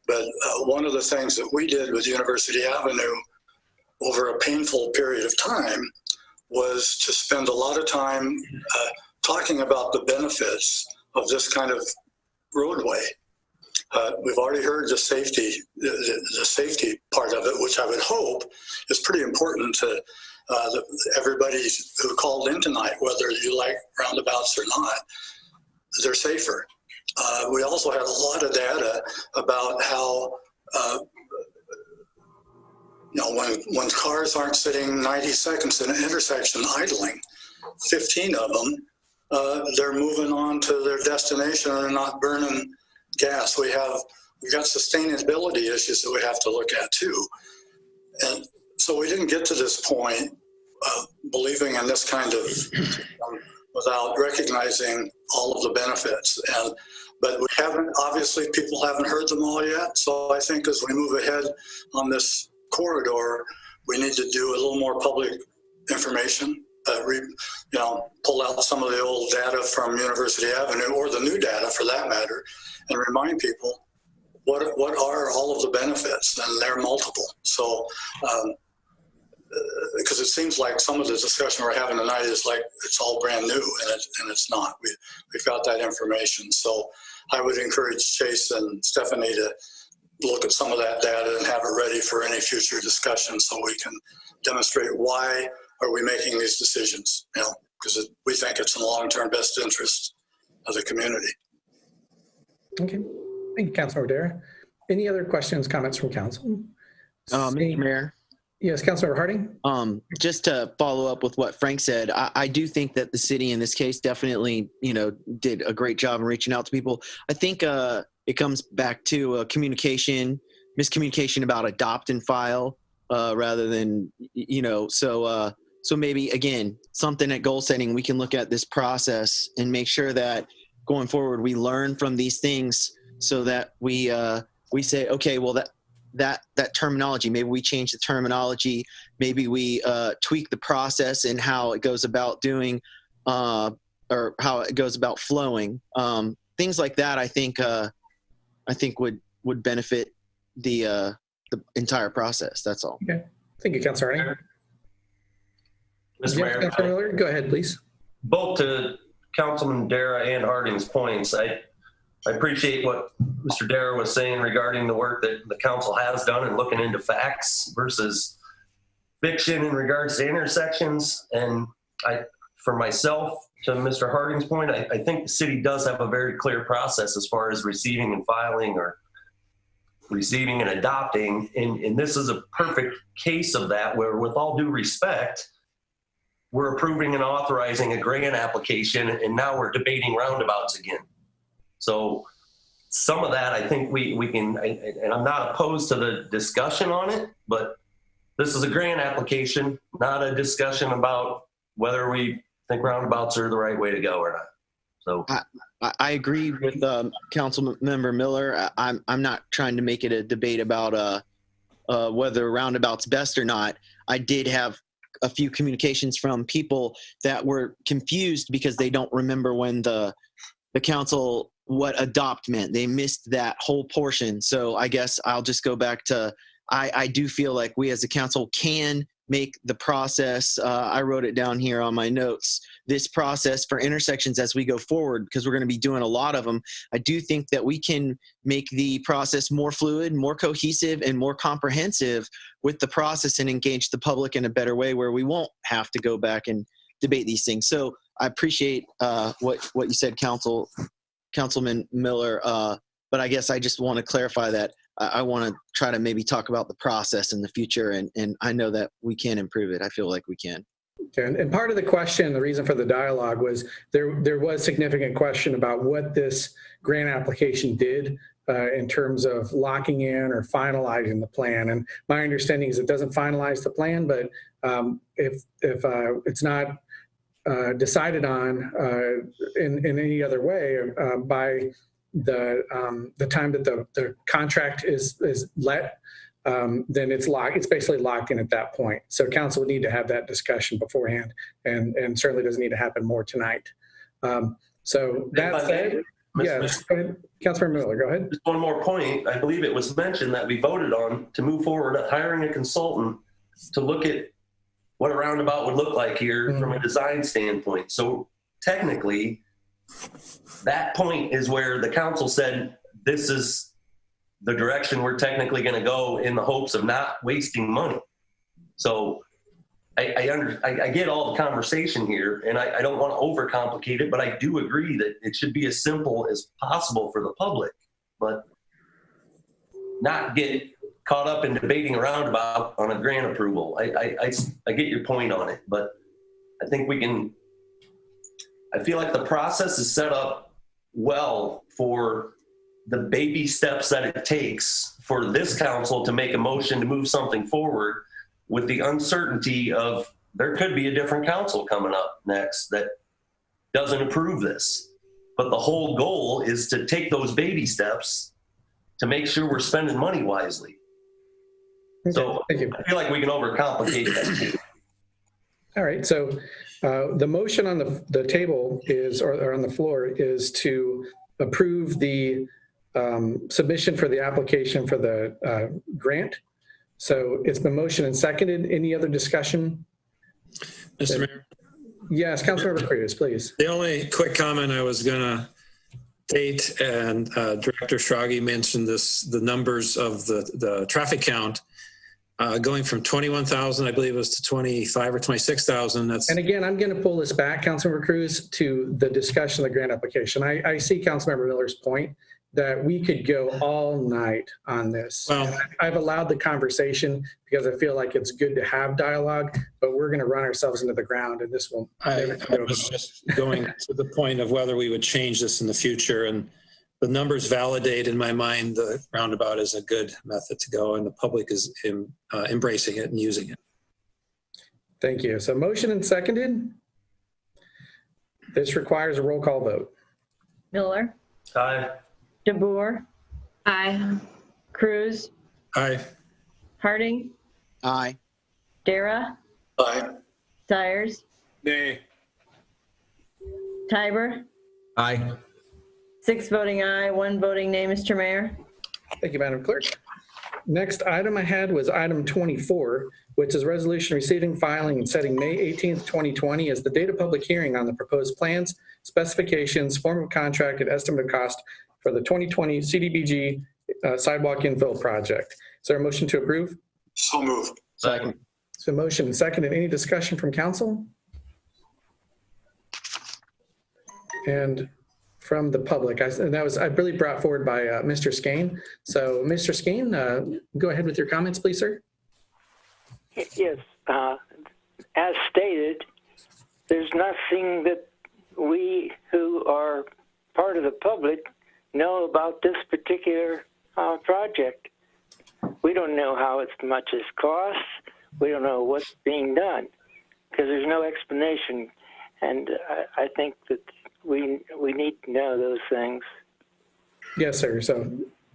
but one of the things that we did with University Avenue over a painful period of time was to spend a lot of time talking about the benefits of this kind of roadway. We've already heard the safety part of it, which I would hope is pretty important to everybody who called in tonight, whether you like roundabouts or not. They're safer. We also had a lot of data about how when cars aren't sitting 90 seconds in an intersection idling, 15 of them, they're moving on to their destination and they're not burning gas. We've got sustainability issues that we have to look at too. And so we didn't get to this point believing in this kind of without recognizing all of the benefits. But we haven't, obviously people haven't heard them all yet. So I think as we move ahead on this corridor, we need to do a little more public information, pull out some of the old data from University Avenue or the new data for that matter, and remind people what are all of the benefits, and they're multiple. So, because it seems like some of the discussion we're having tonight is like it's all brand new, and it's not. We've got that information. So I would encourage Chase and Stephanie to look at some of that data and have it ready for any future discussion so we can demonstrate why are we making these decisions, because we think it's in the long-term best interest of the community. Okay. Thank you, Councilor Dara. Any other questions, comments from council? Mr. Mayor. Yes, Councilor Harding. Just to follow up with what Frank said, I do think that the city in this case definitely, did a great job in reaching out to people. I think it comes back to miscommunication about adopt and file rather than, so maybe again, something at goal setting, we can look at this process and make sure that going forward, we learn from these things so that we say, okay, well, that terminology, maybe we change the terminology, maybe we tweak the process and how it goes about doing or how it goes about flowing. Things like that, I think would benefit the entire process. That's all. Okay. Thank you, Councilor Harding. Mr. Mayor, Councilor Miller, go ahead, please. Both to Councilman Dara and Harding's points, I appreciate what Mr. Dara was saying regarding the work that the council has done and looking into facts versus fiction in regards to intersections. And for myself, to Mr. Harding's point, I think the city does have a very clear process as far as receiving and filing or receiving and adopting. And this is a perfect case of that, where with all due respect, we're approving and authorizing a grant application, and now we're debating roundabouts again. So some of that, I think we can, and I'm not opposed to the discussion on it, but this is a grant application, not a discussion about whether we think roundabouts are the right way to go or not. So I agree with Council Member Miller. I'm not trying to make it a debate about whether roundabouts best or not. I did have a few communications from people that were confused because they don't remember when the council, what adopt meant. They missed that whole portion. So I guess I'll just go back to, I do feel like we as a council can make the process, I wrote it down here on my notes, this process for intersections as we go forward, because we're going to be doing a lot of them. I do think that we can make the process more fluid, more cohesive, and more comprehensive with the process and engage the public in a better way, where we won't have to go back and debate these things. So I appreciate what you said, Councilman Miller. But I guess I just want to clarify that I want to try to maybe talk about the process in the future, and I know that we can improve it. I feel like we can. And part of the question, the reason for the dialogue was there was significant question about what this grant application did in terms of locking in or finalizing the plan. And my understanding is it doesn't finalize the plan, but if it's not decided on in any other way by the time that the contract is let, then it's locked. It's basically locked in at that point. So council would need to have that discussion beforehand, and certainly doesn't need to happen more tonight. So that said, yes, Councilmember Miller, go ahead. Just one more point. I believe it was mentioned that we voted on to move forward at hiring a consultant to look at what a roundabout would look like here from a design standpoint. So technically, that point is where the council said, this is the direction we're technically going to go in the hopes of not wasting money. So I get all the conversation here, and I don't want to overcomplicate it, but I do agree that it should be as simple as possible for the public, but not get caught up in debating a roundabout on a grant approval. I get your point on it, but I think I feel like the process is set up well for the baby steps that it takes for this council to make a motion to move something forward, with the uncertainty of there could be a different council coming up next that doesn't approve this. But the whole goal is to take those baby steps to make sure we're spending money wisely. So I feel like we can overcomplicate that too. All right, so the motion on the table is, or on the floor, is to approve the submission for the application for the grant. So it's been motioned and seconded. Any other discussion? Mr. Mayor? Yes, Councilmember Cruz, please. The only quick comment I was going to state, and Director Schrage mentioned this, the numbers of the traffic count going from 21,000, I believe it was, to 25 or 26,000. And again, I'm going to pull this back, Councilmember Cruz, to the discussion of the grant application. I see Councilmember Miller's point that we could go all night on this. Well, I've allowed the conversation because I feel like it's good to have dialogue, but we're going to run ourselves into the ground, and this will. I was just going to the point of whether we would change this in the future, and the numbers validate in my mind the roundabout is a good method to go, and the public is embracing it and using it. Thank you. So motion and seconded. This requires a roll call vote. Miller. Aye. DeBoer. Aye. Cruz. Aye. Harding. Aye. Dara. Aye. Sires. Nay. Tiber. Aye. 6 voting aye, 1 voting nay, Mr. Mayor. Thank you, Madam Clerk. Next item I had was item 24, which is resolution receiving, filing, and setting May 18th, 2020 as the date of public hearing on the proposed plans, specifications, form of contract, and estimate of cost for the 2020 CDBG sidewalk infill project. Is there a motion to approve? So moved. Second. So motion and second, and any discussion from council? And from the public, and that was, I believe, brought forward by Mr. Skane. So Mr. Skane, go ahead with your comments, please, sir. Yes, as stated, there's nothing that we who are part of the public know about this particular project. We don't know how much it costs. We don't know what's being done because there's no explanation. And I think that we need to know those things. Yes, sir. So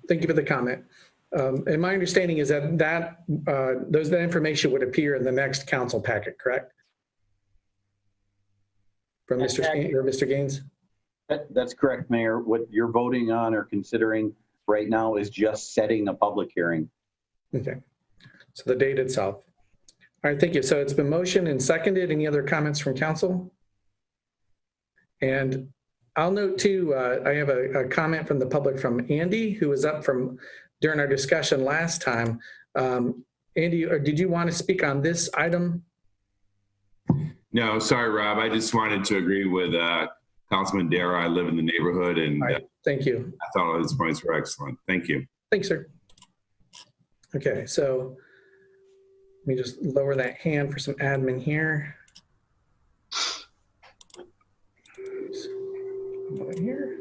thank you for the comment. And my understanding is that that information would appear in the next council packet, correct? From Mr. Skane or Mr. Gaines? That's correct, Mayor. What you're voting on or considering right now is just setting a public hearing. Okay. So the date itself. All right, thank you. So it's been motioned and seconded. Any other comments from council? And I'll note too, I have a comment from the public from Andy, who was up during our discussion last time. Andy, did you want to speak on this item? No, sorry, Rob. I just wanted to agree with Councilman Dara. I live in the neighborhood, and thank you. I thought all his points were excellent. Thank you. Thanks, sir. Okay, so let me just lower that hand for some admin here. Here.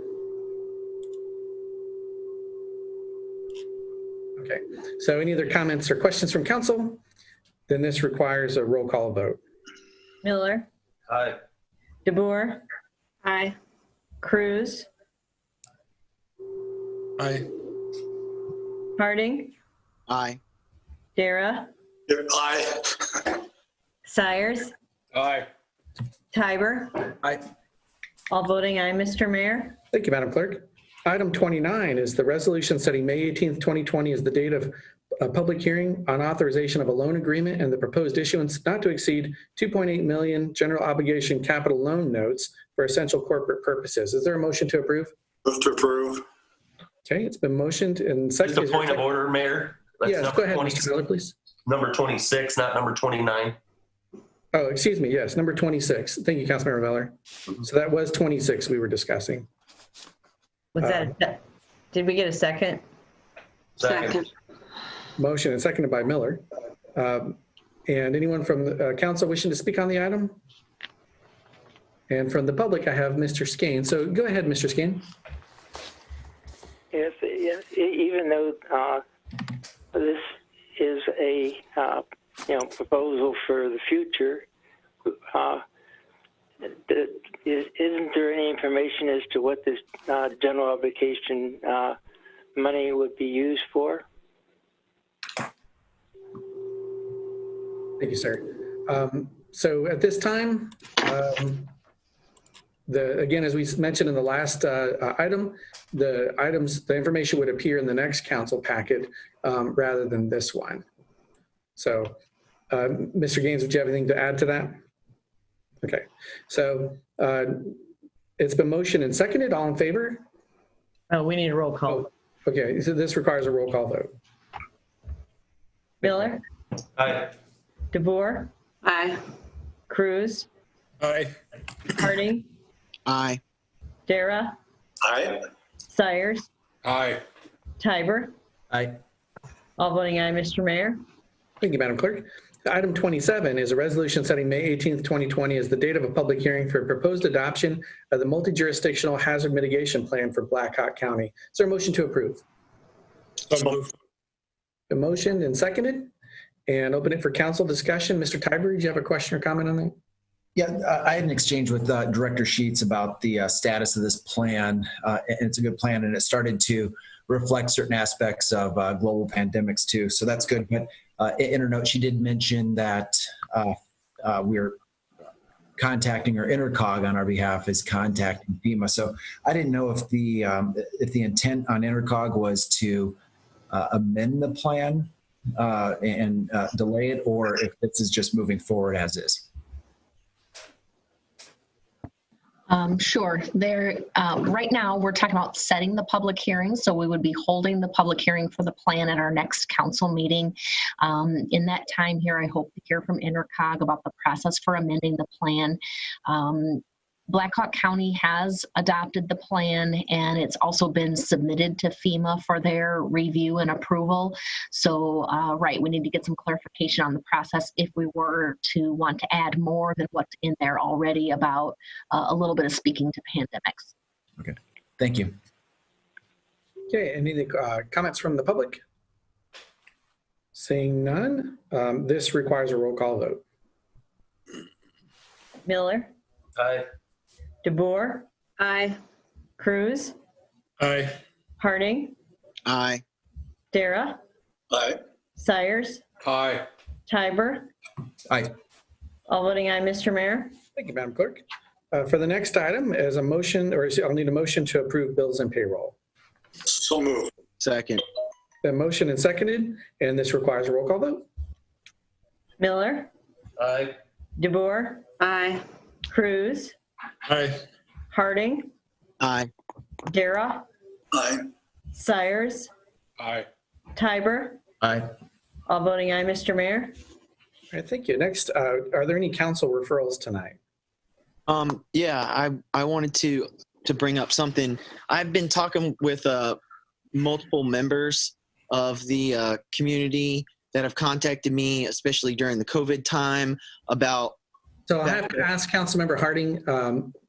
Okay, so any other comments or questions from council? Then this requires a roll call vote. Miller, Aye. DeBoer. Aye. Cruz, Aye. Harding, Aye. Dara, Aye. Sires, Aye. Tiber. Aye. All voting aye, Mr. Mayor. Thank you, Madam Clerk. Item 29 is the resolution setting May 18th, 2020 as the date of a public hearing on authorization of a loan agreement and the proposed issuance not to exceed 2.8 million general obligation capital loan notes for essential corporate purposes. Is there a motion to approve? Move to approve. Okay, it's been motioned and Just a seconded. point of order, Mayor. That's Yes, go ahead, Mr. Miller, please. Number 26, not number 29. Oh, excuse me. Yes, number 26. Thank you, Councilmember Veller. So that was 26 we were discussing. Was that, did we get a second? Second. Motion and seconded by Miller. And anyone from the council wishing to speak on the item? And from the public, I have Mr. Skane. So go ahead, Mr. Skane. Yes, even though this is a proposal for the future, isn't there any information as to what this general obligation money would be used for? Thank you, sir. So at this time, again, as we mentioned in the last item, the information would appear in the next council packet rather than this one. So, Mr. Gaines, would you have anything to add to that? Okay, so it's been motioned and seconded. All in favor? Oh, we need a roll call. Oh, okay, so this requires a roll call vote. Miller, Aye. DeBoer. Aye. Cruz, Aye. Harding, Aye. Dara, Aye. Sires, Aye. Tiber. Aye. All voting aye, Mr. Mayor. Thank you, Madam Clerk. Item 27 is a resolution setting May 18th, 2020 as the date of a public hearing for proposed adoption of the multi-jurisdictional hazard mitigation plan for Blackhawk County. Is there a motion to approve? So moved. A motion and seconded, and open it for council discussion. Mr. Tiber, did you have a question or comment on that? Yeah, I had an exchange with Director Sheets about the status of this plan, and it's a good plan, and it started to reflect certain aspects of global pandemics too, so that's good. But in her note, she did mention that we're contacting, or Intercog on our behalf is contacting FEMA. So I didn't know if the intent on Intercog was to amend the plan and delay it, or if this is just moving forward as is. Sure. Right now, we're talking about setting the public hearing, so we would be holding the public hearing for the plan at our next council meeting. In that time here, I hope to hear from Intercog about the process for amending the plan. Blackhawk County has adopted the plan, and it's also been submitted to FEMA for their review and approval. So, right, we need to get some clarification on the process if we were to want to add more than what's in there already about a little bit of speaking to pandemics. Okay, thank you. Okay, any comments from the public? Seeing none, this requires a roll call vote. Miller, Aye. DeBoer. Aye. Cruz, Aye. Harding, Aye. Dara, Aye. Sires, Aye. Tiber. Aye. All voting aye, Mr. Mayor. Thank you, Madam Clerk. For the next item, as a motion, or I'll need a motion to approve bills and payroll. So moved. Second. The motion and seconded, and this requires a roll call vote. Miller, Aye. DeBoer. Aye. Cruz, Aye. Harding, Aye. Dara, Aye. Sires, Aye. Tiber. Aye. All voting aye, Mr. Mayor. All right, thank you. Next, are there any council referrals tonight? Yeah, I wanted to bring up something. I've been talking with multiple members of the community that have contacted me, especially during the COVID time, about. So I have to ask Councilmember Harding,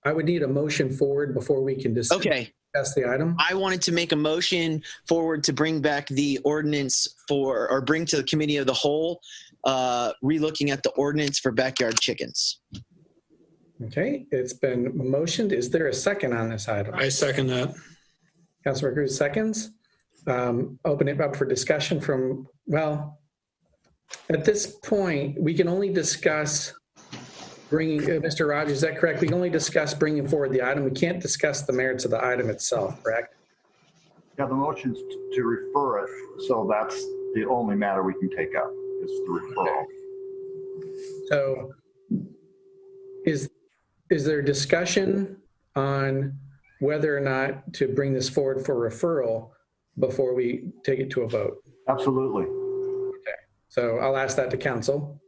I would need a motion forward before we can discuss the item. I wanted to make a motion forward to bring back the ordinance or bring to the committee of the whole, relooking at the ordinance for backyard chickens. Okay, it's been motioned. Is there a second on this item? I second that. Councilmember Cruz seconds. Open it up for discussion from, well, at this point, we can only discuss bringing, Mr. Rogers, is that correct? We can only discuss bringing forward the item. We can't discuss the merits of the item itself, correct? Yeah, the motion's to refer it, so that's the only matter we can take up is the referral. So is there discussion on whether or not to bring this forward for referral before we take it to a vote? Absolutely. Okay, so I'll ask that to council.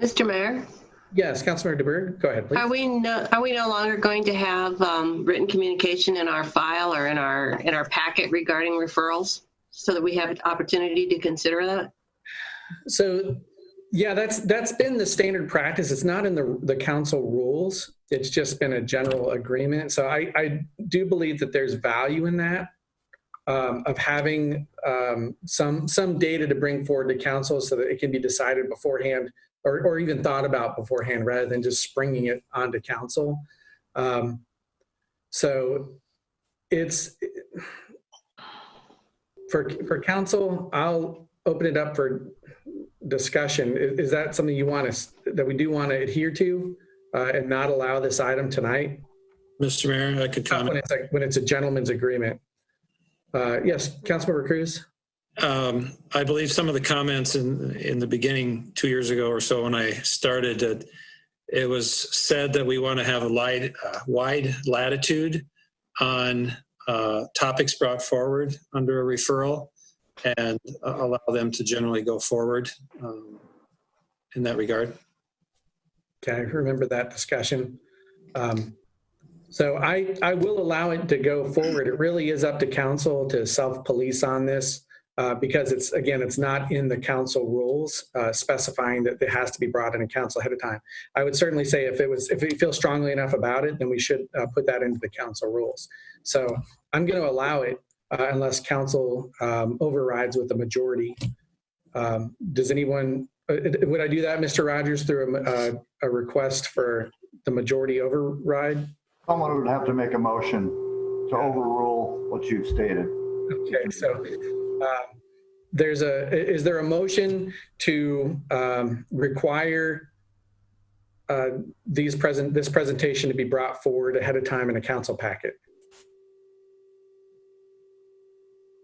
Mr. Mayor? Yes, Councilmember DeBerg, go ahead, please. Are we no longer going to have written communication in our file or in our packet regarding referrals so that we have an opportunity to consider that? So, yeah, that's been the standard practice. It's not in the council rules. It's just been a general agreement. So I do believe that there's value in that, of having some data to bring forward to council so that it can be decided beforehand or even thought about beforehand rather than just springing it onto council. So it's for council, I'll open it up for discussion. Is that something you want us, that we do want to adhere to and not allow this item tonight? Mr. Mayor, I could comment. When it's a gentleman's agreement. Yes, Councilmember Cruz. I believe some of the comments in the beginning 2 years ago or so when I started, it was said that we want to have a wide latitude on topics brought forward under a referral and allow them to generally go forward in that regard. Okay, I remember that discussion. So I will allow it to go forward. It really is up to council to self-police on this. Because it's not in the council rules specifying that it has to be brought into council ahead of time. I would certainly say if we feel strongly enough about it, then we should put that into the council rules. So I'm going to allow it unless council overrides with the majority. Does anyone, would I do that, Mr. Rogers, through a request for the majority override? Someone would have to make a motion to overrule what you've stated. Okay, so is there a motion to require this presentation to be brought forward ahead of time in a council packet?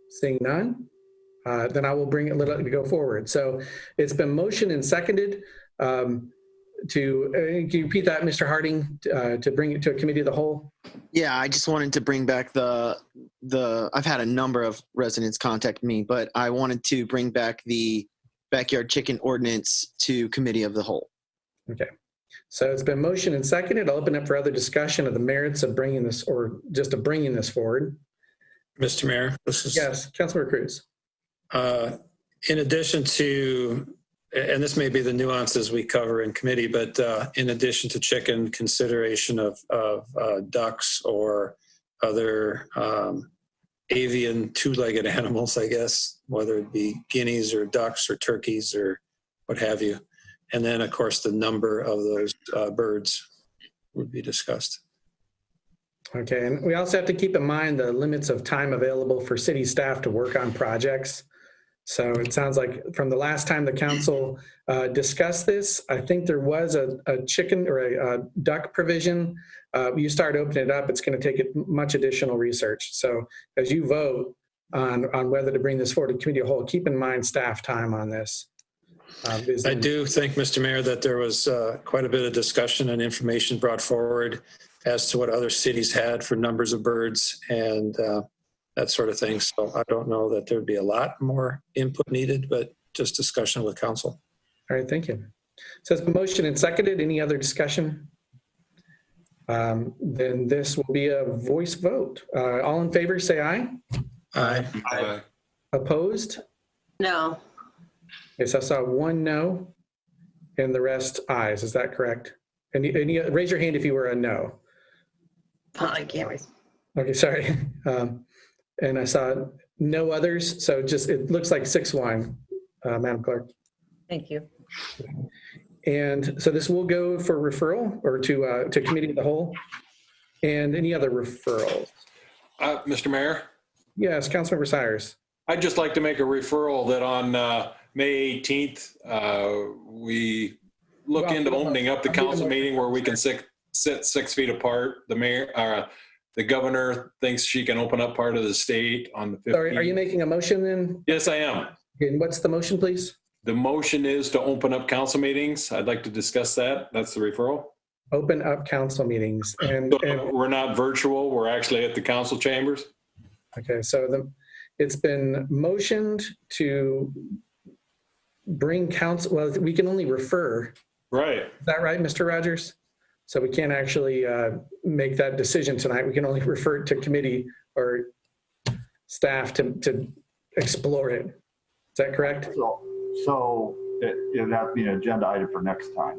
Seeing none, then I will bring it to go forward. So it's been motioned and seconded can you repeat that, Mr. Harding, to bring it to a committee of the whole? Yeah, I just wanted to bring back I've had a number of residents contact me, but I wanted to bring back the backyard chicken ordinance to committee of the whole. Okay. So it's been motioned and seconded. I'll open up for other discussion of the merits of bringing this or just of bringing this forward. Mr. Mayor, yes, Councilmember Cruz. In addition to, and this may be the nuances we cover in committee, but in addition to chicken, consideration of ducks or other avian two-legged animals, I guess, whether it be guineas or ducks or turkeys or what have you. And then, of course, the number of those birds would be discussed. Okay, and we also have to keep in mind the limits of time available for city staff to work on projects. So it sounds like from the last time the council discussed this, I think there was a chicken or a duck provision. You start opening it up, it's going to take much additional research. So as you vote on whether to bring this forward to committee of the whole, keep in mind staff time on this. I do think, Mr. Mayor, that there was quite a bit of discussion and information brought forward as to what other cities had for numbers of birds and that sort of thing. So I don't know that there'd be a lot more input needed, but just discussion with council. All right, thank you. So it's been motion and seconded. Any other discussion? Then this will be a voice vote. All in favor, say aye. Aye. Aye. Opposed? No. Yes, I saw one no and the rest ayes. Is that correct? Any raise your hand if you were a no. I can't wait. Okay, sorry. And I saw no others. So just, it looks like 6-1, Madam Clerk. Thank you. And so this will go for referral or to committee of the whole. And any other referrals? Mr. Mayor? Yes, Councilmember Sires. I'd just like to make a referral that on May 18th, we look into opening up the council meeting where we can sit 6 feet apart. The mayor, the governor thinks she can open up part of the state on the 15th. Sorry, are you making a motion then? Yes, I am. And what's the motion, please? The motion is to open up council meetings. I'd like to discuss that. That's the referral. Open up council meetings. And we're not virtual. We're actually at the council chambers. Okay, so it's been motioned to bring council, well, we can only refer. Right. Is that right, Mr. Rogers? So we can't actually make that decision tonight. We can only refer to committee or staff to explore it. Is that correct? So it'd have to be an agenda item for next time.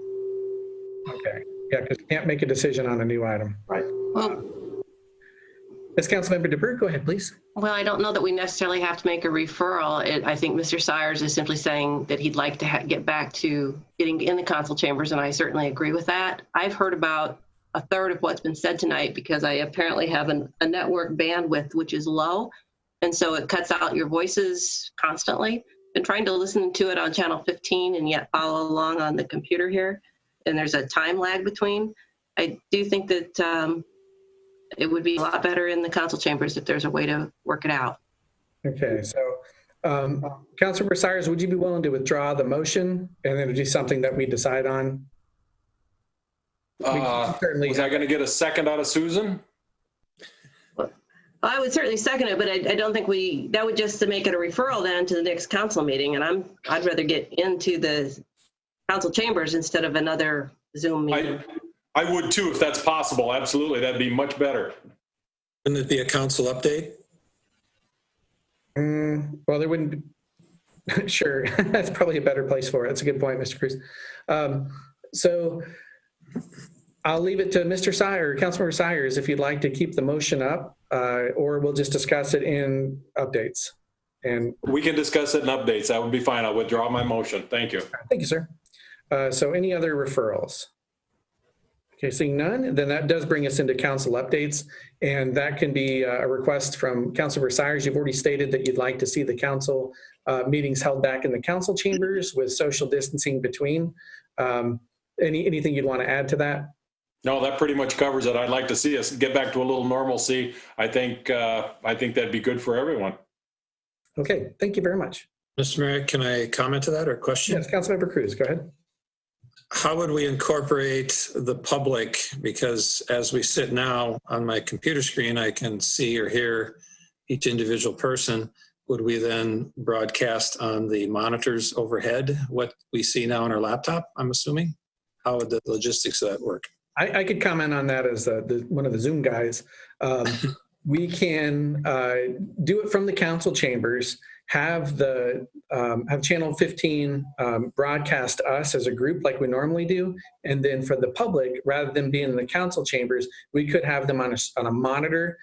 Okay. Yeah, because we can't make a decision on a new item. Right. Well, Ms. Councilmember DeBerg, go ahead, please. well, I don't know that we necessarily have to make a referral. I think Mr. Sires is simply saying that he'd like to get back to getting in the council chambers, and I certainly agree with that. I've heard about a third of what's been said tonight because I apparently have a network bandwidth which is low, and so it cuts out your voices constantly. Been trying to listen to it on channel 15 and yet follow along on the computer here, and there's a time lag between. I do think that it would be a lot better in the council chambers if there's a way to work it out. Okay, so Councilmember Sires, would you be willing to withdraw the motion and then do something that we decide on? Was I going to get a second out of Susan? Well, I would certainly second it, but I don't think that would just to make it a referral then to the next council meeting. And I'd rather get into the council chambers instead of another Zoom meeting. I would too, if that's possible. Absolutely. That'd be much better. Wouldn't it be a council update? Well, there wouldn't be, sure. That's probably a better place for it. That's a good point, Mr. Cruz. So I'll leave it to Mr. Sires, Councilmember Sires, if you'd like to keep the motion up, or we'll just discuss it in updates. And we can discuss it in updates. That would be fine. I'll withdraw my motion. Thank you. Thank you, sir. So any other referrals? Okay, seeing none, then that does bring us into council updates, and that can be a request from Councilmember Sires. You've already stated that you'd like to see the council meetings held back in the council chambers with social distancing between. Anything you'd want to add to that? No, that pretty much covers it. I'd like to see us get back to a little normalcy. I think that'd be good for everyone. Okay, thank you very much. Mr. Mayor, can I comment to that or question? Yes, Councilmember Cruz, go ahead. How would we incorporate the public? Because as we sit now on my computer screen, I can see or hear each individual person. Would we then broadcast on the monitors overhead what we see now on our laptop, I'm assuming? How would the logistics of that work? I could comment on that as one of the Zoom guys. We can do it from the council chambers, have channel 15 broadcast us as a group like we normally do. And then for the public, rather than being in the council chambers, we could have them on a monitor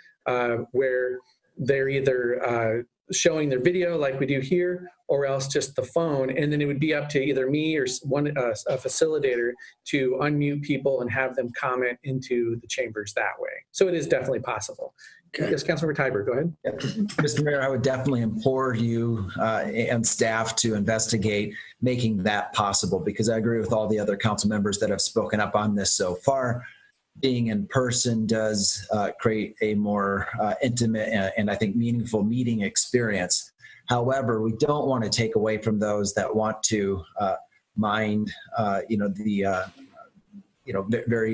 where they're either showing their video like we do here, or else just the phone. And then it would be up to either me or a facilitator to unmute people and have them comment into the chambers that way. So it is definitely possible. Okay. Yes, Councilmember Tiber, go ahead. Yeah. Mr. Mayor, I would definitely implore you and staff to investigate making that possible, because I agree with all the other council members that have spoken up on this so far. Being in person does create a more intimate and I think meaningful meeting experience. However, we don't want to take away from those that want to mind, very,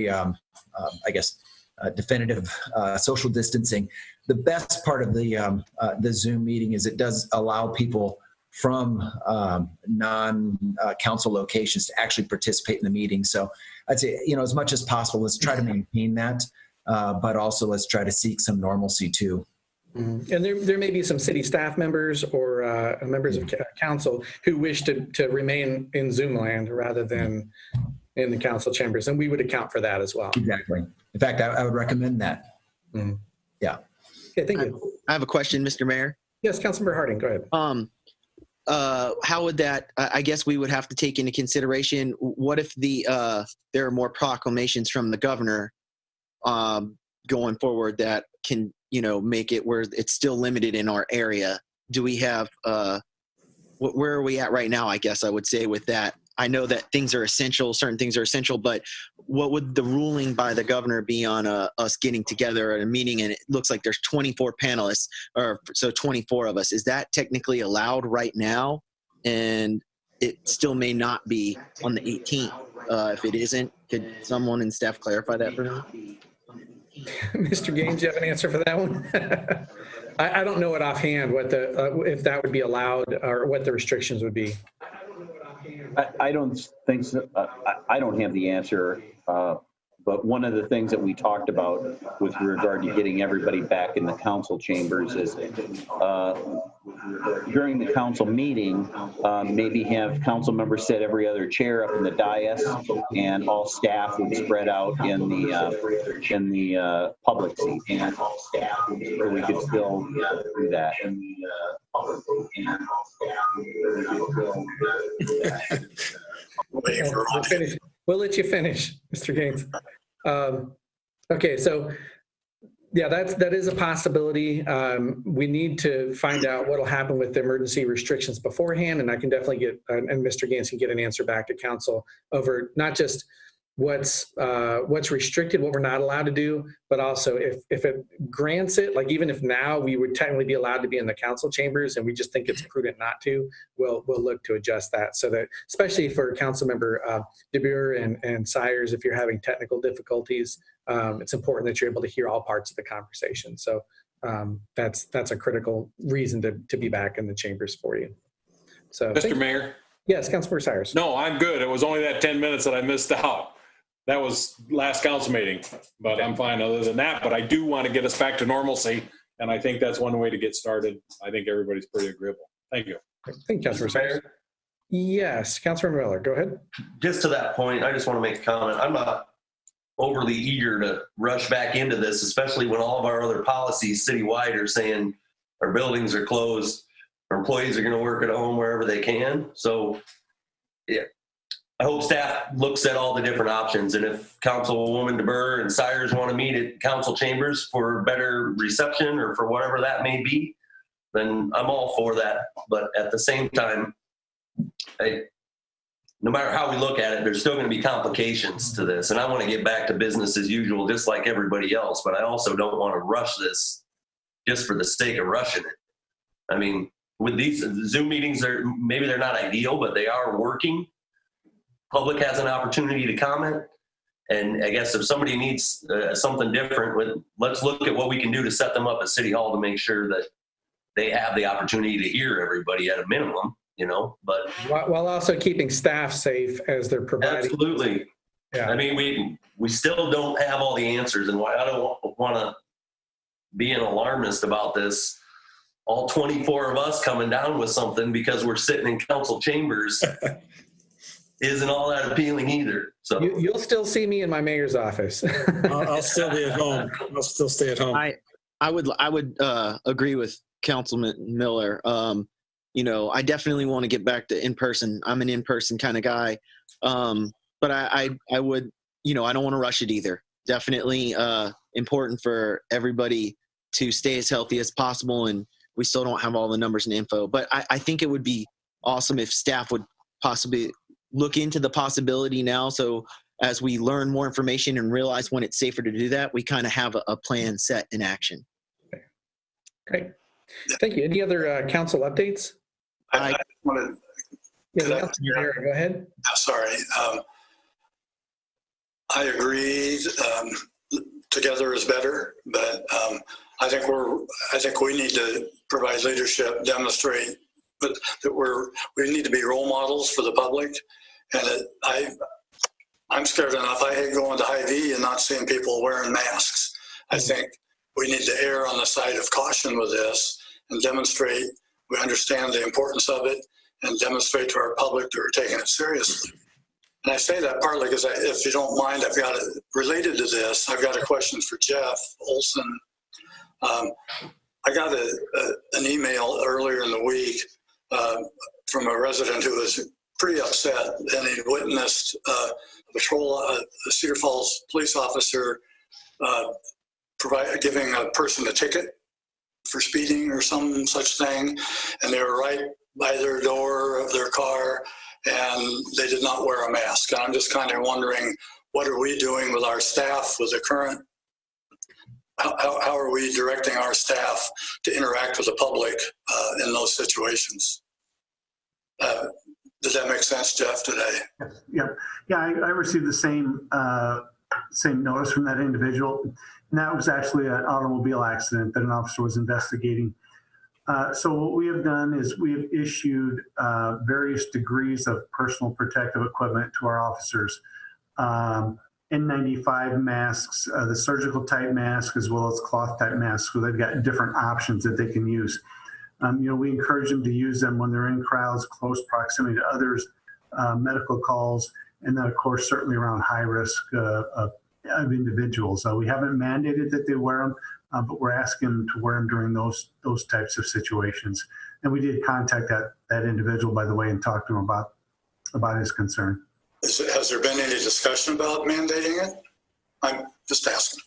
I guess, definitive social distancing. The best part of the Zoom meeting is it does allow people from non-council locations to actually participate in the meeting. So I'd say, as much as possible, let's try to maintain that, but also let's try to seek some normalcy too. Mm-hmm. And there may be some city staff members or members of council who wish to remain in Zoom land rather than in the council chambers, and we would account for that as well. Exactly. In fact, I would recommend that. Mm-hmm. Yeah. Okay, thank you. I have a question, Mr. Mayor. Yes, Councilmember Harding, go ahead. How would that, I guess we would have to take into consideration, what if there are more proclamations from the governor going forward that can, make it where it's still limited in our area? Do we have, where are we at right now, I guess I would say with that? I know that things are essential, certain things are essential, but what would the ruling by the governor be on us getting together at a meeting? And it looks like there's 24 panelists, or so 24 of us. Is that technically allowed right now? And it still may not be on the 18th. If it isn't, could someone in staff clarify that for me? Mr. Gaines, do you have an answer for that one? I don't know it offhand what if that would be allowed or what the restrictions would be. I don't think so. I don't have the answer. But one of the things that we talked about with regard to getting everybody back in the council chambers is during the council meeting, maybe have council members sit every other chair up in the dais, and all staff would spread out in the public seat. And all staff, so we could still do that. We'll let you finish, Mr. Gaines. Okay, so yeah, that is a possibility. We need to find out what will happen with the emergency restrictions beforehand, and I can definitely get, and Mr. Gaines can get an answer back to council over not just what's restricted, what we're not allowed to do, but also if it grants it, like even if now we would technically be allowed to be in the council chambers and we just think it's prudent not to, we'll look to adjust that so that, especially for Councilmember DeBure and Sires, if you're having technical difficulties, it's important that you're able to hear all parts of the conversation. So that's a critical reason to be back in the chambers for you. So, Mr. Mayor. Yes, Councilmember Sires. No, I'm good. It was only that 10 minutes that I missed out. That was last council meeting, but I'm fine other than that. But I do want to get us back to normalcy, and I think that's one way to get started. I think everybody's pretty agreeable. Thank you. Thank you, Councilmember Sires. Yes, Councilmember Miller, go ahead. Just to that point, I just want to make a comment. I'm not overly eager to rush back into this, especially when all of our other policies citywide are saying our buildings are closed, our employees are going to work at home wherever they can. So, yeah. I hope staff looks at all the different options, and if Councilwoman DeBure and Sires want to meet at council chambers for better reception or for whatever that may be, then I'm all for that. But at the same time, no matter how we look at it, there's still going to be complications to this, and I want to get back to business as usual, just like everybody else. But I also don't want to rush this just for the sake of rushing it. I mean, with these Zoom meetings, maybe they're not ideal, but they are working. Public has an opportunity to comment, and I guess if somebody needs something different, let's look at what we can do to set them up at City Hall to make sure that they have the opportunity to hear everybody at a minimum, but while also keeping staff safe as they're providing. Absolutely. Yeah. I mean, we still don't have all the answers, and why I don't want to be an alarmist about this. All 24 of us coming down with something because we're sitting in council chambers isn't all that appealing either. So you'll still see me in my mayor's office. I'll still be at home. I'll still stay at home. I would agree with Councilman Miller. I definitely want to get back to in person. I'm an in-person kind of guy. But I would, I don't want to rush it either. Definitely important for everybody to stay as healthy as possible, and we still don't have all the numbers and info. But I think it would be awesome if staff would possibly look into the possibility now, so as we learn more information and realize when it's safer to do that, we kind of have a plan set in action. Okay. Great. Thank you. Any other council updates? I wanted to go ahead. Sorry. I agree. Together is better, but I think we need to provide leadership, demonstrate but that we need to be role models for the public. And I'm scared enough. I hate going to Hy-Vee and not seeing people wearing masks. I think we need to err on the side of caution with this and demonstrate we understand the importance of it and demonstrate to our public that we're taking it seriously. And I say that partly because, if you don't mind, related to this, I've got a question for Jeff Olson. I got an email earlier in the week from a resident who was pretty upset, and he witnessed a Cedar Falls police officer giving a person a ticket for speeding or some such thing, and they were right by their door of their car, and they did not wear a mask. And I'm just kind of wondering, what are we doing with our staff with the current? How are we directing our staff to interact with the public in those situations? Does that make sense, Jeff, today? Yeah. I received the same notice from that individual, and that was actually an automobile accident that an officer was investigating. So what we have done is we have issued various degrees of personal protective equipment to our officers. N95 masks, the surgical type mask, as well as cloth type masks, so they've got different options that they can use. We encourage them to use them when they're in crowds, close proximity to others, medical calls, and then of course certainly around high risk of individuals. We haven't mandated that they wear them, but we're asking them to wear them during those types of situations. And we did contact that individual, by the way, and talk to him about his concern. Has there been any discussion about mandating it? I'm just asking.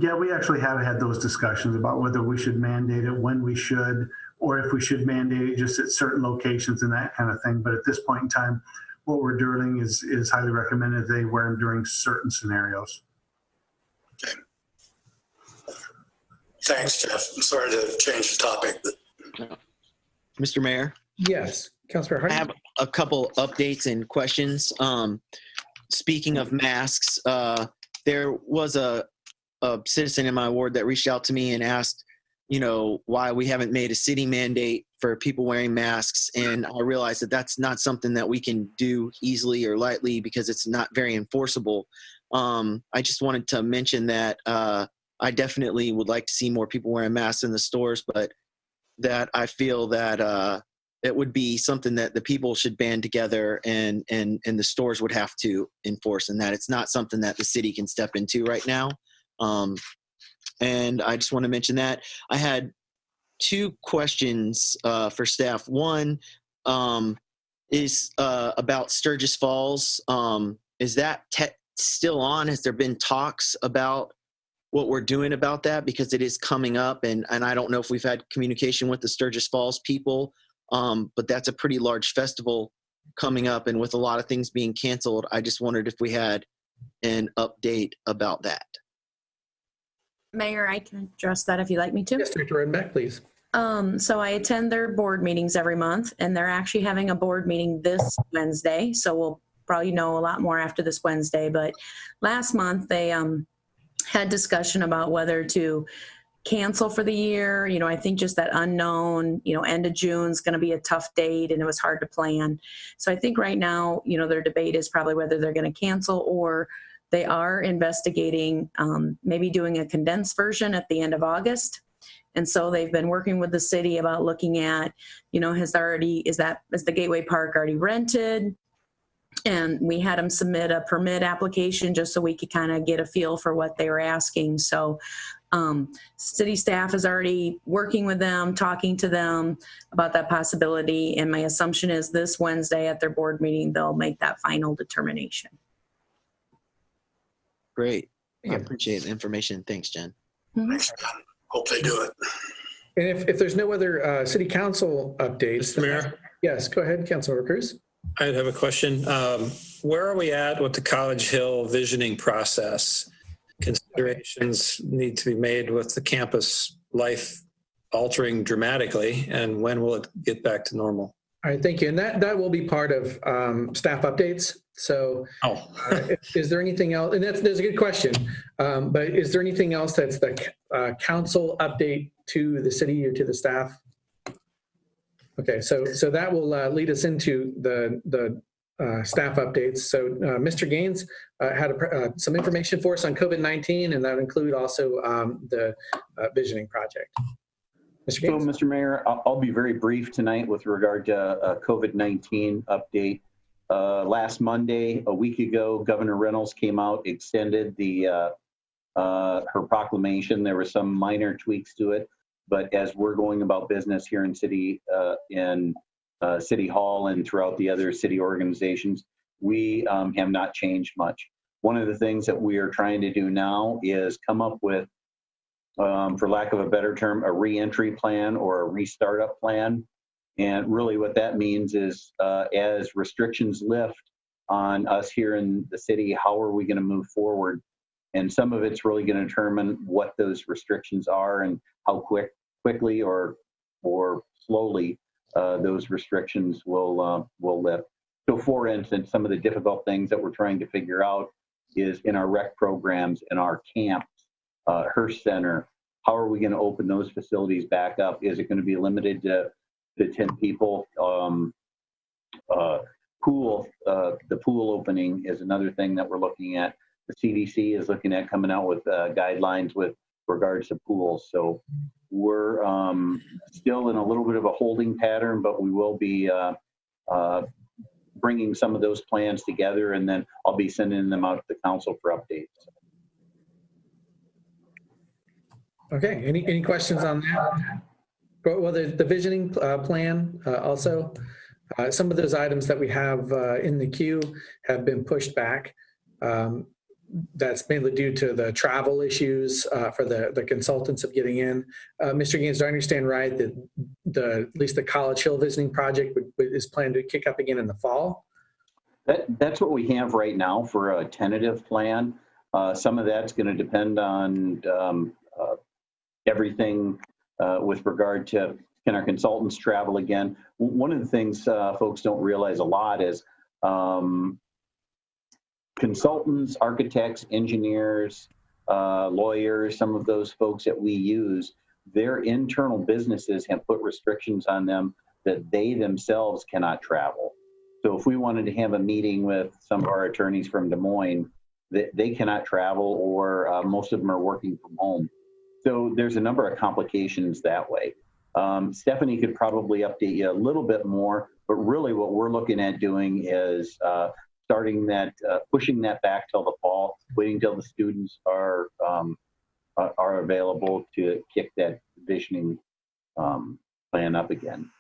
Yeah, we actually have had those discussions about whether we should mandate it, when we should, or if we should mandate it just at certain locations and that kind of thing. But at this point in time, what we're doing is highly recommended they wear them during certain scenarios. Okay. Thanks, Jeff. I'm sorry to change the topic. But... Mr. Mayor? Yes, Councilor Hardy. I have a couple updates and questions. Speaking of masks, there was a citizen in my ward that reached out to me and asked, why we haven't made a city mandate for people wearing masks. And I realized that that's not something that we can do easily or lightly because it's not very enforceable. I just wanted to mention that I definitely would like to see more people wearing masks in the stores, but that I feel that it would be something that the people should band together and the stores would have to enforce, and that it's not something that the city can step into right now. And I just want to mention that. I had two questions for staff. One is about Sturgis Falls. Is that still on? Has there been talks about what we're doing about that? Because it is coming up, and I don't know if we've had communication with the Sturgis Falls people, but that's a pretty large festival coming up, and with a lot of things being canceled, I just wondered if we had an update about that. Mayor, I can address that if you'd like me to. Yes, Director Rodenbeck, please. So I attend their board meetings every month, and they're actually having a board meeting this Wednesday. So we'll probably know a lot more after this Wednesday. But last month they had discussion about whether to cancel for the year. I think just that unknown, end of June is going to be a tough date, and it was hard to plan. So I think right now, their debate is probably whether they're going to cancel, or they are investigating maybe doing a condensed version at the end of August. And so they've been working with the city about looking at, is the Gateway Park already rented? And we had them submit a permit application just so we could kind of get a feel for what they were asking. So city staff is already working with them, talking to them about that possibility. And my assumption is this Wednesday at their board meeting, they'll make that final determination. Great. I appreciate the information. Thanks, Jen. Thanks, Jen. Hope they do it. And if there's no other city council updates. Mr. Mayor? Yes, go ahead, Councilor Cruz. I have a question. Where are we at with the College Hill visioning process? Considerations need to be made with the campus life altering dramatically, and when will it get back to normal? All right, thank you. And that will be part of staff updates. So is there anything else? And that's a good question. But is there anything else that's the council update to the city or to the staff? Okay, so that will lead us into the staff updates. So Mr. Gaines had some information for us on COVID-19, and that would include also the visioning project. Mr. Gaines? So, Mr. Mayor, I'll be very brief tonight with regard to a COVID-19 update. Last Monday, a week ago, Governor Reynolds came out, extended her proclamation. There were some minor tweaks to it, but as we're going about business here in City Hall and throughout the other city organizations, we have not changed much. One of the things that we are trying to do now is come up with, for lack of a better term, a reentry plan or a restart-up plan. And really what that means is as restrictions lift on us here in the city, how are we going to move forward? And some of it's really going to determine what those restrictions are and how quickly or slowly those restrictions will lift. So for instance, some of the difficult things that we're trying to figure out is in our rec programs, in our camps, Hearst Center, how are we going to open those facilities back up? Is it going to be limited to 10 people? The pool opening is another thing that we're looking at. The CDC is looking at coming out with guidelines with regards to pools. So we're still in a little bit of a holding pattern, but we will be bringing some of those plans together, and then I'll be sending them out to the council for updates. Okay, any questions on that? Well, the visioning plan also, some of those items that we have in the queue have been pushed back. That's mainly due to the travel issues for the consultants of getting in. Mr. Gaines, do I understand right that at least the College Hill visiting project is planned to kick up again in the fall? That's what we have right now for a tentative plan. Some of that's going to depend on everything with regard to, can our consultants travel again? One of the things folks don't realize a lot is consultants, architects, engineers, lawyers, some of those folks that we use, their internal businesses have put restrictions on them that they themselves cannot travel. So if we wanted to have a meeting with some of our attorneys from Des Moines, they cannot travel, or most of them are working from home. So there's a number of complications that way. Stephanie could probably update you a little bit more, but really what we're looking at doing is starting that, pushing that back till the fall, waiting till the students are available to kick that visioning plan up again.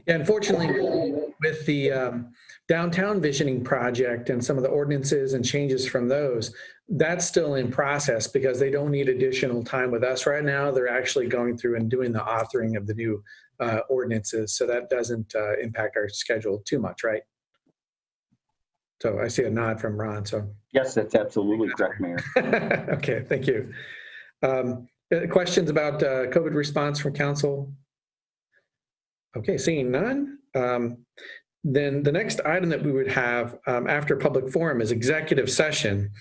Yeah, unfortunately, with the downtown visioning project and some of the ordinances and changes from those, that's still in process because they don't need additional time with us right now. They're actually going through and doing the authoring of the new ordinances. So that doesn't impact our schedule too much, right? So I see a nod from Ron. So yes, that's absolutely correct, Mayor. Okay, thank you. Questions about COVID response from council? Okay, seeing none. Then the next item that we would have after public forum is executive session.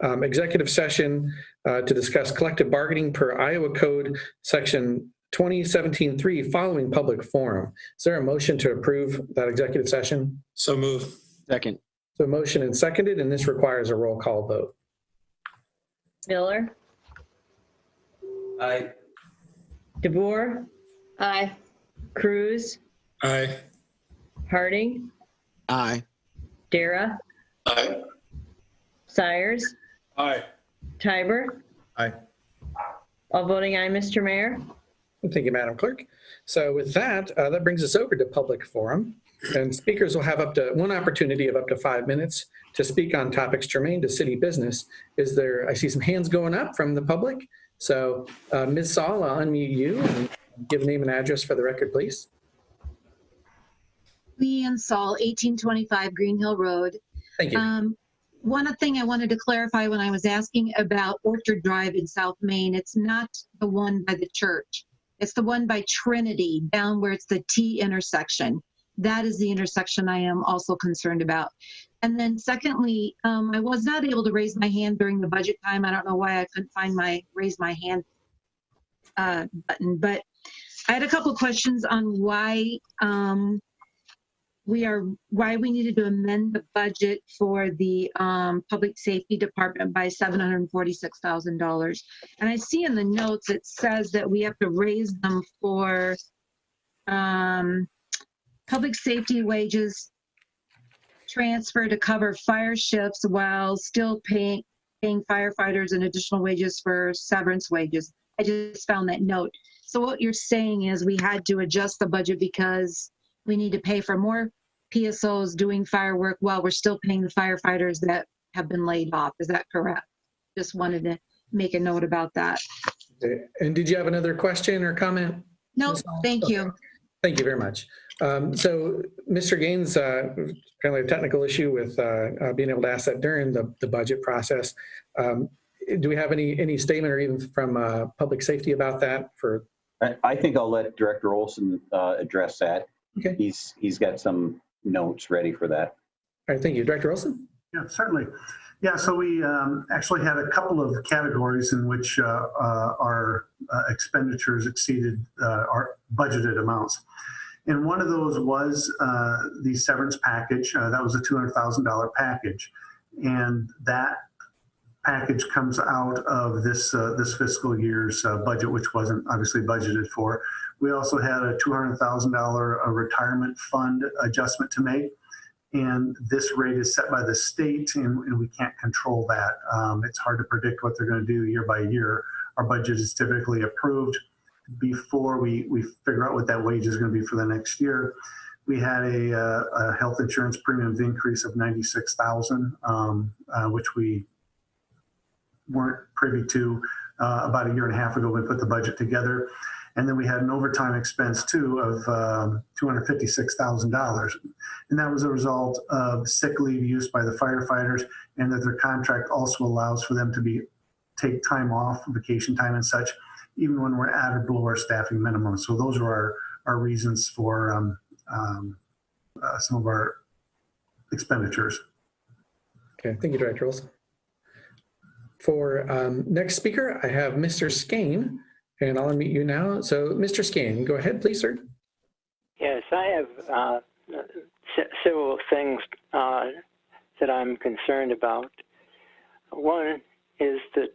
Executive session to discuss collective bargaining per Iowa Code Section 2017-3 following public forum. Is there a motion to approve that executive session? So move. Second. So motion and seconded, and this requires a roll call vote. Miller? Aye. DeBoer? Aye. Cruz? Aye. Harding? Aye. Dara? Aye. Sires? Aye. Tiber? Aye. All voting aye, Mr. Mayor. Thank you, Madam Clerk. So with that, that brings us over to public forum. And speakers will have up to one opportunity of up to 5 minutes to speak on topics germane to city business. I see some hands going up from the public. So Ms. Saul, I'll unmute you and give name and address for the record, please. Leanne Saul, 1825 Green Hill Road. Thank you. One thing I wanted to clarify when I was asking about Orchard Drive in South Main, it's not the one by the church. It's the one by Trinity, down where it's the T intersection. That is the intersection I am also concerned about. And then secondly, I was not able to raise my hand during the budget time. I don't know why I couldn't find my raise my hand button, but I had a couple of questions on why we needed to amend the budget for the public safety department by $746,000. And I see in the notes it says that we have to raise them for public safety wages transfer to cover fire shifts while still paying firefighters and additional wages for severance wages. I just found that note. So what you're saying is we had to adjust the budget because we need to pay for more PSOs doing firework while we're still paying the firefighters that have been laid off. Is that correct? Just wanted to make a note about that. Okay. And did you have another question or comment? No, thank you. Thank you very much. So Mr. Gaines, apparently a technical issue with being able to ask that during the budget process. Do we have any statement or even from public safety about that? I think I'll let Director Olson address that. Okay. He's got some notes ready for that. All right, thank you. Director Olson? Yeah, certainly. Yeah, so we actually had a couple of categories in which our expenditures exceeded our budgeted amounts. And one of those was the severance package. That was a $200,000 package. And that package comes out of this fiscal year's budget, which wasn't obviously budgeted for. We also had a $200,000 retirement fund adjustment to make. And this rate is set by the state, and we can't control that. It's hard to predict what they're going to do year by year. Our budget is typically approved before we figure out what that wage is going to be for the next year. We had a health insurance premiums increase of $96,000, which we weren't privy to about a year and a half ago when we put the budget together. And then we had an overtime expense too of $256,000. And that was a result of sick leave used by the firefighters, and that their contract also allows for them to take time off, vacation time and such, even when we're at or below our staffing minimum. So those are our reasons for some of our expenditures. Okay, thank you, Director Olson. For next speaker, I have Mr. Skane. And I'll unmute you now. So, Mr. Skane, go ahead, please, sir. Yes, I have several things that I'm concerned about. One is that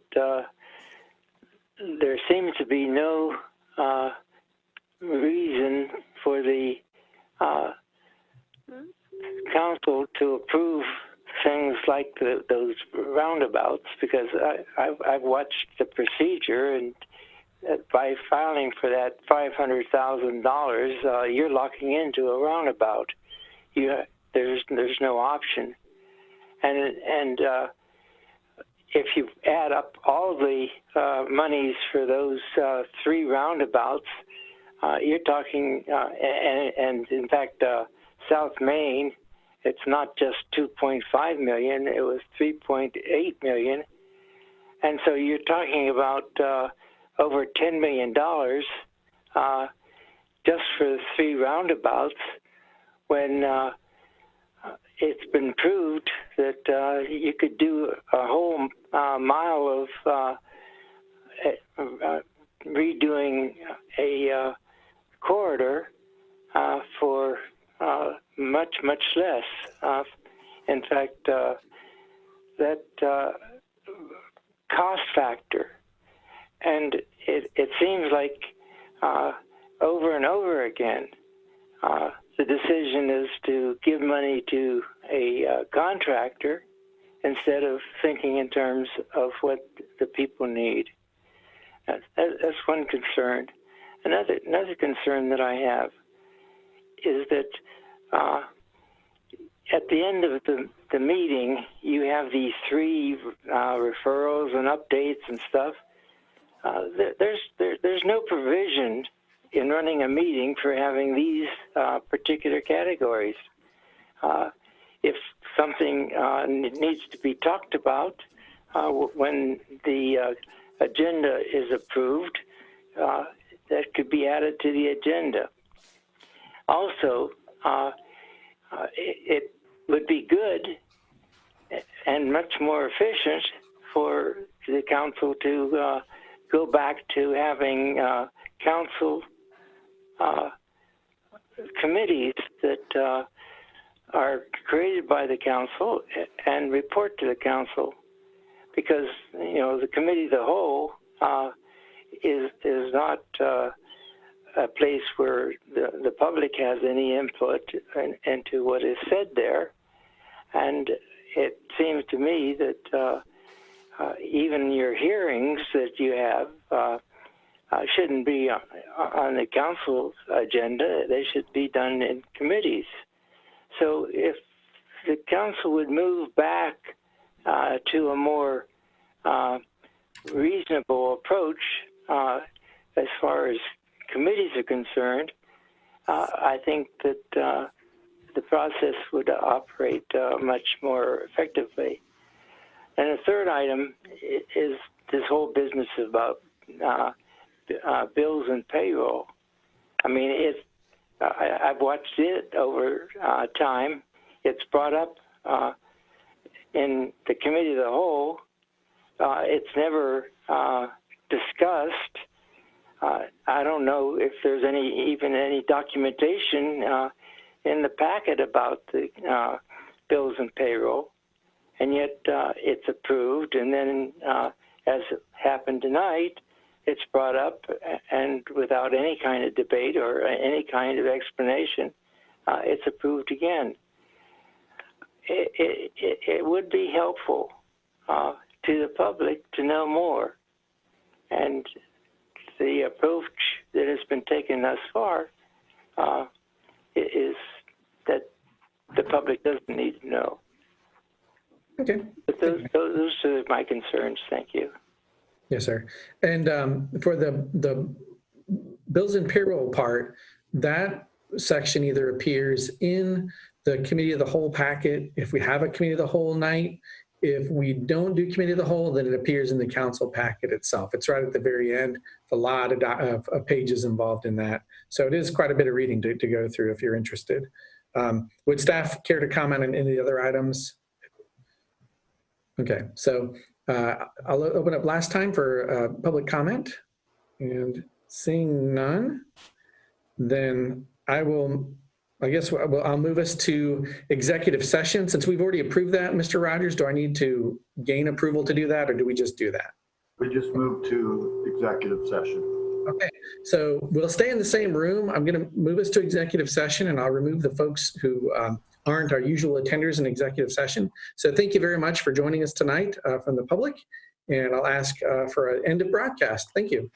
there seems to be no reason for the council to approve things like those roundabouts, because I've watched the procedure, and by filing for that $500,000, you're locking into a roundabout. There's no option, and if you add up all the monies for those 3 roundabouts, you're talking, and in fact, South Main, it's not just $2.5 million; it was $3.8 million, and so you're talking about over $10 million just for the 3 roundabouts, when it's been proved that you could do a whole mile of redoing a corridor for much less. In fact, that cost factor, and it seems like over and over again, the decision is to give money to a contractor instead of thinking in terms of what the people need. That's one concern. Another concern that I have is that at the end of the meeting, you have these 3 referrals and updates and stuff. There's no provision in running a meeting for having these particular categories. If something needs to be talked about when the agenda is approved, that could be added to the agenda. Also, it would be good and much more efficient for the council to go back to having council committees that are created by the council and report to the council, because the committee of the whole is not a place where the public has any input into what is said there. And it seems to me that even your hearings that you have shouldn't be on the council's agenda. They should be done in committees. So if the council would move back to a more reasonable approach as far as committees are concerned, I think that the process would operate much more effectively. And the third item is this whole business about bills and payroll. I mean, I've watched it over time. It's brought up in the committee of the whole. It's never discussed. I don't know if there's even any documentation in the packet about the bills and payroll, and yet it's approved. And then, as happened tonight, it's brought up, and without any kind of debate or any kind of explanation, it's approved again. It would be helpful to the public to know more, and the approach that has been taken thus far is that the public doesn't need to know. Okay. But those are my concerns. Thank you. Yes, sir. And for the bills and payroll part, that section either appears in the committee of the whole packet if we have a committee of the whole night. If we don't do committee of the whole, then it appears in the council packet itself. It's right at the very end. A lot of pages involved in that. So it is quite a bit of reading to go through if you're interested. Would staff care to comment on any other items? Okay, so I'll open up last time for public comment, and seeing none, then I'll move us to executive session. Since we've already approved that, Mr. Rogers, do I need to gain approval to do that, or do we just do that? We just moved to executive session. Okay, so we'll stay in the same room. I'm going to move us to executive session, and I'll remove the folks who aren't our usual attenders in executive session. So thank you very much for joining us tonight from the public, and I'll ask for an end of broadcast. Thank you.